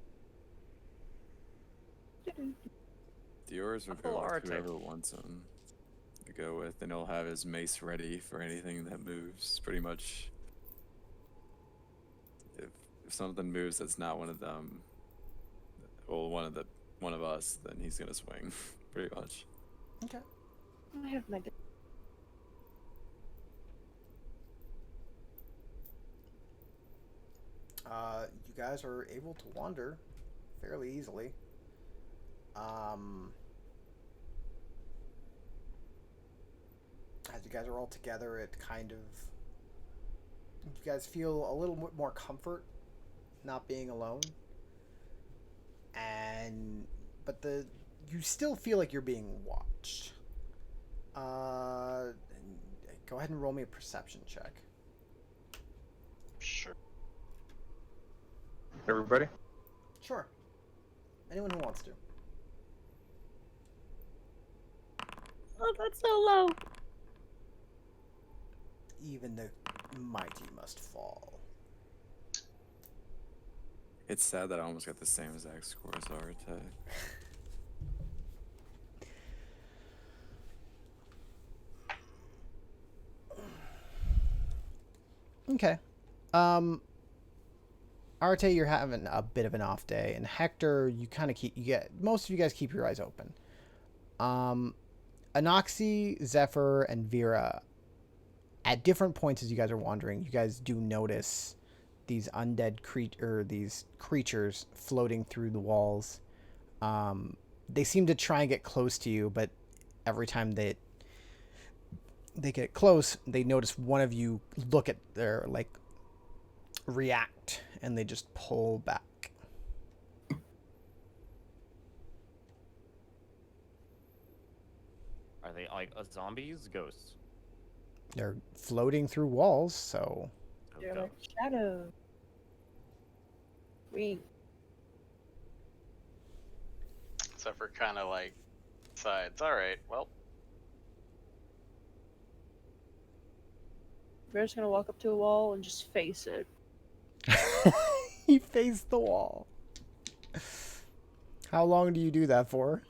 Dior's will Uncle go with Arte. whoever wants him to go with, and he'll have his mace ready for anything that moves. Pretty much, if something moves that's not one of them, well, one of us, then he's gonna swing. Pretty much. Okay. I have my. You guys are able to wander fairly easily. As you guys are all together, you guys feel a little bit more comfort not being alone. But you still feel like you're being watched. Go ahead and roll me a perception check. Sure. Everybody? Sure. Anyone who wants to. Oh, that's so low. Even the mighty must fall. It's sad that I almost got the same exact score as Arte. Okay. Arte, you're having a bit of an off day, and Hector, most of you guys keep your eyes open. Anoxi, Zephyr, and Vera, at different points as you guys are wandering, you guys do notice these undead these creatures floating through the walls. They seem to try and get close to you, but every time they get close, they notice one of you look at their react and they just pull back. Are they like zombies, ghosts? They're floating through walls, so Oh, They're like ghosts. shadow. Wink. Zephyr kind of like decides, all right, well, We're just gonna walk up to a wall and just face it. he faced the wall. How long do you do that for?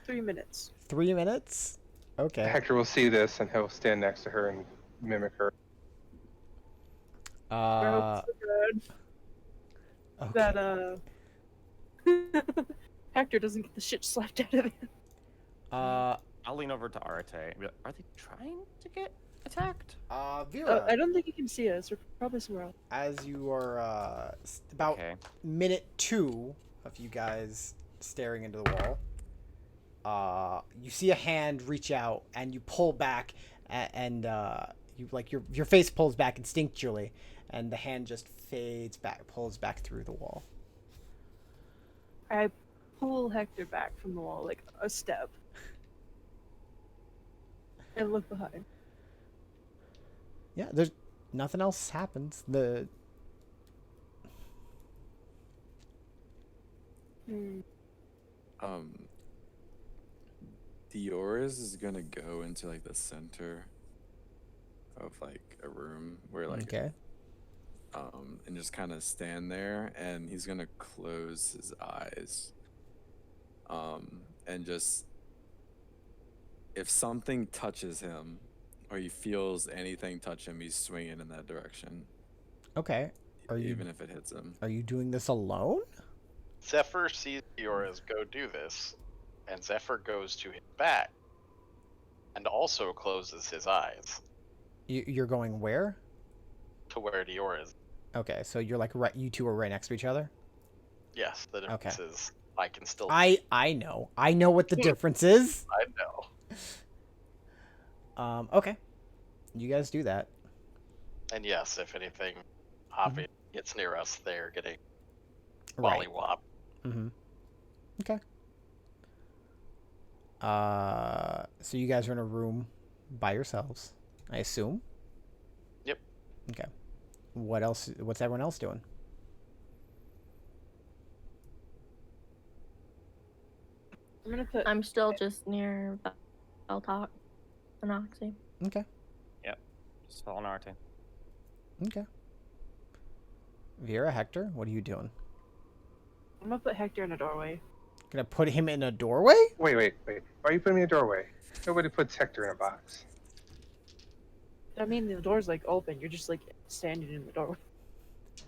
3 minutes. 3 minutes? Okay. Hector will see this and he'll stand next to her and mimic her. Uh, So good okay. that Hector doesn't get the shit slapped out of him. I'll lean over to Arte. And be like, are they trying to get attacked? Vera, I don't think he can see us. We're probably somewhere else. as you are about Okay. minute 2 of you guys staring into the wall, you see a hand reach out and you pull back, and you like your face pulls back instinctually, and the hand just fades back, pulls back through the wall. I pull Hector back from the wall like a step and look behind. Yeah, there's nothing else happens. Dioris is gonna go into like the center of like a room where like Okay. And just kind of stand there, and he's gonna close his eyes, and just if something touches him or he feels anything touch him, he's swinging in that direction, Okay. Are you even if it hits him. are you doing this alone? Zephyr sees Dioras go do this, and Zephyr goes to his back and also closes his eyes You're going where? to where Dior is. Okay, so you're like right. You two are right next to each other. Yes, the difference is I can still. I know what the difference is. I know. Okay, you guys do that. And yes, if anything obvious gets near us, they're getting Right. lollywop. Mm-hmm. Okay. So you guys are in a room by yourselves, I assume. Yep. Okay. What else? What's everyone else doing? I'm gonna put. I'm still just near Beltalk and Oxy. Okay. Just following Arte. Okay. Vera, Hector, what are you doing? I'm gonna put Hector in a doorway. Gonna put him in a doorway? Wait. Why are you putting me in a doorway? Nobody puts Hector in a box. I mean, the door's like open. You're just like standing in the doorway.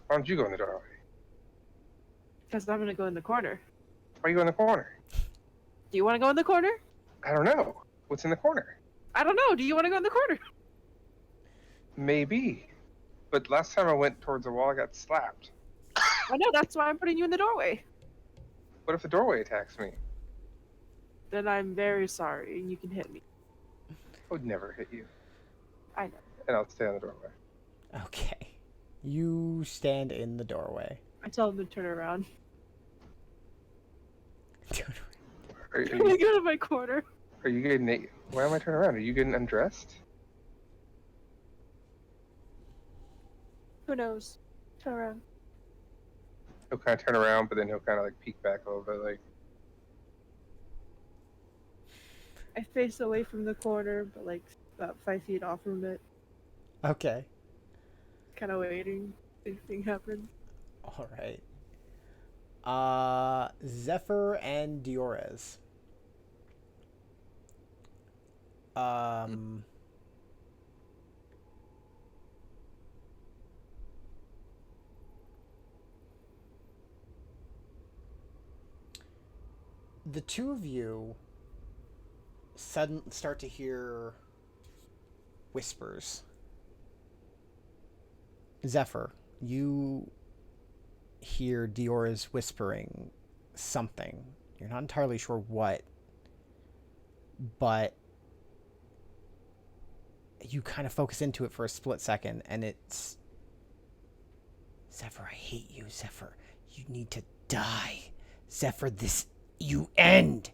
Why don't you go in the doorway? Because I'm gonna go in the corner. Why you go in the corner? Do you want to go in the corner? I don't know. What's in the corner? I don't know. Do you want to go in the corner? Maybe. But last time I went towards the wall, I got slapped. I know. That's why I'm putting you in the doorway. What if the doorway attacks me? Then I'm very sorry, and you can hit me. I would never hit you. I know. And I'll stay in the doorway. Okay. You stand in the doorway. I tell him to turn around. Are I'm gonna go to my corner. you getting... Why am I turning around? Are you getting undressed? Who knows? Turn around. He'll kind of turn around, but then he'll kind of like peek back a little bit, like... I face away from the corner, but like about 5 feet off from it. Okay. Kind of waiting. If anything happens. All right. Zephyr and Diores. The two of you suddenly start to hear whispers. Zephyr, you hear Diora's whispering something. You're not entirely sure what, but you kind of focus into it for a split second, and Zephyr, I hate you, Zephyr. You need to die. Zephyr, you end.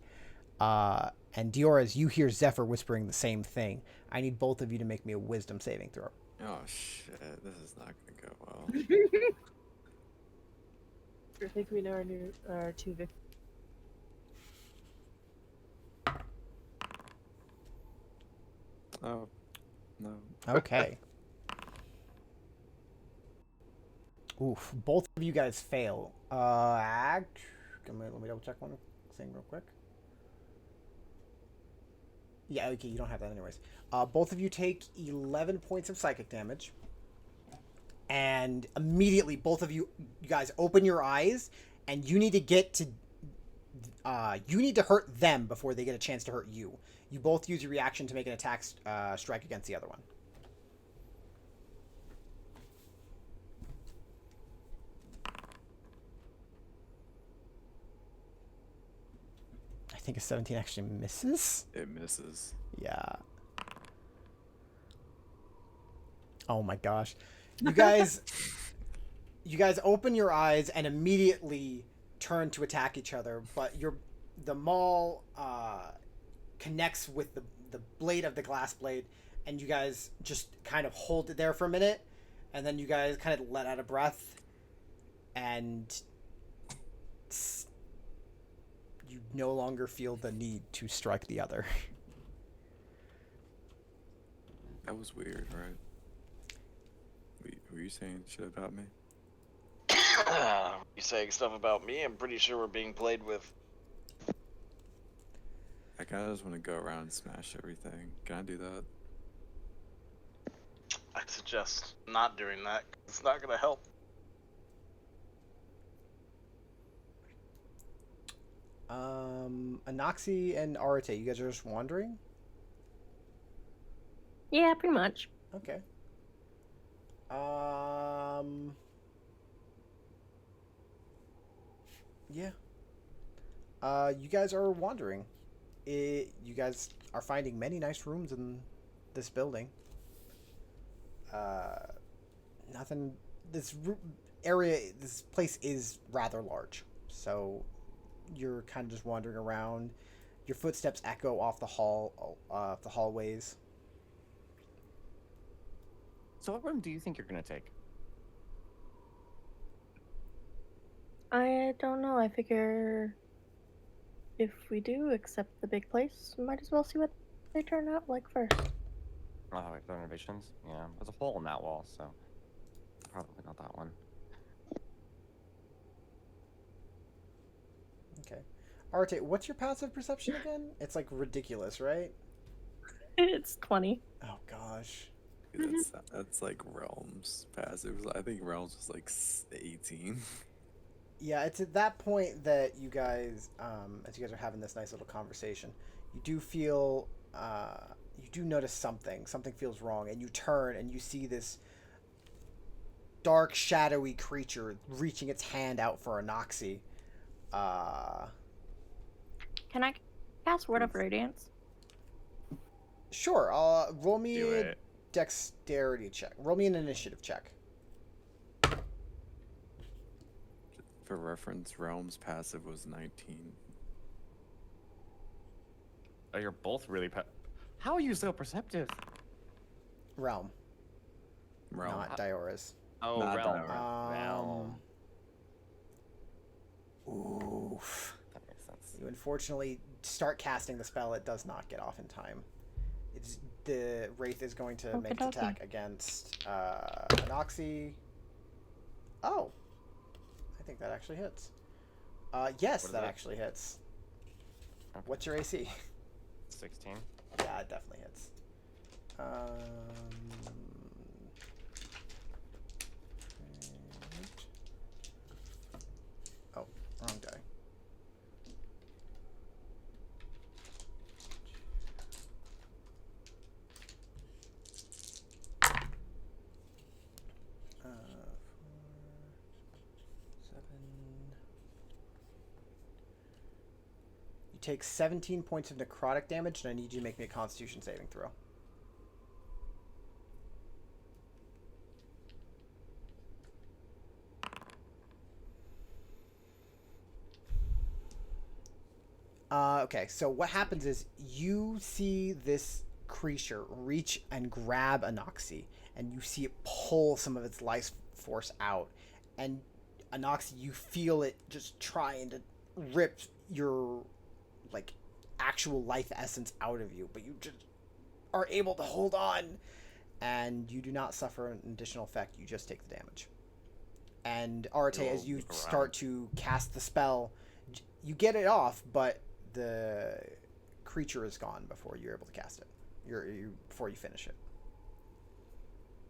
And Dioras, you hear Zephyr whispering the same thing. I need both of you to make me a wisdom saving throw. Oh shit, this is not gonna go well. I think we know our two victims. Oh, no. Okay. Oof, both of you guys fail. Let me double check one thing real quick. Yeah, okay, you don't have that anyways. Both of you take 11 points of psychic damage. And immediately, both of you guys open your eyes, and you need to get to... you need to hurt them before they get a chance to hurt you. You both use your reaction to make an attack strike against the other one. I think a 17 actually misses. It misses. Yeah. Oh my gosh. You guys open your eyes and immediately turn to attack each other, but the maul connects with the blade of the glass blade, and you guys just kind of hold it there for a minute, and then you guys kind of let out a breath, and you no longer feel the need to strike the other. That was weird, right? Were you saying shit about me? You saying stuff about me? I'm pretty sure we're being played with. I kind of just want to go around and smash everything. Can I do that? I'd suggest not doing that. 'Cause it's not gonna help. Anoxi and Arate, you guys are just wandering? Yeah, pretty much. Okay. Yeah. You guys are wandering. You guys are finding many nice rooms in this building. Nothing. This place is rather large, so you're kind of just wandering around. Your footsteps echo off the hallways. So what room do you think you're gonna take? I don't know. I figure if we do accept the big place, we might as well see what they turn out like first. Oh, like the renovations? Yeah, there's a hole in that wall, so probably not that one. Okay. Arte, what's your passive perception again? It's like ridiculous, right? It's 20. Oh gosh. That's like Realms passive. I think Realms was like 18. Yeah, it's at that point that you guys, as you guys are having this nice little conversation, you do feel, you do notice something. Something feels wrong, and you turn and you see this dark, shadowy creature reaching its hand out for Anoxi. Can I cast Word of Radiance? Sure. Roll me Do a it. dexterity check. Roll me an initiative check. For reference, Realms passive was 19. Oh, you're both really How are you so perceptive? Realm, Realm. not Diora's. Oh, Not realm. that Realm. Oof. That makes sense. You unfortunately start casting the spell. It does not get off in time. The Wraith is going to make its Okey-dokey. attack against Anoxi. Oh. I think that actually hits. Yes, What is that it? actually hits. Okay. What's your AC? 16. Yeah, it definitely hits. Oh, wrong die. Four, 7. You take 17 points of necrotic damage, and I need you to make me a Constitution saving throw. Okay, so what happens is you see this creature reach and grab Anoxie, and you see it pull some of its life force out, and Anoxie, you feel it just trying to rip your like actual life essence out of you, but you just are able to hold on, and you do not suffer an additional effect. You just take the damage. And Arte, as you start to cast the spell, you get it off, but the creature is gone before you're able to cast it. Before you finish it.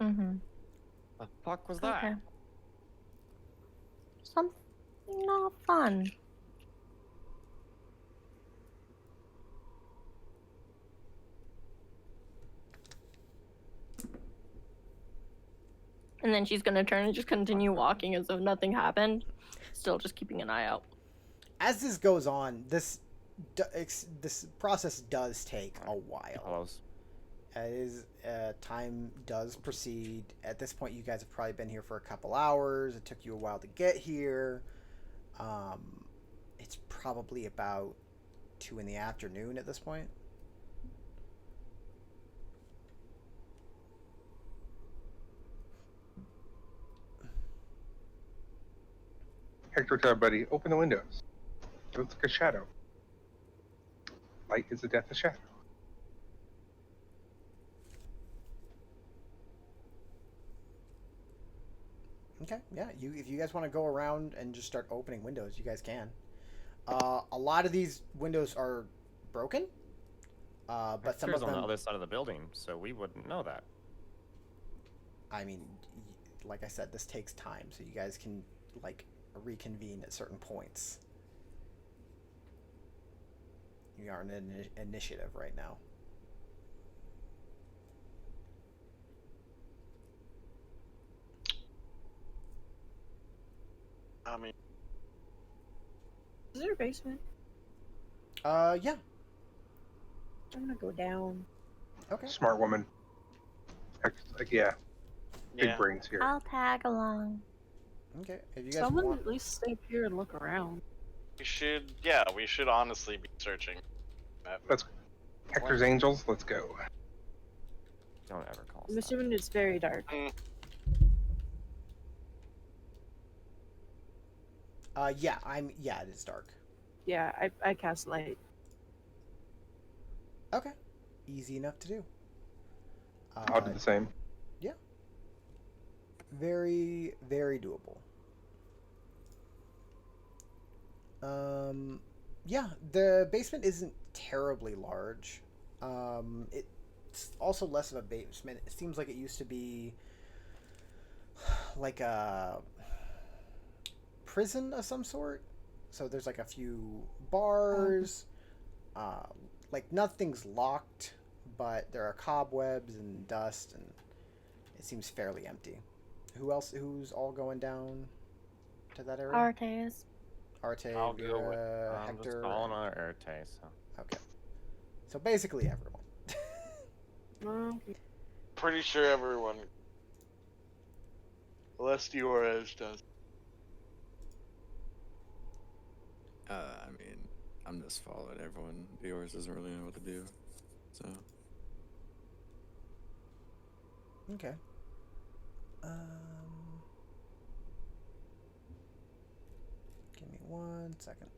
Mm-hmm. The fuck was that? Okay. Something not fun. And then she's gonna turn and just continue walking as though nothing happened, still just keeping an eye out. As this goes on, this process does take a while. Close. Time does proceed. At this point, you guys have probably been here for a couple hours. It took you a while to get here. It's probably about 2 in the afternoon at this point. Hector, tell everybody, open the windows. It looks like a shadow. Light is the death of shadow. Okay, yeah. If you guys want to go around and just start opening windows, you guys can. A lot of these windows are broken, but some of them on the other side of the building, so we wouldn't know that. I mean, like I said, this takes time, so you guys can like reconvene at certain points. You are in an initiative right now. I mean, Is there a basement? Yeah. I'm gonna go down. Okay. Smart woman. Like, yeah. Big yeah. brains here. I'll tag along. Okay. If you guys Someone want, at least stay up here and look around. We should honestly be searching. Let's Hector's Angels, let's go. Don't ever call us I'm that. assuming it's very dark. yeah, it is dark. Yeah, I cast light. Okay. Easy enough to do. I'll do the same. Yeah. Very, very doable. Yeah, the basement isn't terribly large. It's also less of a basement. It seems like it used to be like a prison of some sort. So there's like a few bars. Like nothing's locked, but there are cobwebs and dust, and it seems fairly empty. Who's all going down to that area? Artes. Arte, I'll go with. Vera, I'm just Hector. calling on Erte, so. Okay. So basically everyone. Okay. Pretty sure everyone, unless Diorez does. I mean, I'm just following everyone. Yours doesn't really know what to do, so. Okay. Give me 1 second.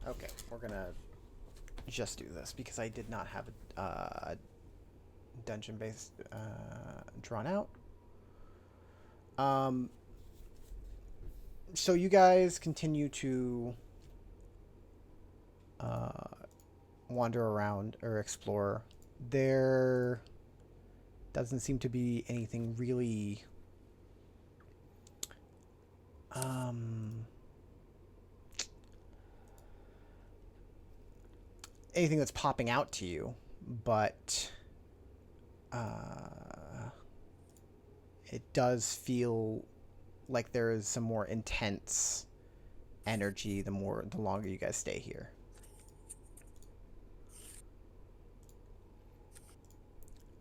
Okay, we're gonna just do this because I did not have a dungeon base drawn out. So you guys continue to wander around or explore. There doesn't seem to be anything really anything that's popping out to you, but it does feel like there is some more intense energy the longer you guys stay here.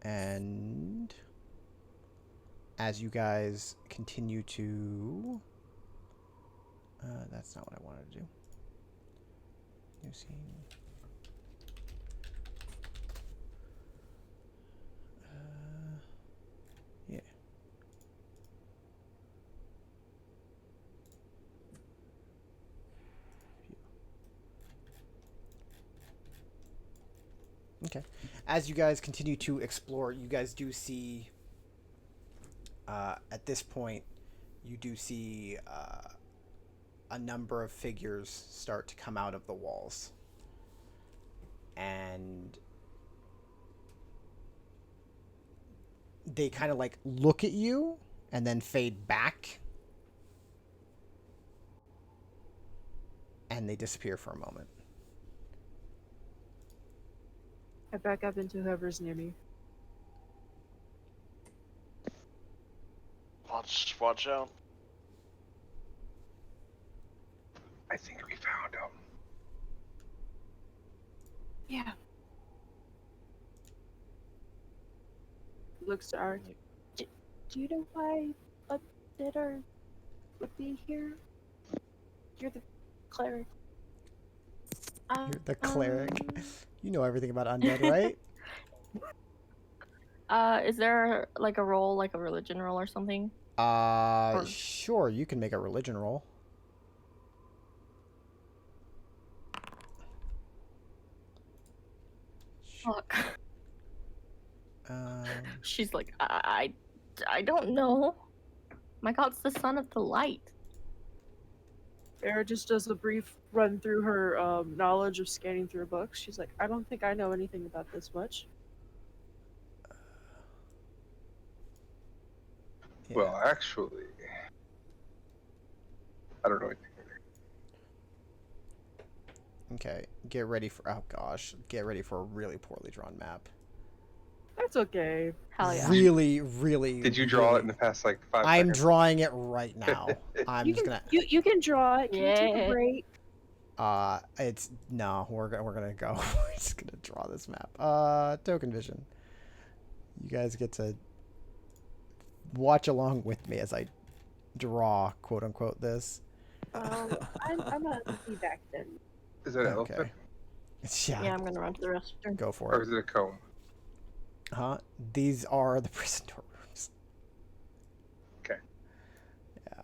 And as you guys continue to that's not what I wanted to do. New scene. Yeah. Okay. As you guys continue to explore, you guys do see, at this point, you do see a number of figures start to come out of the walls. And they kind of like look at you and then fade back. And they disappear for a moment. I back up into whoever's near me. Watch out. I think we found him. Yeah. Looks to Ark. Do you know why Undead would be here? You're the cleric. You're the cleric. You know everything about undead, right? Is there like a roll, like a religion roll or something? Sure, you can make a religion roll. Fuck. Um, She's like, I don't know. My god's the son of the light. Era just does a brief run through her knowledge of scanning through books. She's like, I don't think I know anything about this much. yeah. Well, actually, I don't know anything either. Okay, get ready for, oh gosh, get ready for a really poorly drawn map. That's okay. Hell yeah. Really, really. Did you draw really, it in the past like 5 I'm seconds? drawing it right now. I'm You just can, gonna. you can draw it. Can we take Yeah. a break? It's no. We're gonna go. We're just gonna draw this map. Token vision. You guys get to watch along with me as I draw, quote unquote, this. I'm gonna be back then. Is it an Okay. elephant? Yeah. Yeah, I'm gonna run to the restroom. Go for Or it. is it a comb? Huh? These are the prison door rooms. Okay. Yeah.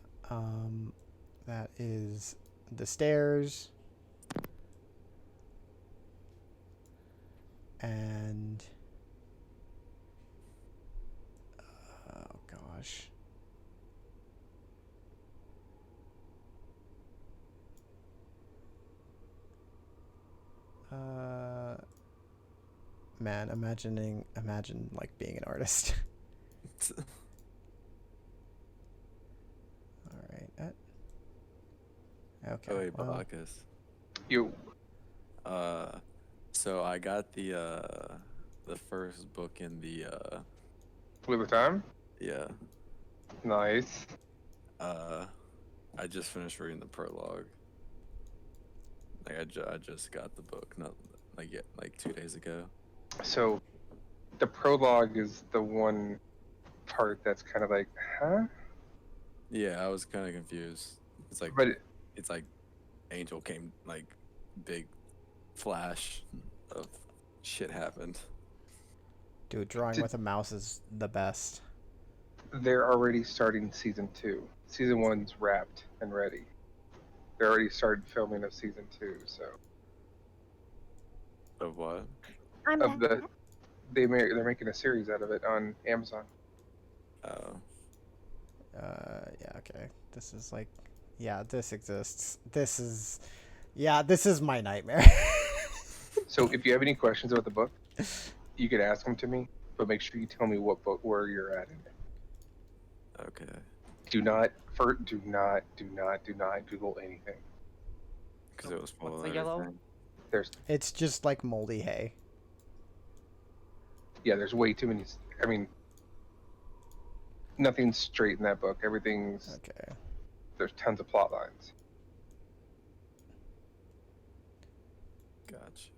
That is the stairs. And oh gosh. Man, imagine like being an artist. All right. Okay. Oh wait, well, Bacchus. You. So I got the first book in the Flip of Time? yeah. Nice. I just finished reading the prologue. Like I just got the book, not like yet, like 2 days ago. So, the prologue is the one part that's kind of like, huh? Yeah, I was kind of confused. It's like, But it's like Angel came, like big flash of shit happened. dude, drawing with a mouse is the best. they're already starting season 2. Season 1's wrapped and ready. They already started filming of season 2, so Of what? they're making a series out of it on Amazon. Oh. Yeah, okay. This is like, yeah, this exists. This is my nightmare. So if you have any questions about the book, you could ask them to me, but make sure you tell me what book, where you're at in it. Okay. Do not Google anything. Because it was full What's of the yellow? everything. There's It's just like moldy hay. yeah, there's way too many. I mean, nothing's straight in that book. Everything's Okay. there's tons of plot lines. Gotcha.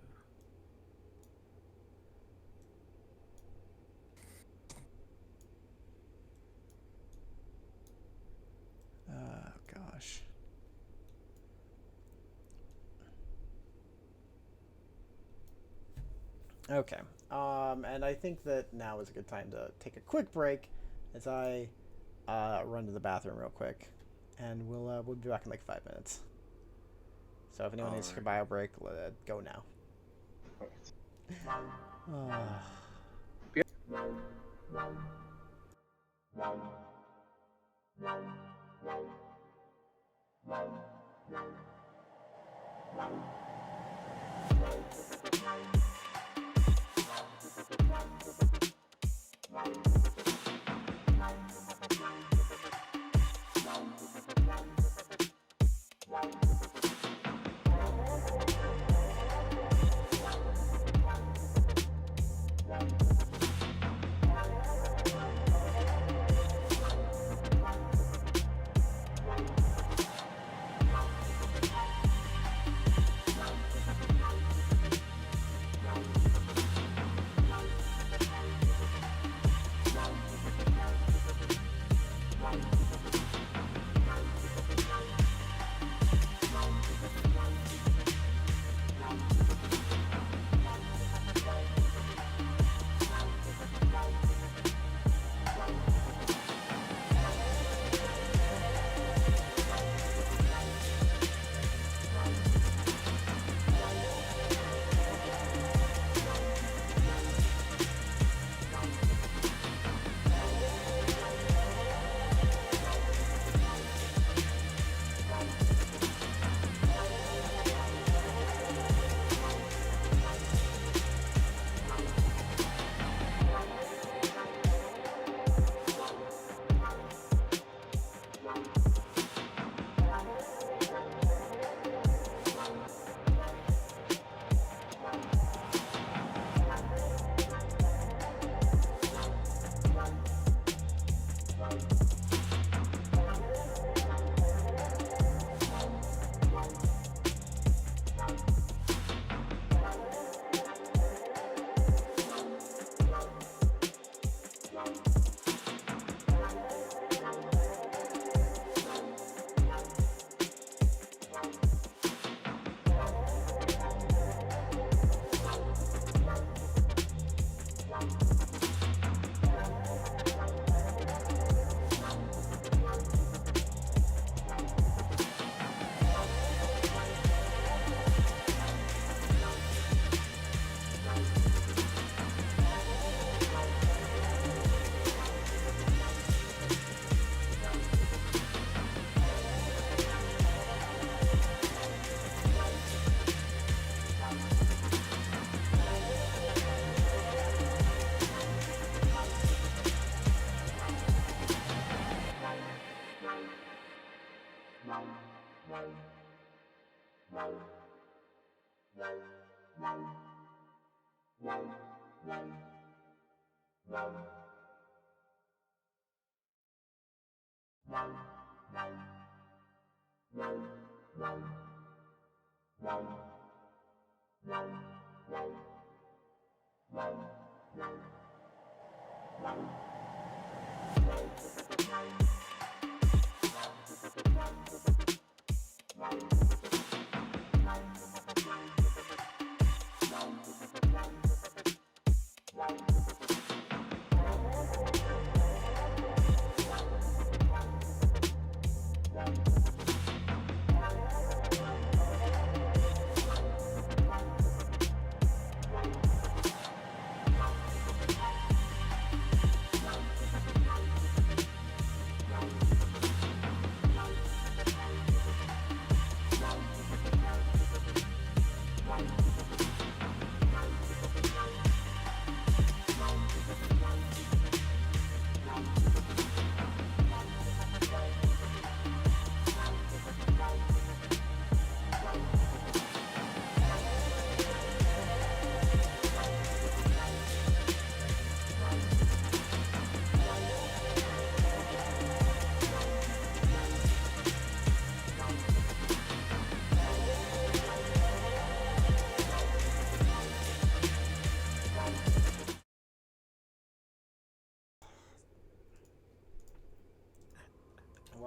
Gosh. Okay. And I think that now is a good time to take a quick break as I run to the bathroom real quick, and we'll be back in like 5 minutes. So if anyone needs to take a bio break, go now.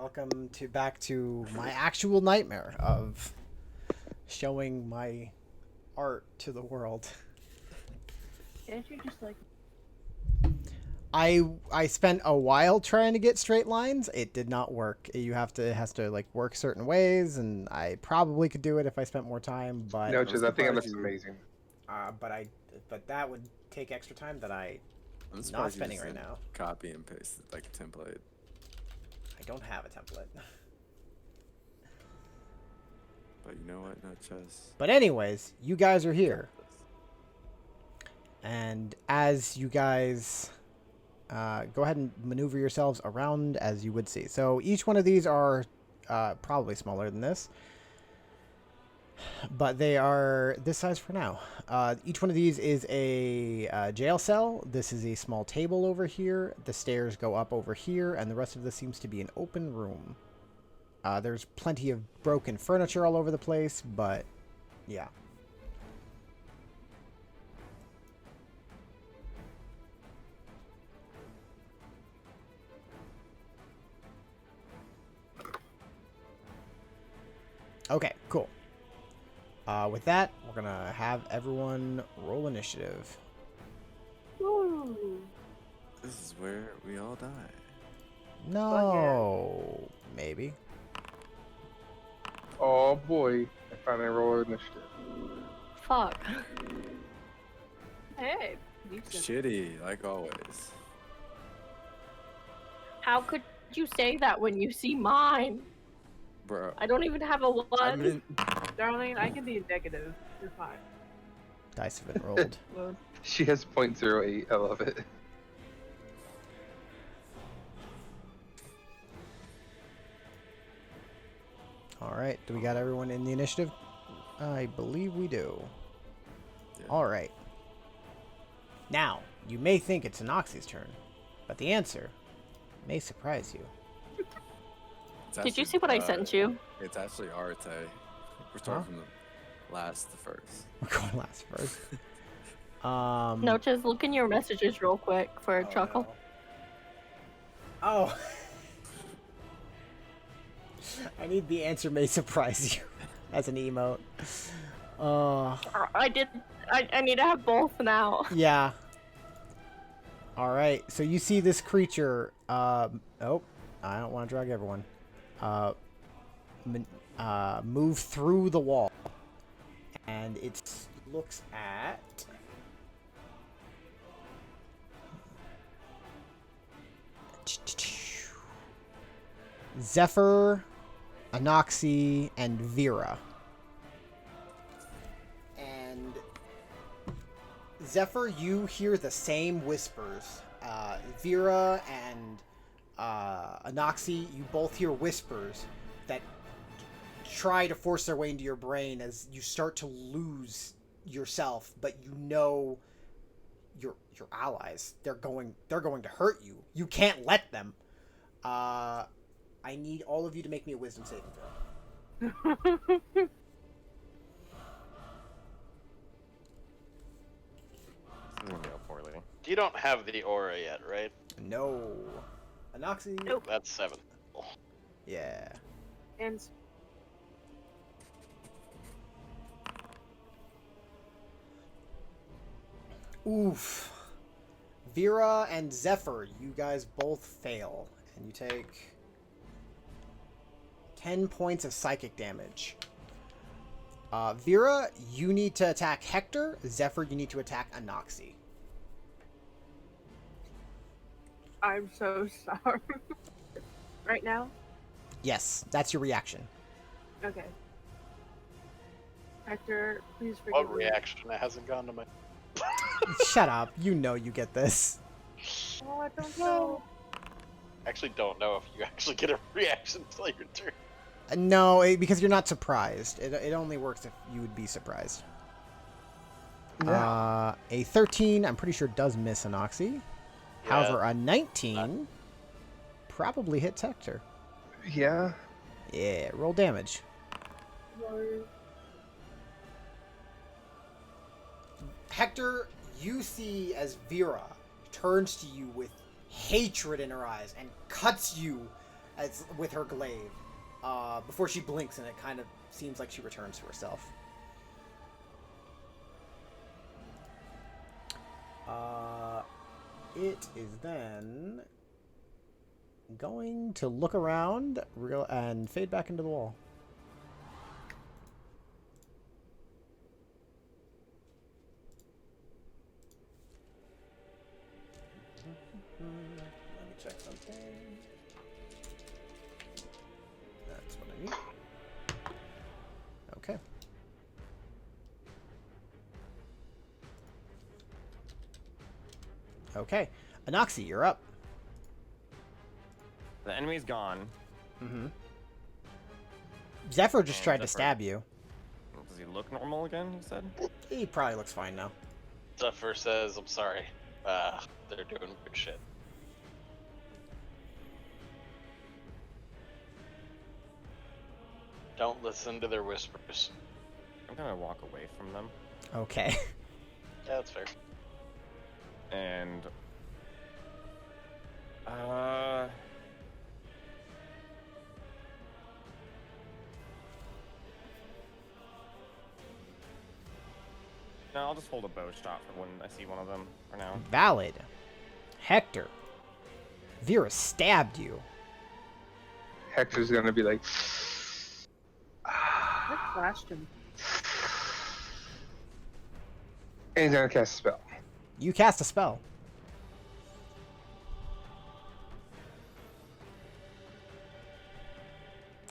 Welcome back to my actual nightmare of showing my art to the world. Can't you just like? I spent a while trying to get straight lines. It did not work. It has to like work certain ways, and I probably could do it if I spent more time. But No, because I think it surprised looks you- amazing. but that would take extra time that I'm I'm not surprised you spending just right didn't now. Copy and paste like a template. I don't have a template. But you know what? No chess. But anyways, you guys are here, and as you guys go ahead and maneuver yourselves around as you would see. So each one of these are probably smaller than this, but they are this size for now. Each one of these is a jail cell. This is a small table over here. The stairs go up over here, and the rest of this seems to be an open room. There's plenty of broken furniture all over the place, but yeah. Okay, cool. With that, we're gonna have everyone roll initiative. Woo! This is where we all die. No, maybe. Oh boy, I finally rolled initiative. Fuck. Hey, decent. Shitty, like always. How could you say that when you see mine? Bro. I don't even have a one. I mean, Darling, I can be negative. You're fine. Dice have been rolled. Well, She has 0.08. I love it. All right, do we got everyone in the initiative? I believe we do. yeah. All right. Now, you may think it's Anoxi's turn, but the answer may surprise you. It's Did you actually, see what I sent you? It's actually Arte. We're starting from the last to first. We're going last first. No, just look in your messages real quick for a Oh, chuckle. no. Oh. I need the answer may surprise you as an emote. I need to have both now. Yeah. All right. So you see this creature. Oh, I don't want to drag everyone. Move through the wall, and it looks at. Zephyr, Anoxi, and Vera. And Zephyr, you hear the same whispers. Vera and Anoxi, you both hear whispers that try to force their way into your brain as you start to lose yourself, but you know your allies. They're going to hurt you. You can't let them. I need all of you to make me a wisdom saving throw. This is gonna go poorly. You don't have the aura yet, right? No. Anoxi? Nope. That's 7. Yeah. and Oof. Vera and Zephyr, you guys both fail. And you take 10 points of psychic damage. Vera, you need to attack Hector. Zephyr, you need to attack Anoxi. I'm so sorry. Right now? Yes, that's your reaction. Okay. Hector, please forgive What me. reaction? It hasn't gone to my. Shut up. You know you get this. Oh, I don't know. I actually don't know if you actually get a reaction until your turn. No, because you're not surprised. It only works if you would be surprised. A 13, I'm pretty sure does miss Anoxi. However, a 19 probably hits Hector. Yeah. Yeah, roll damage. Hector, you see as Vera turns to you with hatred in her eyes and cuts you as with her glaive. Before she blinks, and it kind of seems like she returns to herself. It is then going to look around and fade back into the wall. Let me check something. That's what I need. Okay. Okay. Anoxi, you're up. The enemy's gone. Mm-hmm. Zephyr just And tried to Zephyr- stab you. Does he look normal again, he said? He probably looks fine now. Zephyr says, I'm sorry. They're doing good shit. Don't listen to their whispers. I'm gonna walk away from them. Okay. Yeah, that's fair. And no, I'll just hold a bow shot for when I see one of them for now. Valid. Hector. Vera stabbed you. Hector's gonna be like, I flashed him. and he's gonna cast a spell. You cast a spell.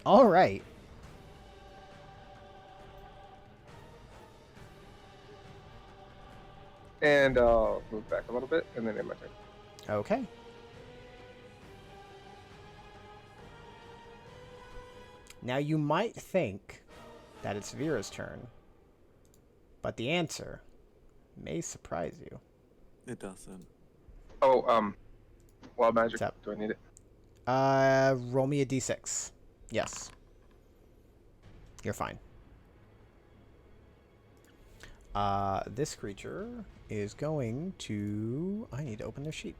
All right. And I'll move back a little bit, and then end my turn. Okay. Now you might think that it's Vera's turn, but the answer may surprise you. It doesn't. Oh, wild magic. What's up? Do I need it? Roll me a d6. Yes. You're fine. This creature is going to... I need to open their sheet.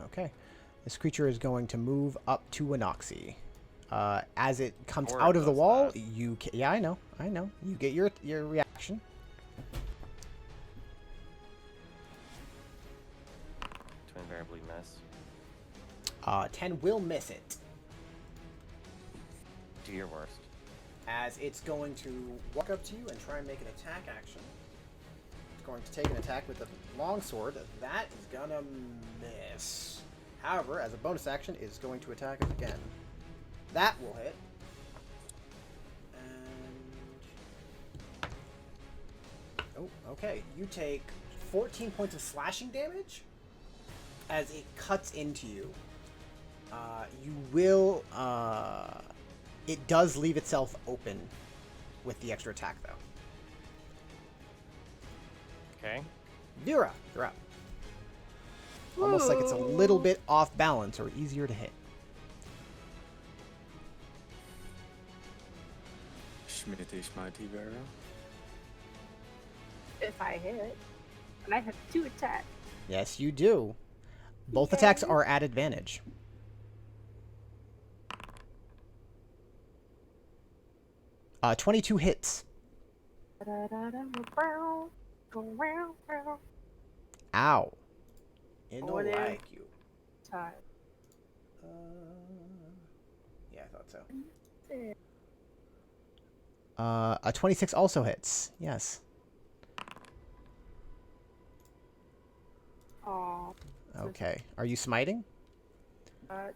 Okay. This creature is going to move up to Anoxi. As it comes Or out of the does wall, that. you... Yeah, I know. You get your reaction. 'To invariably miss. 10 will miss it. Do your worst. As it's going to walk up to you and try and make an attack action. It's going to take an attack with the longsword. That is gonna miss. However, as a bonus action, it's going to attack it again. That will hit. And... oh, okay. You take 14 points of slashing damage as it cuts into you. You will... it does leave itself open with the extra attack, though. Okay. Vera, you're up. Almost like it's a little bit off balance or easier to hit. Schmitty Schmitty Vera. If I hit, and I have 2 attacks. Yes, you do. Both attacks are at advantage. Uh, 22 hits. Ow. It Oh, don't there. like you. Time. Yeah, I thought so. A 26 also hits. Yes. Aw. Okay. Are you smiting? Uh,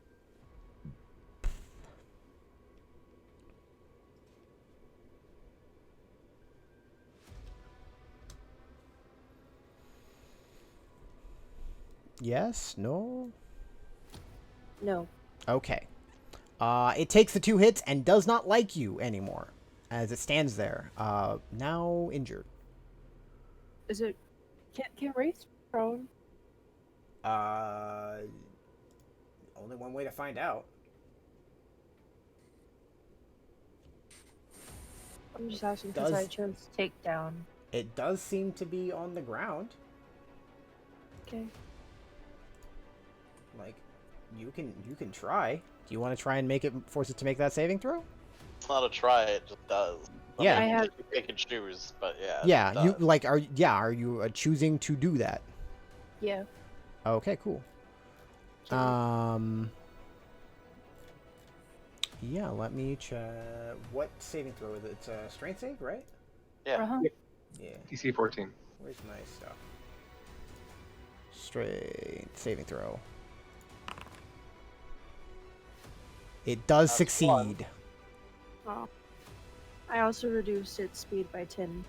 Yes? No? no. Okay. It takes the 2 hits and does not like you anymore as it stands there. Now injured. Is it? Can Wraith prone? Only one way to find out. I'm just asking because I Does- chose takedown. It does seem to be on the ground. Okay. Like, you can try. Do you want to try and force it to make that saving throw? It's not a try, it just does. Yeah. I have- You pick and choose, but yeah. Yeah, it does. are you choosing to do that? Yeah. Okay, cool. Yeah, let me check. What saving throw is it? It's a strength save, right? Yeah. Uh-huh. Yeah. DC 14. Where's my stuff? Strength saving throw. It does That's succeed. Oh. I also reduced its speed by 10.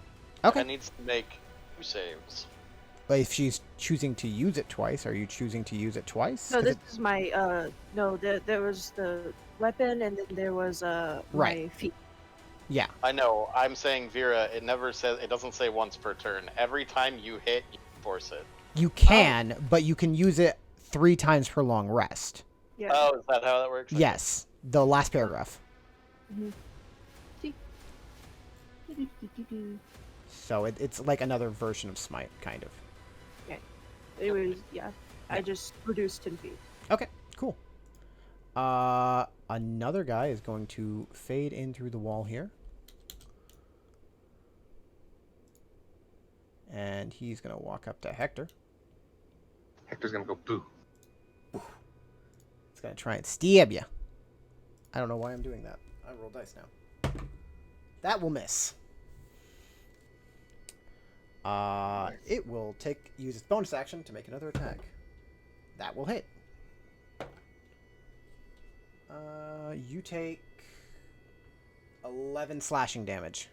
Okay. It needs to make 2 saves. But if she's choosing to use it twice, are you choosing to use it twice? No, 'Cause this is my, no, there was the weapon, and then there was, Right. my feet. Yeah. I know. I'm saying Vera. It never says. It doesn't say once per turn. Every time you hit, you force it. You can, but you can use it 3 times per long rest. Yeah. Oh, is that how that works? Yes. The last paragraph. Mhm. See? So it's like another version of Smite, kind of. Anyways, yeah. I just reduced 10 feet. Okay, cool. Another guy is going to fade in through the wall here. And he's going to walk up to Hector. Hector's gonna go boo. He's going to try and stab you. I don't know why I'm doing that. I roll dice now. That will miss. It will use its bonus action to make another attack. That will hit. You take 11 slashing damage.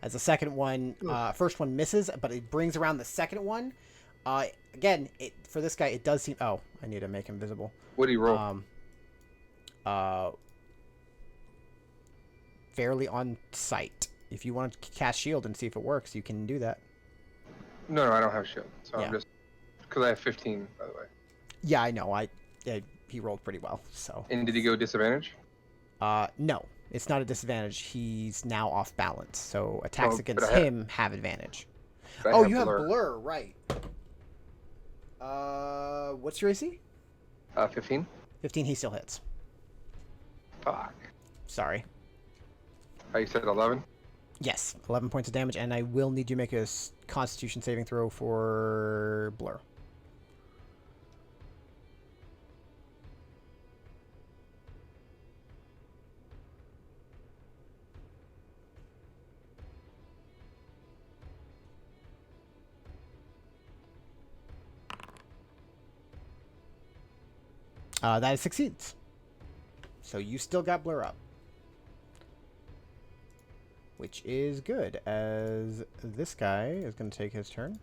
As the second one, first one misses, but it brings around the second one. Again, for this guy, it does seem. Oh, I need to make him visible. What do you roll? Fairly on sight. If you want to cast shield and see if it works, you can do that. No, I don't have shield, so Yeah. I'm just because I have 15, by the way. Yeah, I know. He rolled pretty well. So. And did he go disadvantage? No, it's not a disadvantage. He's now off balance, so attacks Oh, but against I have- him have advantage. I Oh, you have blur. blur, right? What's your AC? 15. 15. He still hits. Fuck. Sorry. Oh, you said 11. Yes, 11 points of damage, and I will need you to make a Constitution saving throw for blur. That succeeds. So you still got blur up. Which is good, as this guy is going to take his turn.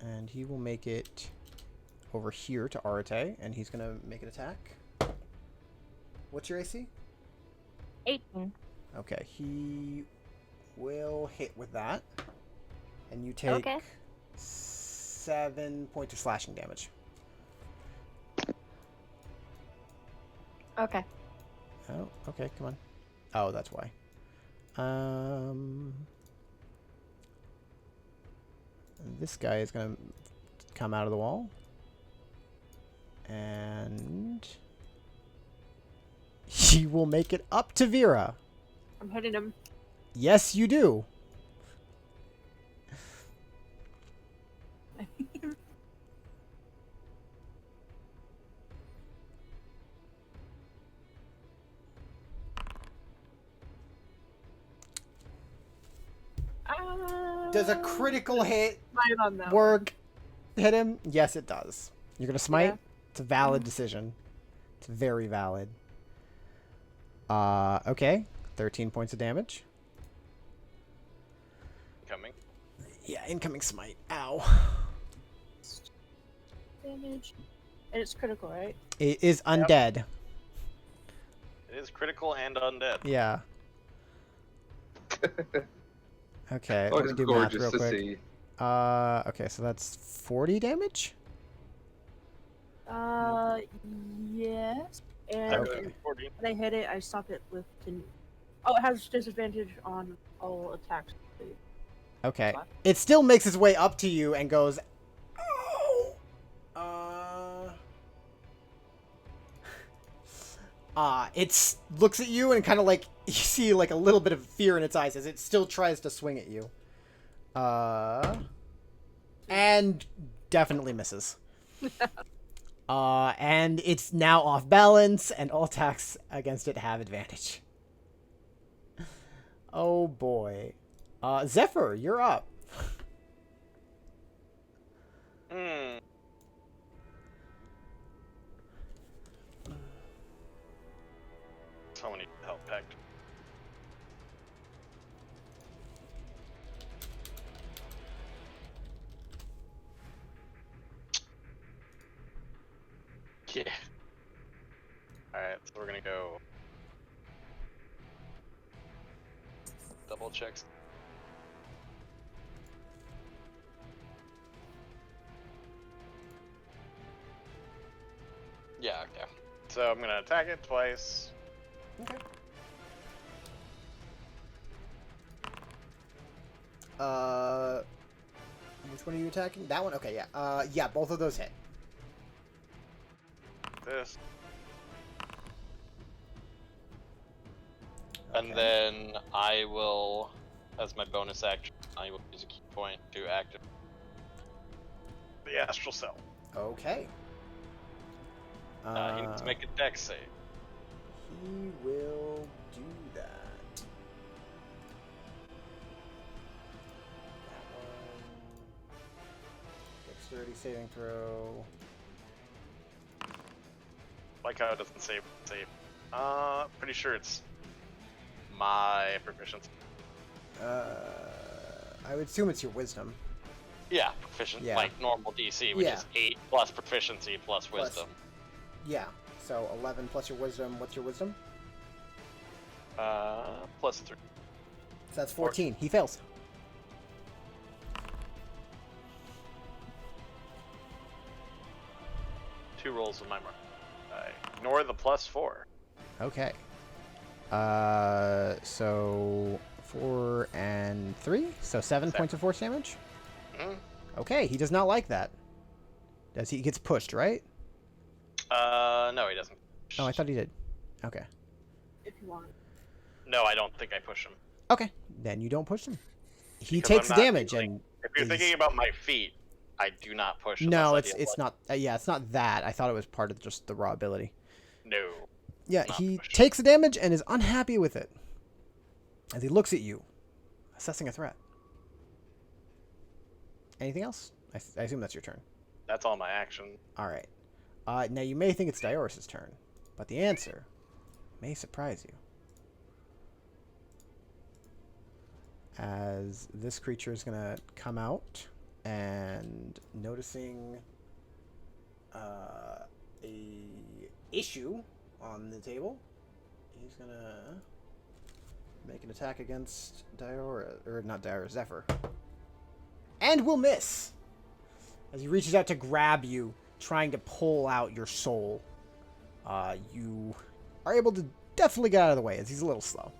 And he will make it over here to Arate, and he's going to make an attack. What's your AC? 18. Okay, he will hit with that. And you take Okay. 7 points of slashing damage. Okay. Oh, okay, come on. Oh, that's why. This guy is gonna come out of the wall. And he will make it up to Vera. I'm hitting him. Yes, you do. Does a critical hit Smite on that work? Hit him? Yes, it does. You're gonna smite? Yeah. It's a valid decision. It's very valid. Okay. 13 points of damage. Coming. Yeah, incoming smite. Ow. damage. And it's critical, right? It is undead. It is critical and undead. Yeah. Okay, Oh, let it's me do math gorgeous real to quick. see. Okay, so that's 40 damage? Yes. And Okay. when I hit it, I stop it with Oh, it has disadvantage on all attacks. Okay. What? It still makes its way up to you and goes, it looks at you and kind of like, you see like a little bit of fear in its eyes as it still tries to swing at you. And definitely misses. And it's now off balance, and all attacks against it have advantage. Oh boy. Zephyr, you're up. Hmm. Someone needs help, Pact. Yeah. Alright, so we're gonna go double checks. Yeah, okay. So I'm gonna attack it twice. Okay. Which one are you attacking? That one? Okay, yeah. Yeah, both of those hit. This. Okay. And then I will, as my bonus action, I will use a key point to activate the astral cell. Okay. He needs to make a dex save. He will do that. That one. Dexterity saving throw. Like how it doesn't save. Pretty sure it's my proficiency. I would assume it's your wisdom. Yeah, proficient, Yeah. like normal DC, which Yeah. is 8 plus proficiency plus Plus- wisdom. Yeah. So 11 plus your wisdom. What's your wisdom? Plus 3. So that's 14. He fails. Two rolls with my mark. I ignore the plus 4. Okay. So 4 and 3, so 7 points of force damage. Mhm. Okay, he does not like that. Does he? He gets pushed, right? No, he doesn't. Oh, I thought he did. Okay. If you want. No, I don't think I push him. Okay, then you don't push him. He Because takes I'm not damage, using- and If you're is- thinking about my feet, I do not push. no, unless I it's deal not. Yeah, it's not that. I thought it was part of just the raw ability. No. Yeah, Not he push. takes the damage and is unhappy with it as he looks at you, assessing a threat. Anything else? I assume that's your turn. That's all my action. All right. Now you may think it's Dioris' turn, but the answer may surprise you. As this creature is gonna come out and noticing a issue on the table, he's gonna make an attack against Dioris, or not Dioris, Zephyr, and will miss as he reaches out to grab you, trying to pull out your soul. You are able to definitely get out of the way as he's a little slow.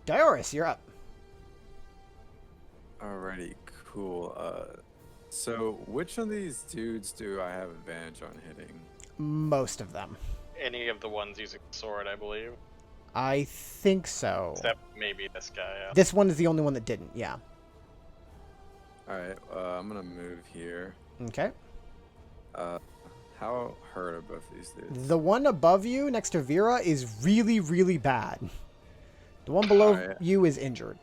Dioris, you're up. Alrighty, cool. So which of these dudes do I have advantage on hitting? Most of them. Any of the ones using the sword, I believe. I think so. Except maybe this guy. Yeah. This one is the only one that didn't, yeah. Alright, I'm gonna move here. Okay. How hurt are both these dudes? The one above you, next to Vera, is really, really bad. The one below Alright. you is injured.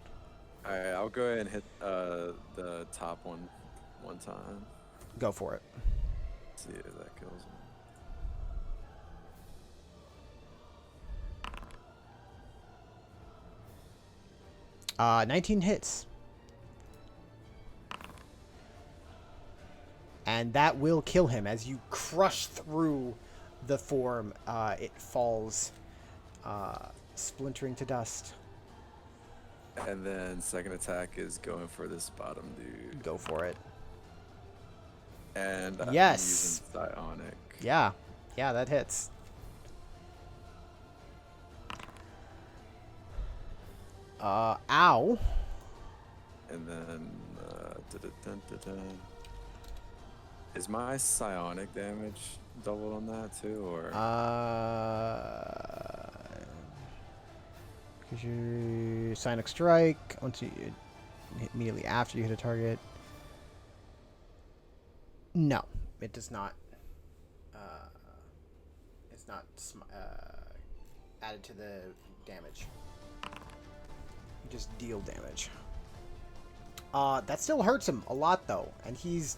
Alright, I'll go ahead and hit the top one time. Go for it. See if that kills him. 19 hits. And that will kill him as you crush through the form. It falls, splintering to dust. And then second attack is going for this bottom dude. Go for it. And I'm Yes. using psionic. Yeah, that hits. Ow. And then, is my psionic damage doubled on that too, or? Because you Psionic Strike once you immediately after you hit a target. No, it does not. It's not added to the damage. You just deal damage. That still hurts him a lot though, and he's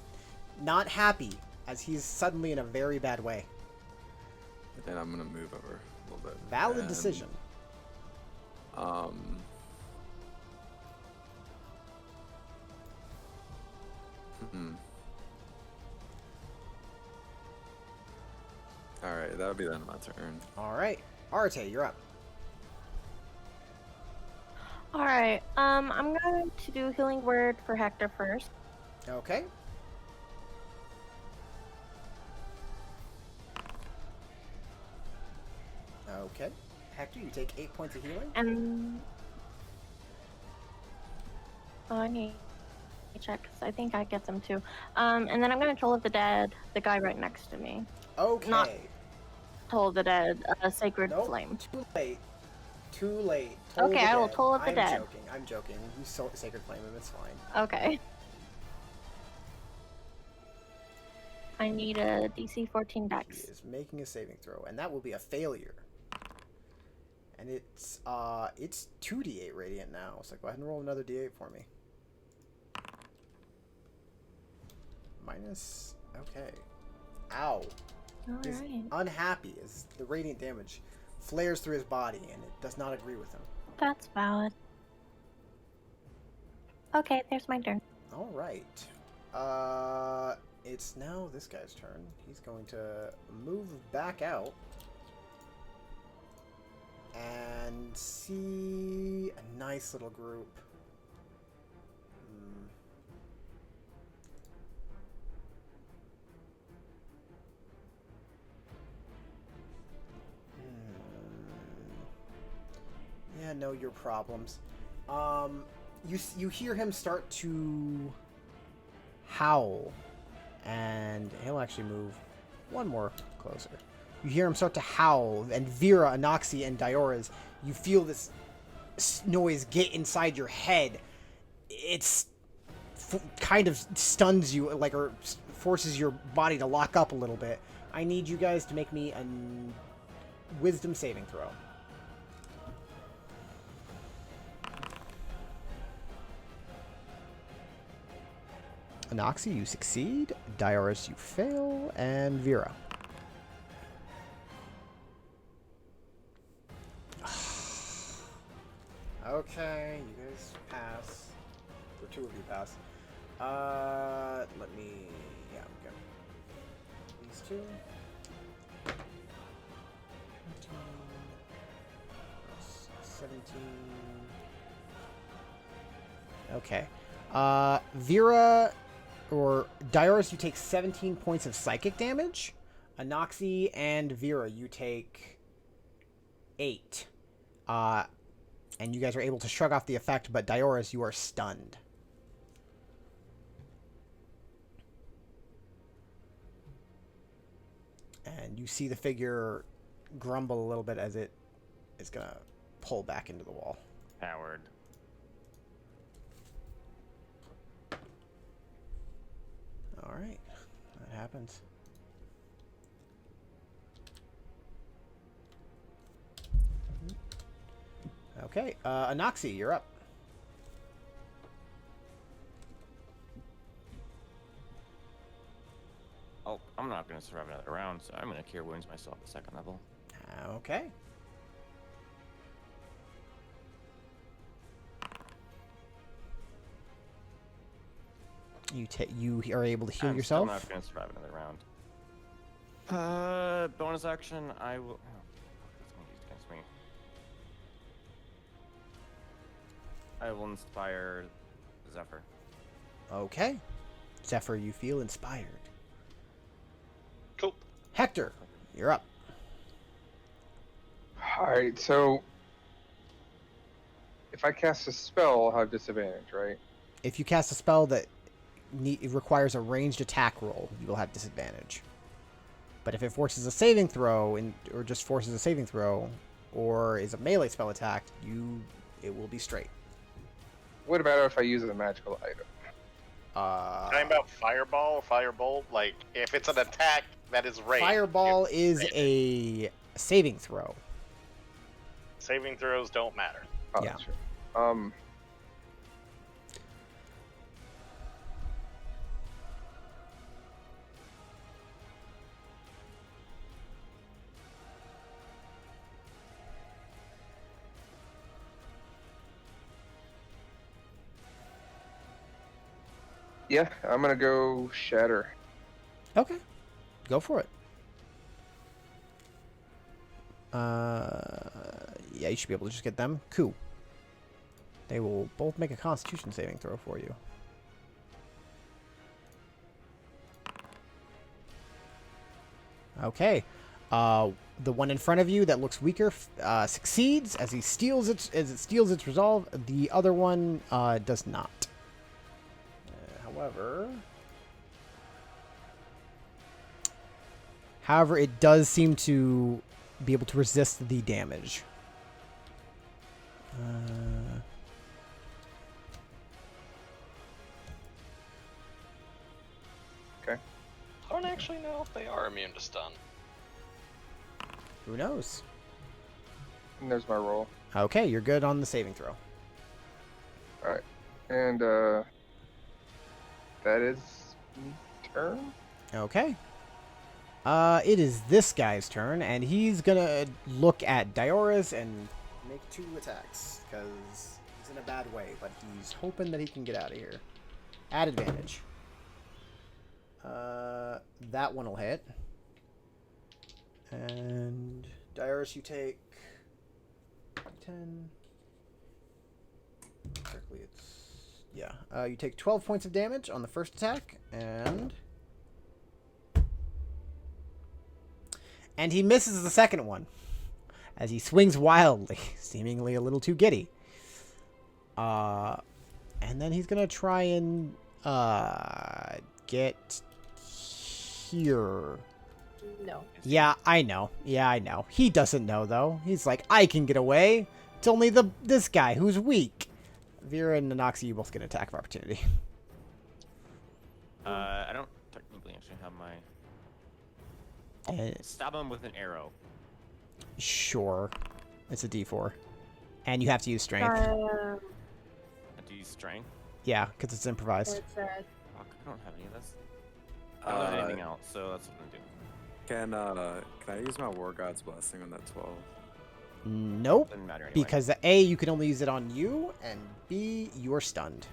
not happy as he's suddenly in a very bad way. Then I'm gonna move over a little bit. Valid decision. All right, that would be the end of my turn. All right, Arte, you're up. All right. I'm going to do healing word for Hector first. Okay. Okay. Hector, you take 8 points of healing. And I need to check because I think I get them too. And then I'm going to Toll of the Dead, the guy right next to me. Okay. Not Toll of the Dead, Sacred Nope, Flame. Too late. Too late. Toll Okay, the I will Dead. Toll of the Dead. I'm joking. You Sacred Flame him, it's fine. Okay. I need a DC 14 He dex. is making a saving throw, and that will be a failure. And it's 2d8 radiant now. So go ahead and roll another d8 for me. Minus. Okay. Ow. He's Alright. unhappy as the radiant damage flares through his body, and it does not agree with him. That's valid. Okay, there's my turn. All right. It's now this guy's turn. He's going to move back out and see a nice little group. Yeah, know your problems. You hear him start to howl, and he'll actually move one more closer. You hear him start to howl, and Vera, Anoxi, and Diora's, you feel this noise get inside your head. It's kind of stuns you, like, or forces your body to lock up a little bit. I need you guys to make me a wisdom saving throw. Anoxi, you succeed. Dioris, you fail. And Vera. Okay, you guys pass. Or two of you pass. Let me... Yeah, we go. These two. 17. Okay. Vera... Or Dioris, you take 17 points of psychic damage. Anoxi and Vera, you take 8. And you guys are able to shrug off the effect, but Dioris, you are stunned. And you see the figure grumble a little bit as it is going to pull back into the wall. Howard. All right, that happens. Okay, Anoxi, you're up. Oh, I'm not going to survive another round, so I'm going to Cure Wounds myself at second level. Okay. You are able to heal I'm yourself. I'm not going to survive another round. Bonus action, I will... Oh, that's going to be used against me. I will inspire Zephyr. Okay. Zephyr, you feel inspired. Cool. Hector, you're up. All right, so if I cast a spell, I'll have disadvantage, right? If you cast a spell that requires a ranged attack roll, you will have disadvantage. But if it forces a saving throw, or just forces a saving throw, or is a melee spell attack, it will be straight. What about if I use a magical item? Talking about fireball or firebolt? Like, if it's an attack that is ranged. Fireball is a saving throw. Saving throws don't matter. Oh, Yeah. Sure. Yeah, I'm gonna go shatter. Okay. Go for it. Yeah, you should be able to just get them. Cool. They will both make a Constitution saving throw for you. Okay. The one in front of you that looks weaker succeeds as it steals its resolve. The other one does not. However, it does seem to be able to resist the damage. Okay. I don't actually know if they are immune to stun. Who knows? And there's my roll. Okay, you're good on the saving throw. Alright. And that is turn? Okay. It is this guy's turn, and he's gonna look at Dioris and make 2 attacks, because he's in a bad way, but he's hoping that he can get out of here. At advantage. That one will hit. And Dioris, you take 10. Correctly, you take 12 points of damage on the first attack, and he misses the second one as he swings wildly, seemingly a little too giddy. And then he's gonna try and get here. No. Yeah, I know. He doesn't know though. He's like, I can get away. It's only this guy who's weak. Vera and Nanoxy, you both get an attack of opportunity. I don't technically actually have my. Stab him with an arrow. Sure. It's a D4. And you have to use strength. I have to use strength. Yeah, because it's improvised. Fuck, I don't have any of this. I don't have anything else, so that's what I'm doing. Can I use my War God's Blessing on that 12? Nope. Doesn't matter anyway. Because A, you can only use it on you, and B, you're stunned.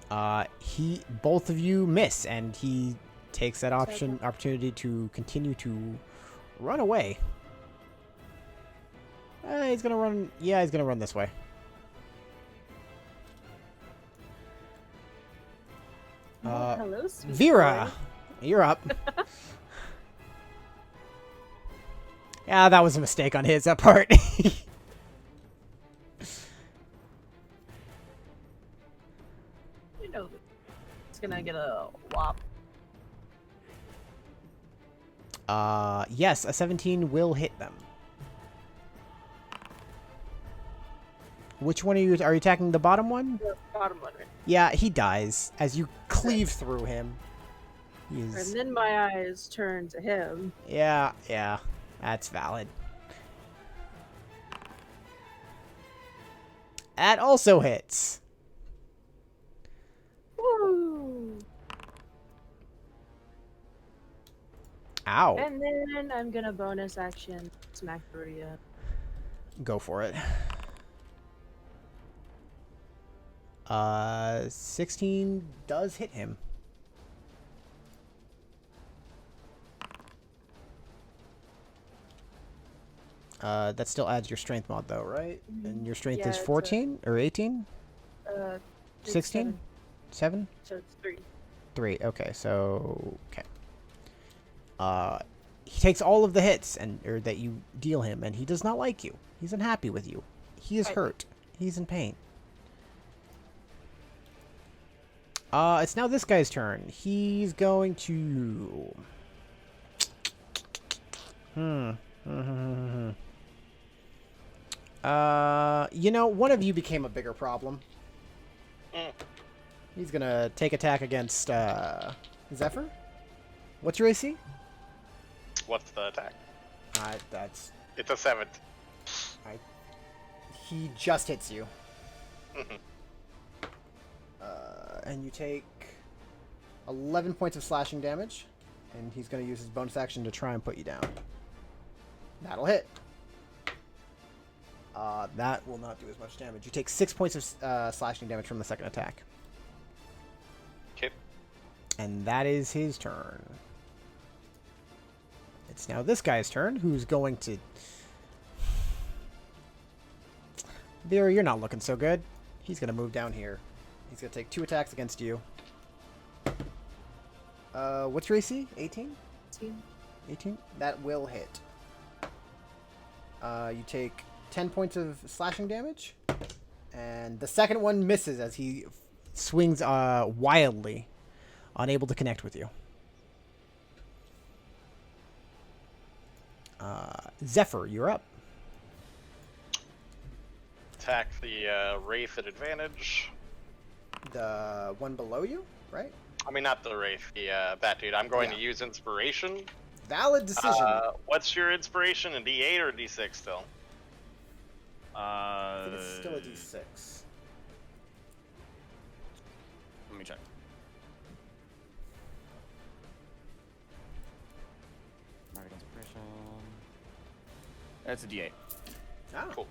Both of you miss, and he takes that opportunity to continue to run away. He's gonna run. Yeah, he's gonna run this way. Hello, sweet Vera, boy. you're up. Yeah, that was a mistake on his part. You know, it's gonna get a whop. Yes, a 17 will hit them. Which one are you attacking? The bottom one? The bottom one, right? Yeah, he dies as you cleave through him. And then my eyes turn to him. Yeah, that's valid. That also hits. Woo! Ow. And then I'm gonna bonus action smack Brudia. Go for it. 16 does hit him. That still adds your strength mod though, right? And your strength Yeah, is it's 14 or 18? It's 16? 7. 7? So it's 3. 3. Okay, so okay. he takes all of the hits or that you deal him, and he does not like you. He's unhappy with you. He is hurt. He's in pain. It's now this guy's turn. He's going to... You know, one of you became a bigger problem. He's gonna take attack against, Zephyr? What's your AC? What's the attack? That's... It's a 7. He just hits you. And you take 11 points of slashing damage. And he's gonna use his bonus action to try and put you down. That'll hit. That will not do as much damage. You take 6 points of slashing damage from the second attack. Okay. And that is his turn. It's now this guy's turn, who's going to... Vera, you're not looking so good. He's going to move down here. He's going to take 2 attacks against you. What's your AC? 18? 18? That will hit. You take 10 points of slashing damage. And the second one misses as he swings wildly, unable to connect with you. Zephyr, you're up. Attack the Wraith at advantage. The one below you, right? I mean, not the Wraith, that dude. I'm going to use Inspiration. Valid decision. What's your Inspiration? A D8 or a D6 still? I think it's still a D6. Let me check. Mark Inspiration. That's a D8. Ah. Cool.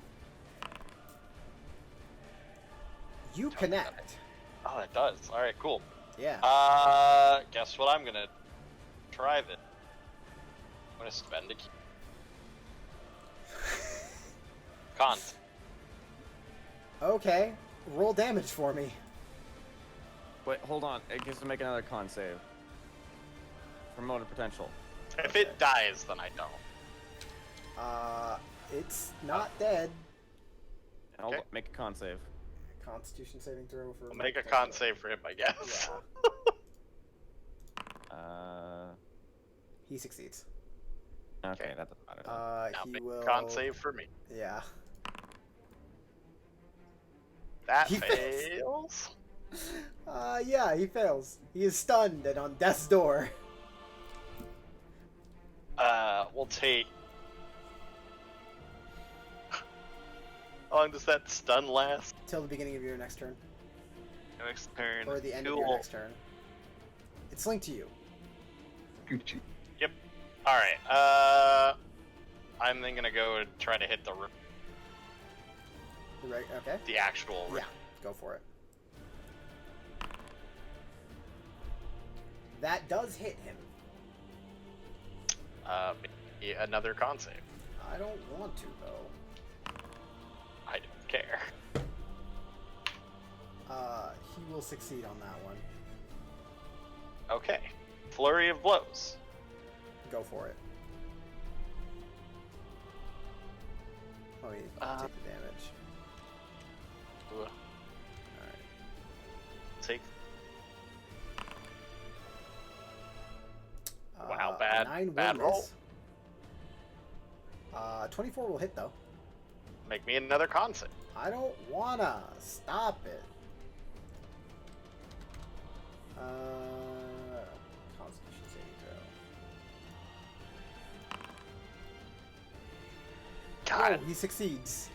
You connect. Oh, it does. All right, cool. Yeah. Guess what? I'm gonna try this. I'm gonna spend a key. Cons. Okay. Roll damage for me. Wait, hold on. It gets to make another con save. Promoted potential. If it dies, then I don't. It's not dead. I'll Okay. make a con save. Constitution saving throw for... I'll make a con save for him, I guess. Yeah. He succeeds. Okay, that doesn't matter. Now He make will... a con save for me. Yeah. That He fails. Yeah, he fails. He is stunned and on death's door. We'll take... How long does that stun last? Till the beginning of your next turn. Next turn. Or the end of your next turn. It's linked to you. Gucci. Yep. Alright, I'm then gonna go and try to hit the Right, okay. the actual Yeah, go for it. That does hit him. maybe another con save. I don't want to, though. I don't care. He will succeed on that one. Okay. Flurry of blows. Go for it. Oh, you take the damage. Ugh. Alright. Take. Wow, bad. 9 will bad roll. miss. 24 will hit, though. Make me another con save. I don't wanna. Stop it. Constitution saving throw. God. Oh, he succeeds.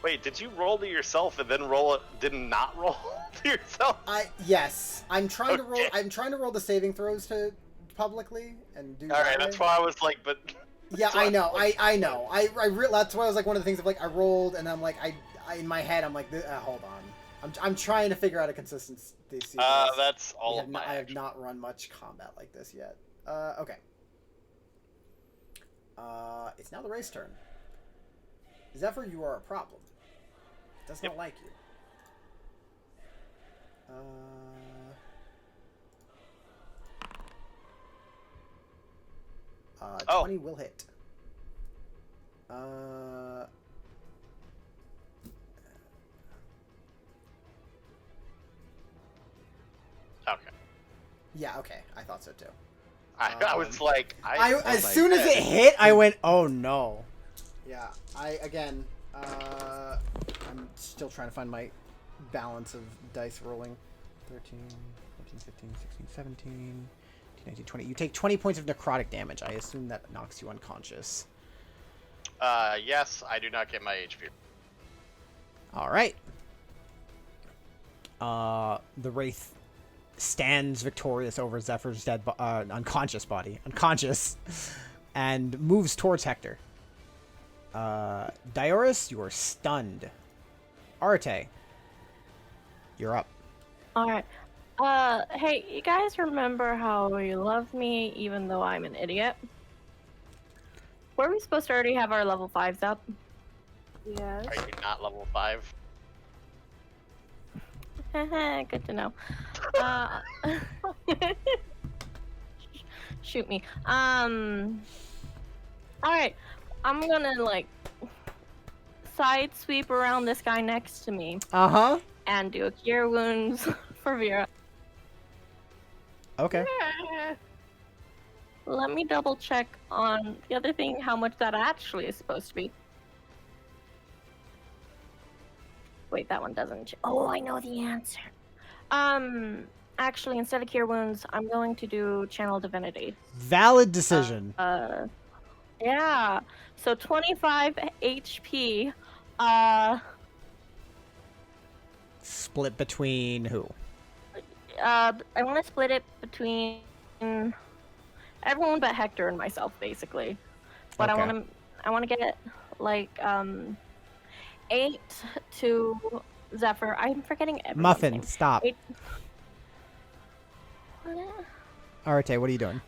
Wait, did you roll to yourself and then roll it? Did not roll to yourself? Yes. I'm trying to roll. Okay. I'm trying to roll the saving throws to publicly and do. All right, that that's way. why I was like, but. Yeah, So I know. like- I know. That's why I was like one of the things of like I rolled and I'm like I in my head I'm like hold on. I'm trying to figure out a consistency. That's all of my. I have action. not run much combat like this yet. Okay. It's now the race turn. Zephyr, you are a problem. It does not like you. Oh. 20 will hit. Okay. Yeah, okay. I thought so too. I was like, As soon as it hit, I went, oh no. Yeah, I'm still trying to find my balance of dice rolling. 13, 14, 15, 16, 17, 19, 20. You take 20 points of necrotic damage. I assume that knocks you unconscious. Yes, I do not get my HP. All right. The Wraith stands victorious over Zephyr's dead, unconscious body, and moves towards Hector. Dioris, you are stunned. Arte, you're up. Alright. Hey, you guys remember how you love me even though I'm an idiot? Were we supposed to already have our level 5s up? Yes. Are you not level 5? Good to know. Shoot me. Alright. I'm gonna, like, side sweep around this guy next to me. Uh-huh. And do a cure wounds for Vera. Okay. Let me double check on the other thing, how much that actually is supposed to be. Wait, that one doesn't. Oh, I know the answer. Actually, instead of cure wounds, I'm going to do channel divinity. Valid decision. Yeah. So 25 HP. Split between who? I want to split it between everyone but Hector and myself, basically. But Okay. I want to get like 8 to Zephyr. I'm forgetting everyone's Muffin, name. stop. 8... Arte, what are you doing?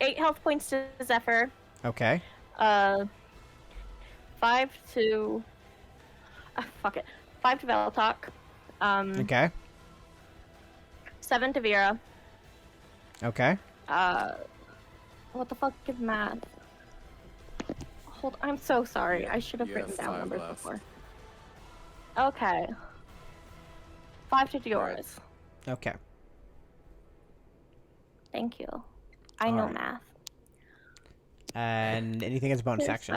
8 health points to Zephyr. Okay. 5 to fuck it. 5 to Velotok. Okay. 7 to Vera. Okay. What the fuck is math? I'm so sorry. I should have You written have down 5 numbers left. before. Okay. 5 to Diora's. Okay. Thank you. I know Alright. math. And anything as a bonus Here's action?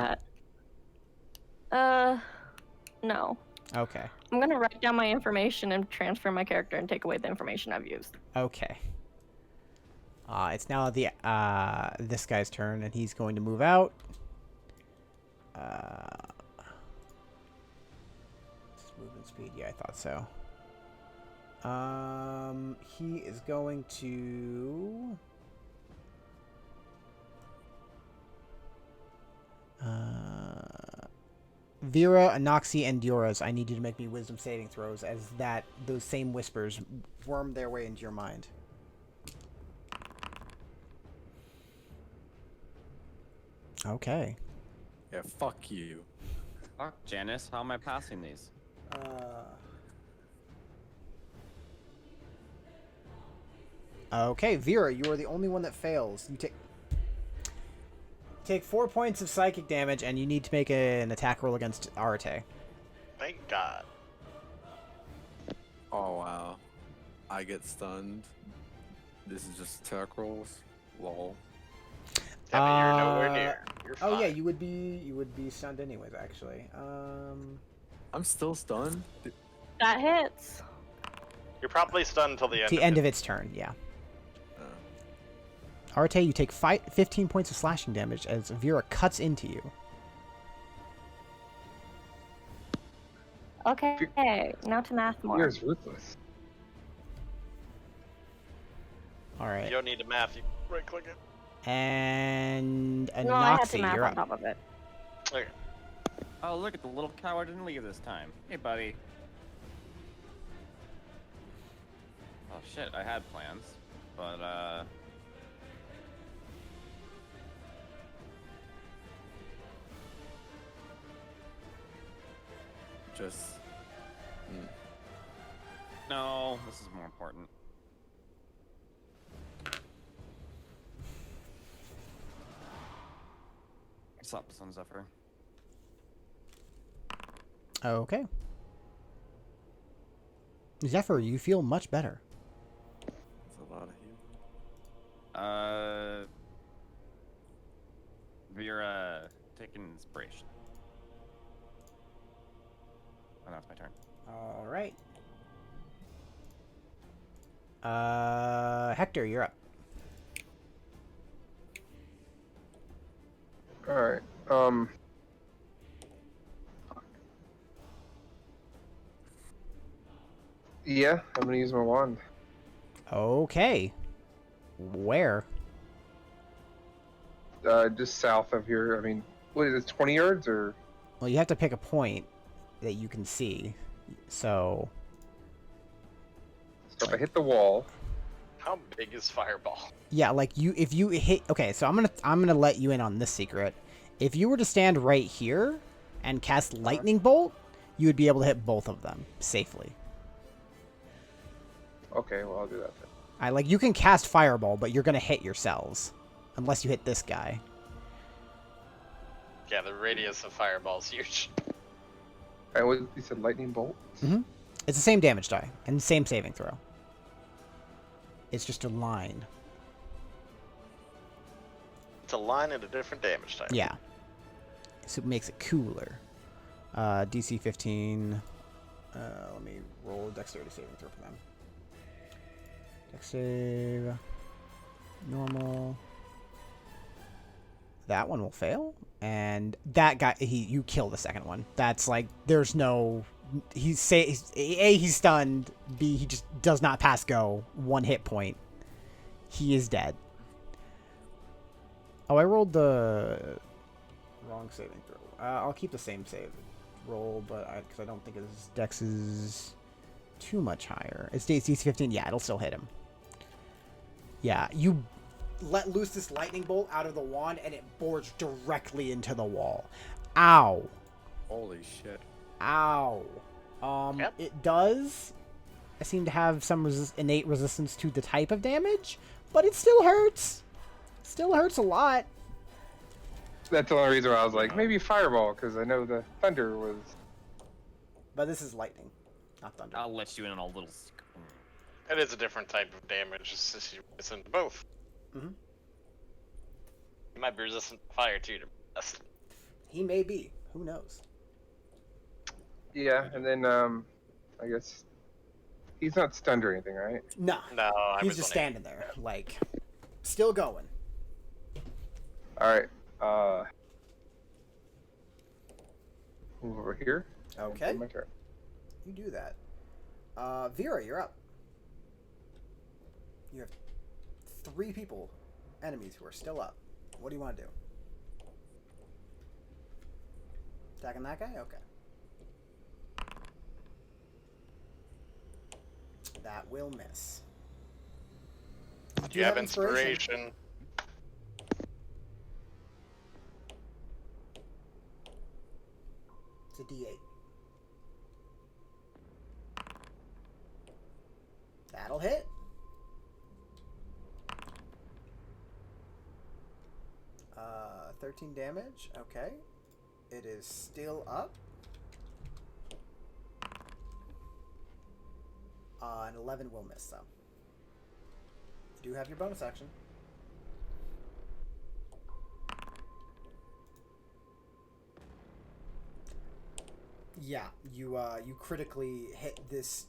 that. No. Okay. I'm gonna write down my information and transfer my character and take away the information I've used. Okay. It's now the this guy's turn, and he's going to move out. Movement speed, yeah, I thought so. He is going to. Vera, Anoxi, and Dioras, I need you to make me wisdom saving throws as those same whispers worm their way into your mind. Okay. Yeah, fuck you. Fuck, Janice, how am I passing these? Okay, Vera, you are the only one that fails. You take 4 points of psychic damage, and you need to make an attack roll against Arte. Thank God. Oh wow. I get stunned. This is just attack rolls. Lol. Yeah, but you're nowhere near. You're fine. Oh yeah, you would be stunned anyways. Actually, I'm still stunned. That hits. You're probably stunned until the end. the end of its turn. Yeah. Arte, you take 15 points of slashing damage as Vera cuts into you. Okay, now to math more. Here's ruthless. All You right. don't need to math. You right click it. And No, I had to Anoxi, math you're on up. top of it. Okay. Oh, look at the little cow I didn't leave this time. Hey, buddy. Oh, shit, I had plans. But, Just. no, this is more important. Slap this on Zephyr. Okay. Zephyr, you feel much better. That's a lot of healing. Vera taking inspiration. Oh, now it's my turn. All right. Hector, you're up. All right. Yeah, I'm gonna use my wand. Okay. Where? Just south of here. I mean, what is it? 20 yards or? Well, you have to pick a point that you can see. So So if I hit the wall. How big is Fireball? yeah, like if you hit. Okay, so I'm gonna let you in on this secret. If you were to stand right here and cast lightning bolt, you would be able to hit both of them safely. Okay, well I'll do that then. Like you can cast fireball, but you're gonna hit yourselves unless you hit this guy. Yeah, the radius of Fireball's huge. And what you said, lightning bolt? Mm-hmm. It's the same damage die and same saving throw. It's just a line. It's a line and a different damage type. Yeah. So it makes it cooler. DC 15. Let me roll a dexterity saving throw for them. Dex save. Normal. That one will fail. And that guy, you kill the second one. That's like, there's no... He's stunned. B, he just does not pass go. 1 hit point. He is dead. Oh, I rolled the wrong saving throw. I'll keep the same save roll, but because I don't think his dex is too much higher. It's DC 15. Yeah, it'll still hit him. Yeah, you let loose this lightning bolt out of the wand, and it bores directly into the wall. Ow. Holy shit. Ow. Yep. It does seem to have some innate resistance to the type of damage, but it still hurts. Still hurts a lot. That's the only reason why I was like, maybe fireball, because I know the thunder was. But this is lightning, not thunder. I'll let you in on a little secret. It is a different type of damage. It's resistant to both. Mm-hmm. He might be resistant to fire too. To be honest. He may be. Who knows? Yeah, and then I guess he's not stunned or anything, right? No. No, I He's was just only- standing there, like, still going. All right. Move over here. Okay. My turn. You do that. Vera, you're up. You have 3 people, enemies, who are still up. What do you want to do? Attacking that guy? Okay. That will miss. You have inspiration. It's a D8. That'll hit. Uh, 13 damage. Okay. It is still up. An 11 will miss, though. You do have your bonus action. Yeah, you critically hit this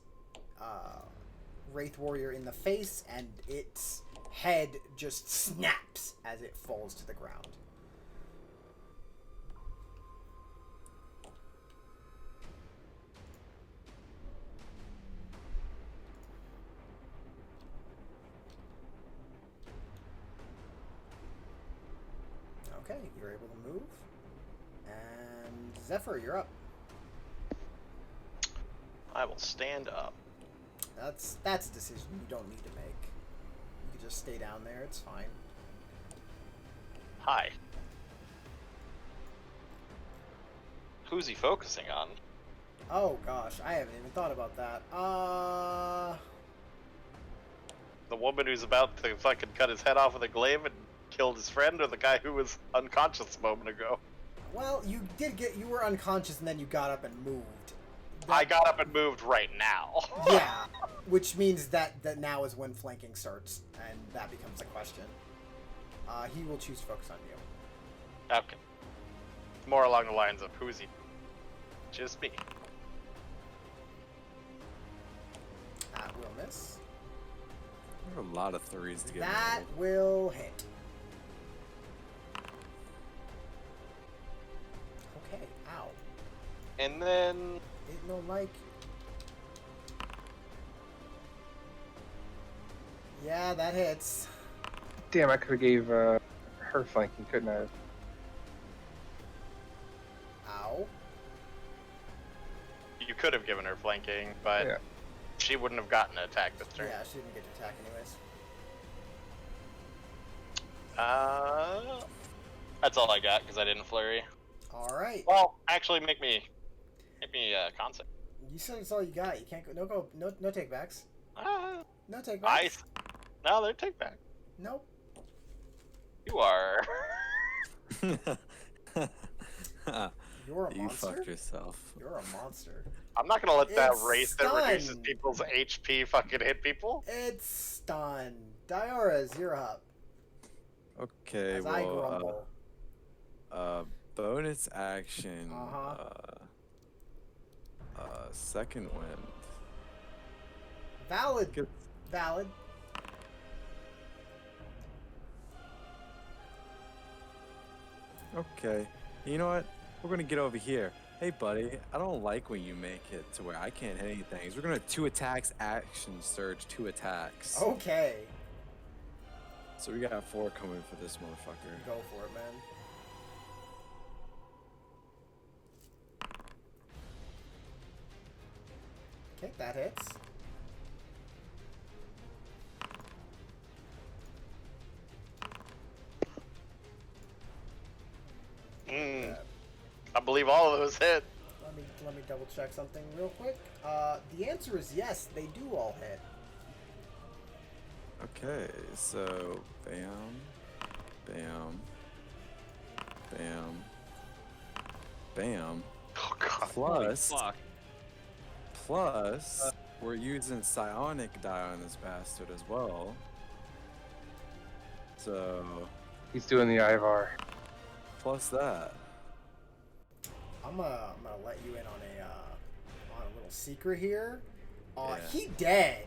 Wraith Warrior in the face, and its head just snaps as it falls to the ground. Okay, you're able to move. And Zephyr, you're up. I will stand up. That's a decision you don't need to make. You can just stay down there, it's fine. Hi. Who's he focusing on? Oh gosh, I haven't even thought about that. The woman who's about to fucking cut his head off with a glaive and killed his friend or the guy who was unconscious a moment ago? Well, you were unconscious and then you got up and moved. I got up and moved right now. Yeah, which means that now is when flanking starts, and that becomes a question. He will choose to focus on you. Okay. More along the lines of who's he? Just me. That will miss. There are a lot of threes to get. That rolled. will hit. Okay, ow. And then It no like. Yeah, that hits. Damn, I could have gave her flanking, couldn't I? Ow. you could have given her flanking, but Yeah. she wouldn't have gotten an attack this turn. Yeah, she didn't get to attack anyways. That's all I got because I didn't flurry. Alright. Well, actually, make me concept. You said it's all you got. You can't go. No takebacks. No takebacks. Nice. No, they're take back. Nope. You are. You're a You monster. fucked yourself. You're a monster. I'm not gonna let that It's race that reduces stunned. people's HP fucking hit people. It's stunned. Diora's, you're up. Okay, As I well, grumble. bonus action. Uh-huh. Second wind. Valid. Good. Valid. Okay. You know what? We're gonna get over here. Hey, buddy. I don't like when you make it to where I can't hit anything. We're gonna 2 attacks, action surge, 2 attacks. Okay. So we got 4 coming for this motherfucker. Go for it, man. Okay, that hits. I believe all of those hit. Let me double check something real quick. The answer is yes, they do all hit. Okay, so bam, bam, bam, bam. Oh god. Plus, Fuck. plus, we're using psionic die on this bastard as well. So, He's doing the Ivar. plus that. I'm gonna let you in on a little secret here. Yeah. He dead.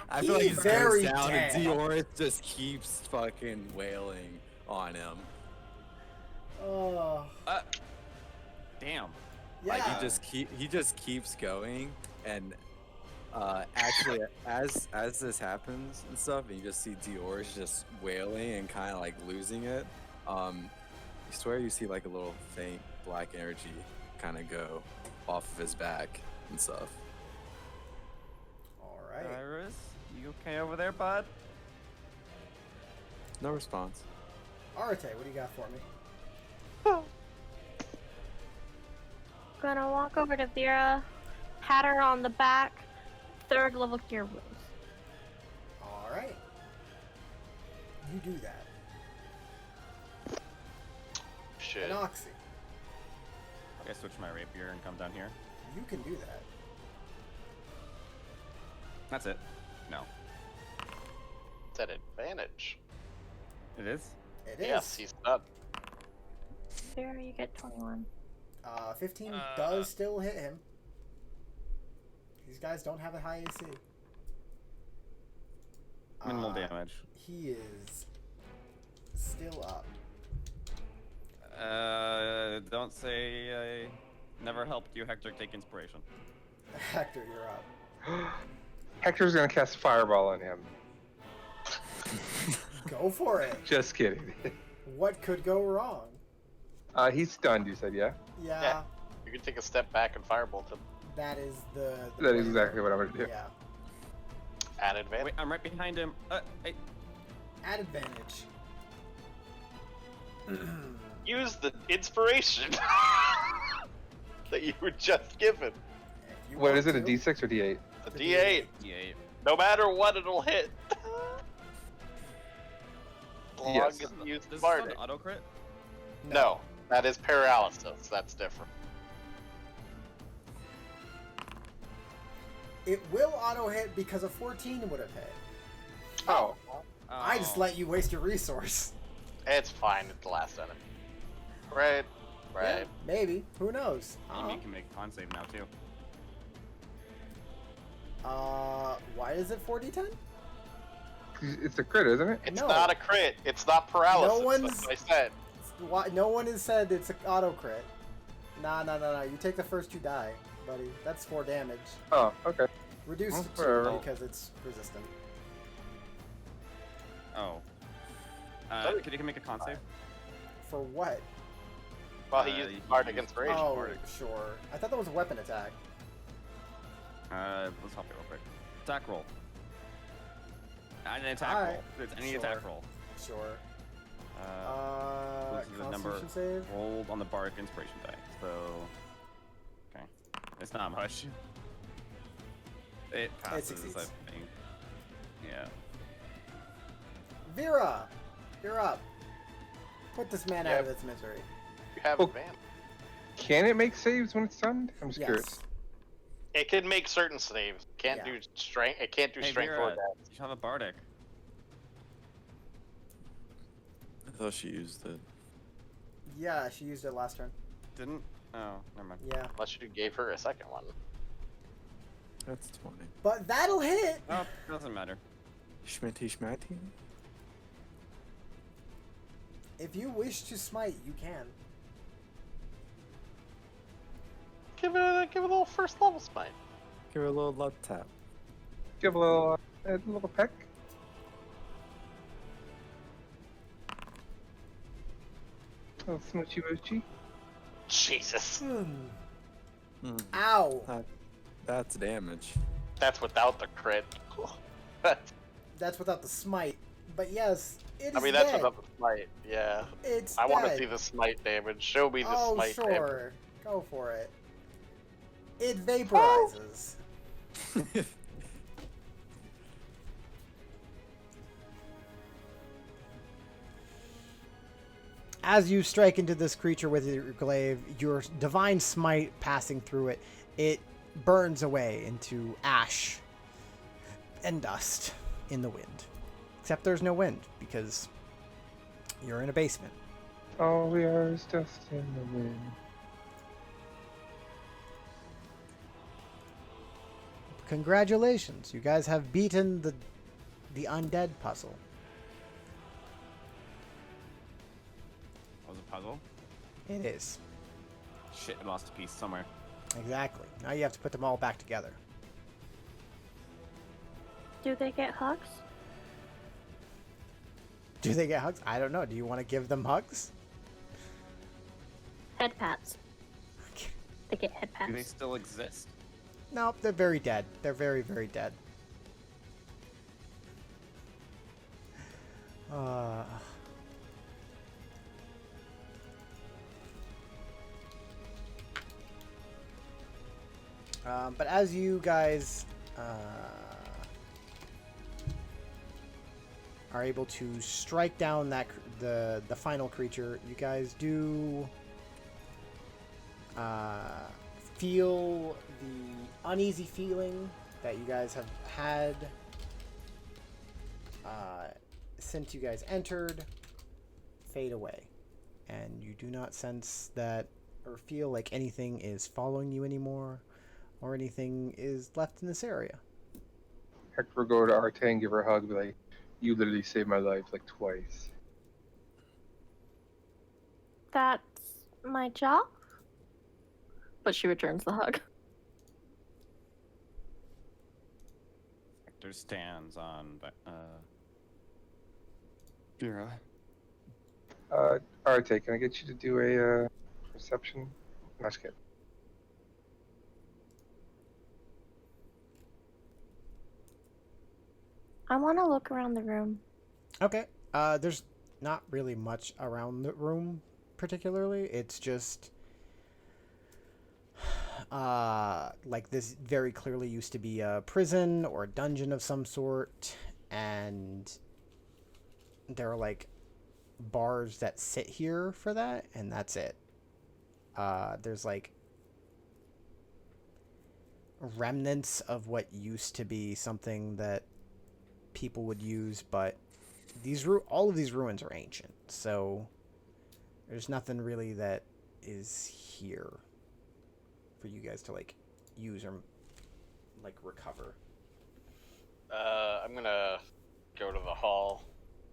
I feel like He's he just very goes down dead. and Dior just keeps fucking wailing on him. Oh, Damn. yeah. Like he just keeps going, and actually as this happens and stuff, and you just see Dior's just wailing and kind of like losing it. You swear you see like a little faint black energy kind of go off of his back and stuff. All right. Iris, you okay over there, bud? No response. Arate, what do you got for me? Gonna walk over to Vera, pat her on the back, 3rd level cure wounds. All right. You do that. Shit. Anoxy, Okay, switch my rapier and come down here. you can do that. That's it. No. It's at advantage. It is? It is. Yes, he's done. Vera, you get 21. 15 does still hit him. These guys don't have a high AC. Minimal damage. He is still up. Don't say I never helped you, Hector. Take inspiration. Hector, you're up. Hector's gonna cast Fireball on him. Go for it. Just kidding. What could go wrong? He's stunned, you said, yeah? Yeah, Yeah. You can take a step back and firebolt him. that is the That is plan. exactly what I'm gonna do. Yeah, At advantage. Wait, I'm right behind him. Hey. at advantage. Use the inspiration that you were just given. If you What want is it, a to. D6 or D8? A D8. Yeah. No matter what, it'll hit. long Yes. as you use Does this Bardic. one auto crit? No, that is paralysis. That's different. It will auto hit because a 14 would have hit. Oh, I just Oh. let you waste your resource. It's fine. It's the last enemy. Right. Right. Yeah, maybe. Who knows? Amy can make con save now too. Why is it 4d10? it's a crit, isn't it? It's No. not a crit. It's not paralysis. one's- That's what I said. Why? No one has said it's an auto crit. Nah. You take the first 2 die, buddy. That's 4 damage. Oh, okay. Reduced to 2 whatever. because it's resistant. Oh. Could you make a con save? For what? Well, he he used Bardic used- Inspiration. Oh, Bardic. sure. I thought that was a weapon attack. Let's help you real quick. Attack roll. An attack Alright, roll. It's any sure. attack roll. Sure. This is the number Constitution save? rolled on the Bardic Inspiration die. So, okay, it's not much. It passes, I succeeds. think. Yeah. Vera! You're up. Put this man out of its misery. You have Oh. advantage. Can it make saves when it's stunned? I'm just curious. Yes. It can make certain saves. Can't Yeah. do strength. It can't do Hey, strength or Vera, dex. you have a Bardic. I thought she used it. Yeah, she used it last turn. Didn't? Oh, never mind. Yeah. Unless you gave her a second one. That's 20. But that'll hit! Oh, doesn't matter. Schmitty schmatty. If you wish to smite, you can. Give it a little first level smite. Give her a little love tap. Give a little peck. A little smoochy moochy. Jesus. Mm, Ow! that's damage. That's without the crit. That's without the smite. But yes, it is I mean, that's dead. without the smite. Yeah. It's I want to dead. see the smite damage. Show me the Oh, smite sure. damage. Go for it. It vaporizes. As you strike into this creature with your glaive, your divine smite passing through it, it burns away into ash and dust in the wind. Except there's no wind because you're in a basement. All we are is dust in the wind. Congratulations, you guys have beaten the undead puzzle. That was a puzzle. It is. Shit, I lost a piece somewhere. Exactly. Now you have to put them all back together. Do they get hugs? Do they get hugs? I don't know. Do you want to give them hugs? Head pats. They get head Do they pats. still exist? Nope, they're very dead. They're very, very dead. But as you guys are able to strike down the final creature, you guys do feel the uneasy feeling that you guys have had since you guys entered fade away, and you do not sense that or feel like anything is following you anymore or anything is left in this area. Hector will go to Arte and give her a hug and be like, you literally saved my life like twice. That's my job. But she returns the hug. Hector stands on Vera. Arte, can I get you to do a perception? No, just kidding. I want to look around the room. Okay. There's not really much around the room particularly. It's just like this very clearly used to be a prison or a dungeon of some sort, and there are like bars that sit here for that, and that's it. There's like remnants of what used to be something that people would use, but all of these ruins are ancient, so there's nothing really that is here for you guys to like use or like recover. I'm gonna go to the hall.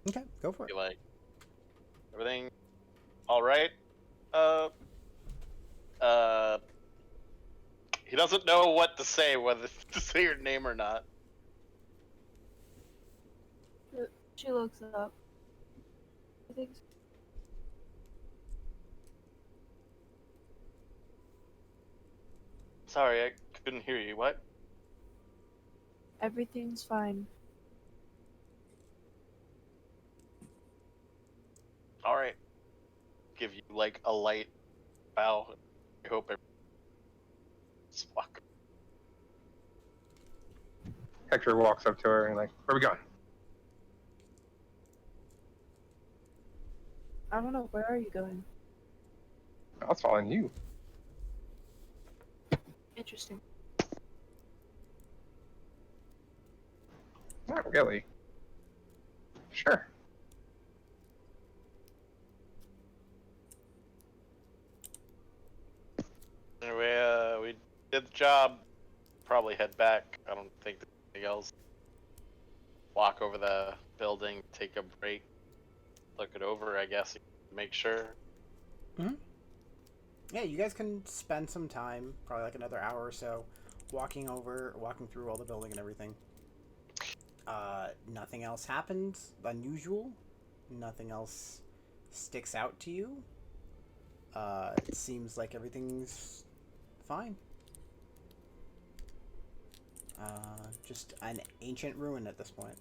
Okay, go for it. Be like, everything all right? He doesn't know what to say, whether to say your name or not. She looks up. I think so. Sorry, I couldn't hear you. What? Everything's fine. All right. Give you like a light bow. I hope I just walk. Hector walks up to her and like, where are we going? I don't know. Where are you going? I was following you. Interesting. Not really. Sure. Anyway, we did the job. Probably head back. I don't think there's anything else. Walk over the building, take a break, look it over, I guess, make sure. Yeah, you guys can spend some time, probably like another hour or so, walking through all the building and everything. Nothing else happens unusual. Nothing else sticks out to you. It seems like everything's fine. Just an ancient ruin at this point.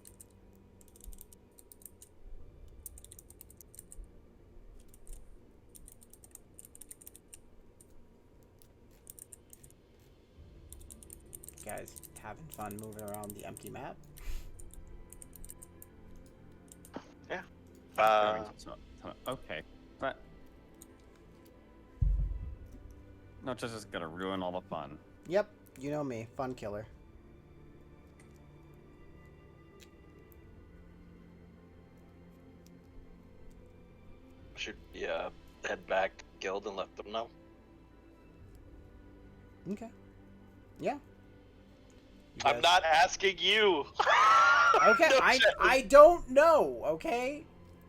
Guys having fun moving around the empty map? Yeah. Okay. But not just gonna ruin all the fun. Yep, you know me, fun killer. Should we head back to the guild and let them know? Okay. Yeah. I'm not asking you. Okay, No I don't know, okay?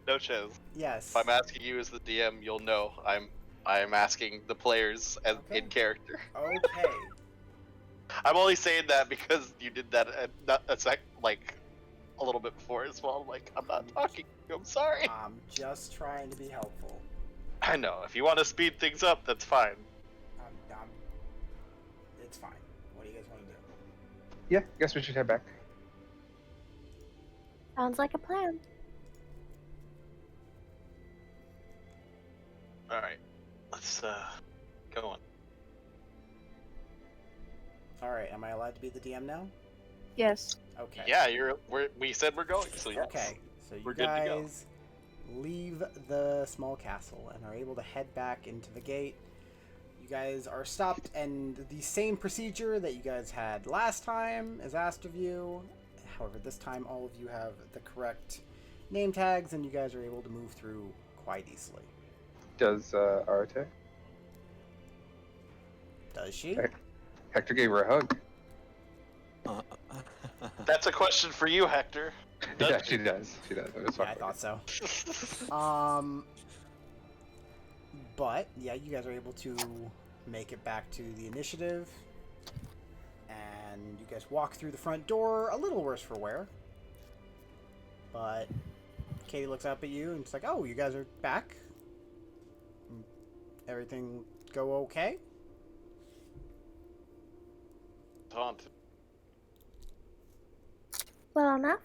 No Chiz. Yes. If I'm asking you as the DM, you'll know I am asking the players as Okay. in character. Okay. I'm only saying that because you did that like a little bit before as well. Like, I'm not talking to you, I'm sorry. I'm just trying to be helpful. I know. If you want to speed things up, that's fine. It's fine. What do you guys want to do? Yeah, guess we should head back. Sounds like a plan. All right, let's go on. All right, am I allowed to be the DM now? Yes. Okay. Yeah, we said we're going, so yes. Okay, so you We're good to go. guys leave the small castle and are able to head back into the gate. You guys are stopped, and the same procedure that you guys had last time is asked of you. However, this time all of you have the correct name tags, and you guys are able to move through quite easily. Does Arate? Does she? Hey. Hector gave her a hug. That's a question for you, Hector. Yeah, she does. She does. Yeah, I thought so. But yeah, you guys are able to make it back to the initiative, and you guys walk through the front door, a little worse for wear. But Katie looks up at you and it's like, "Oh, you guys are back. Everything go okay?" Haunted. Well enough.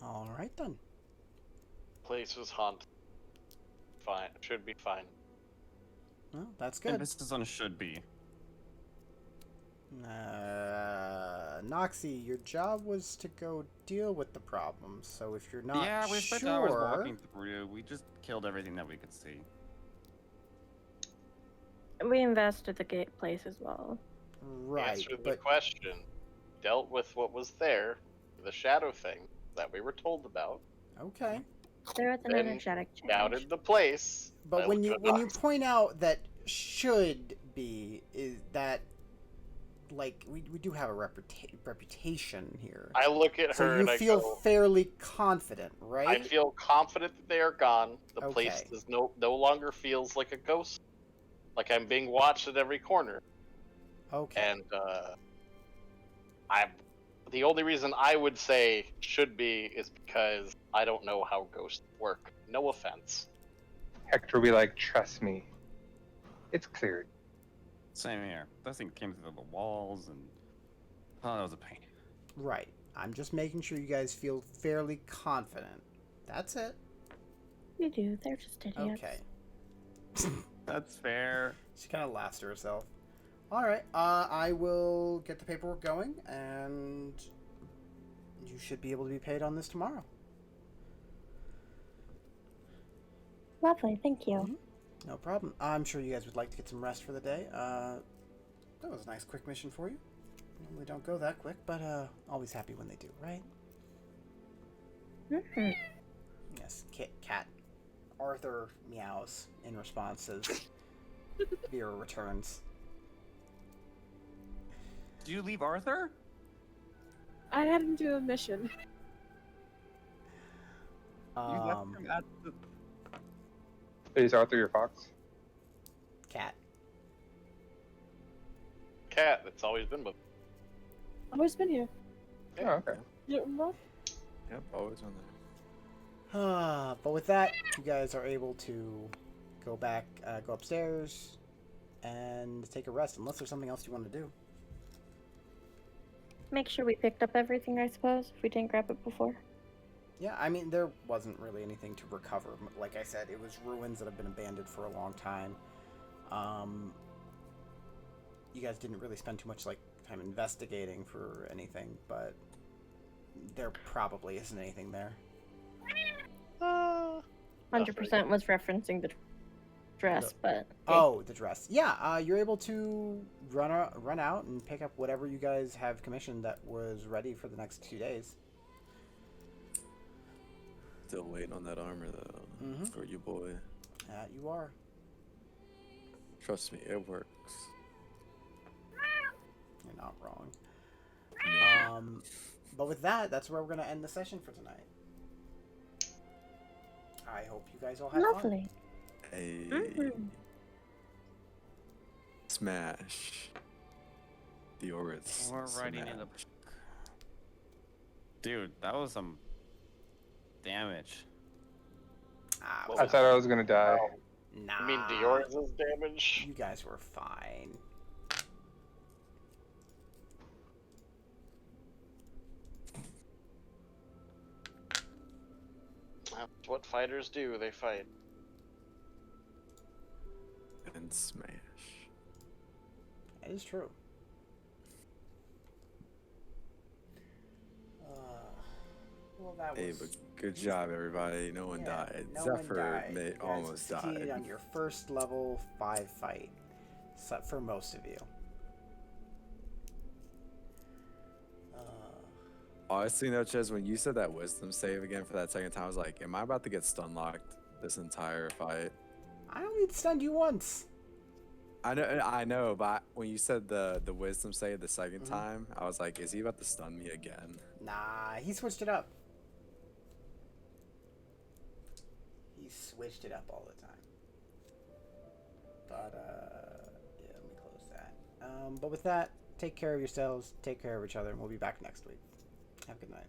All right then. Place was haunted. Fine. Should be fine. Well, that's good. Emphasis on should be. Noxie, your job was to go deal with the problems. So if you're not Yeah, we spent sure, hours walking through. We just killed everything that we could see. We invested the gate place as well. right? Answer the But question. Dealt with what was there, the shadow thing that we were told about. okay. There was an Then energetic change. scouted the place. But I when looked you at when you Nox. point out that should be, is that like we do have a reputation here. I look at So her you and I feel go, fairly confident, I right? feel confident that they are gone. The place Okay. does no longer feels like a ghost. Like I'm being watched at every corner. Okay. And I'm the only reason I would say should be is because I don't know how ghosts work. No offense. Hector will be like, trust me, it's cleared. Same here. That thing came through the walls, and oh, that was a pain. Right. I'm just making sure you guys feel fairly confident. That's it. We do. They're just idiots. Okay. That's fair. She kind of laughs to herself. All right. I will get the paperwork going, and you should be able to be paid on this tomorrow. Lovely. Thank you. Mhm. No problem. I'm sure you guys would like to get some rest for the day. That was a nice quick mission for you. Normally don't go that quick, but always happy when they do, right? Mm-hmm. Yes, cat. Arthur meows in response as Vera returns. Do you leave Arthur? I had him do a mission. You left him at the... Is Arthur your fox? Cat. Cat, that's always been with. Always been here. Oh, okay. You don't remember? Yep, always on there. But with that, you guys are able to go back, go upstairs, and take a rest, unless there's something else you want to do. Make sure we picked up everything, I suppose, if we didn't grab it before. Yeah, I mean, there wasn't really anything to recover. Like I said, it was ruins that have been abandoned for a long time. You guys didn't really spend too much time investigating for anything, but there probably isn't anything there. 100% was referencing the dress, but... Oh, the dress. Yeah, you're able to run out and pick up whatever you guys have commissioned that was ready for the next 2 days. Still waiting on that armor though. Mhm. For you, boy. You are. Trust me, it works. You're not wrong. Maybe. But with that, that's where we're going to end the session for tonight. I hope you guys all had fun. Lovely. Hey. Mhm. Smash. The orbits. We're writing in the... Smash. Dude, that was some damage. I thought I was gonna die. Nah. You mean Diora's damage? You guys were fine. That's what fighters do. They fight. And smash. That is true. Well, that Hey, was... but good job, everybody. No one Yeah, died. no one Zephyr died. You guys almost succeeded died. on your first level 5 fight. For most of you. Honestly, no, Ches, when you said that wisdom save again for that second time, I was like, am I about to get stun locked this entire fight? I only stunned you once. I know, but when you said the wisdom save the 2nd time, I was like, is he about to stun me again? Nah, he switched it up. He switched it up all the time. But, yeah, let me close that. But with that, take care of yourselves, take care of each other, and we'll be back next week. Have a good night.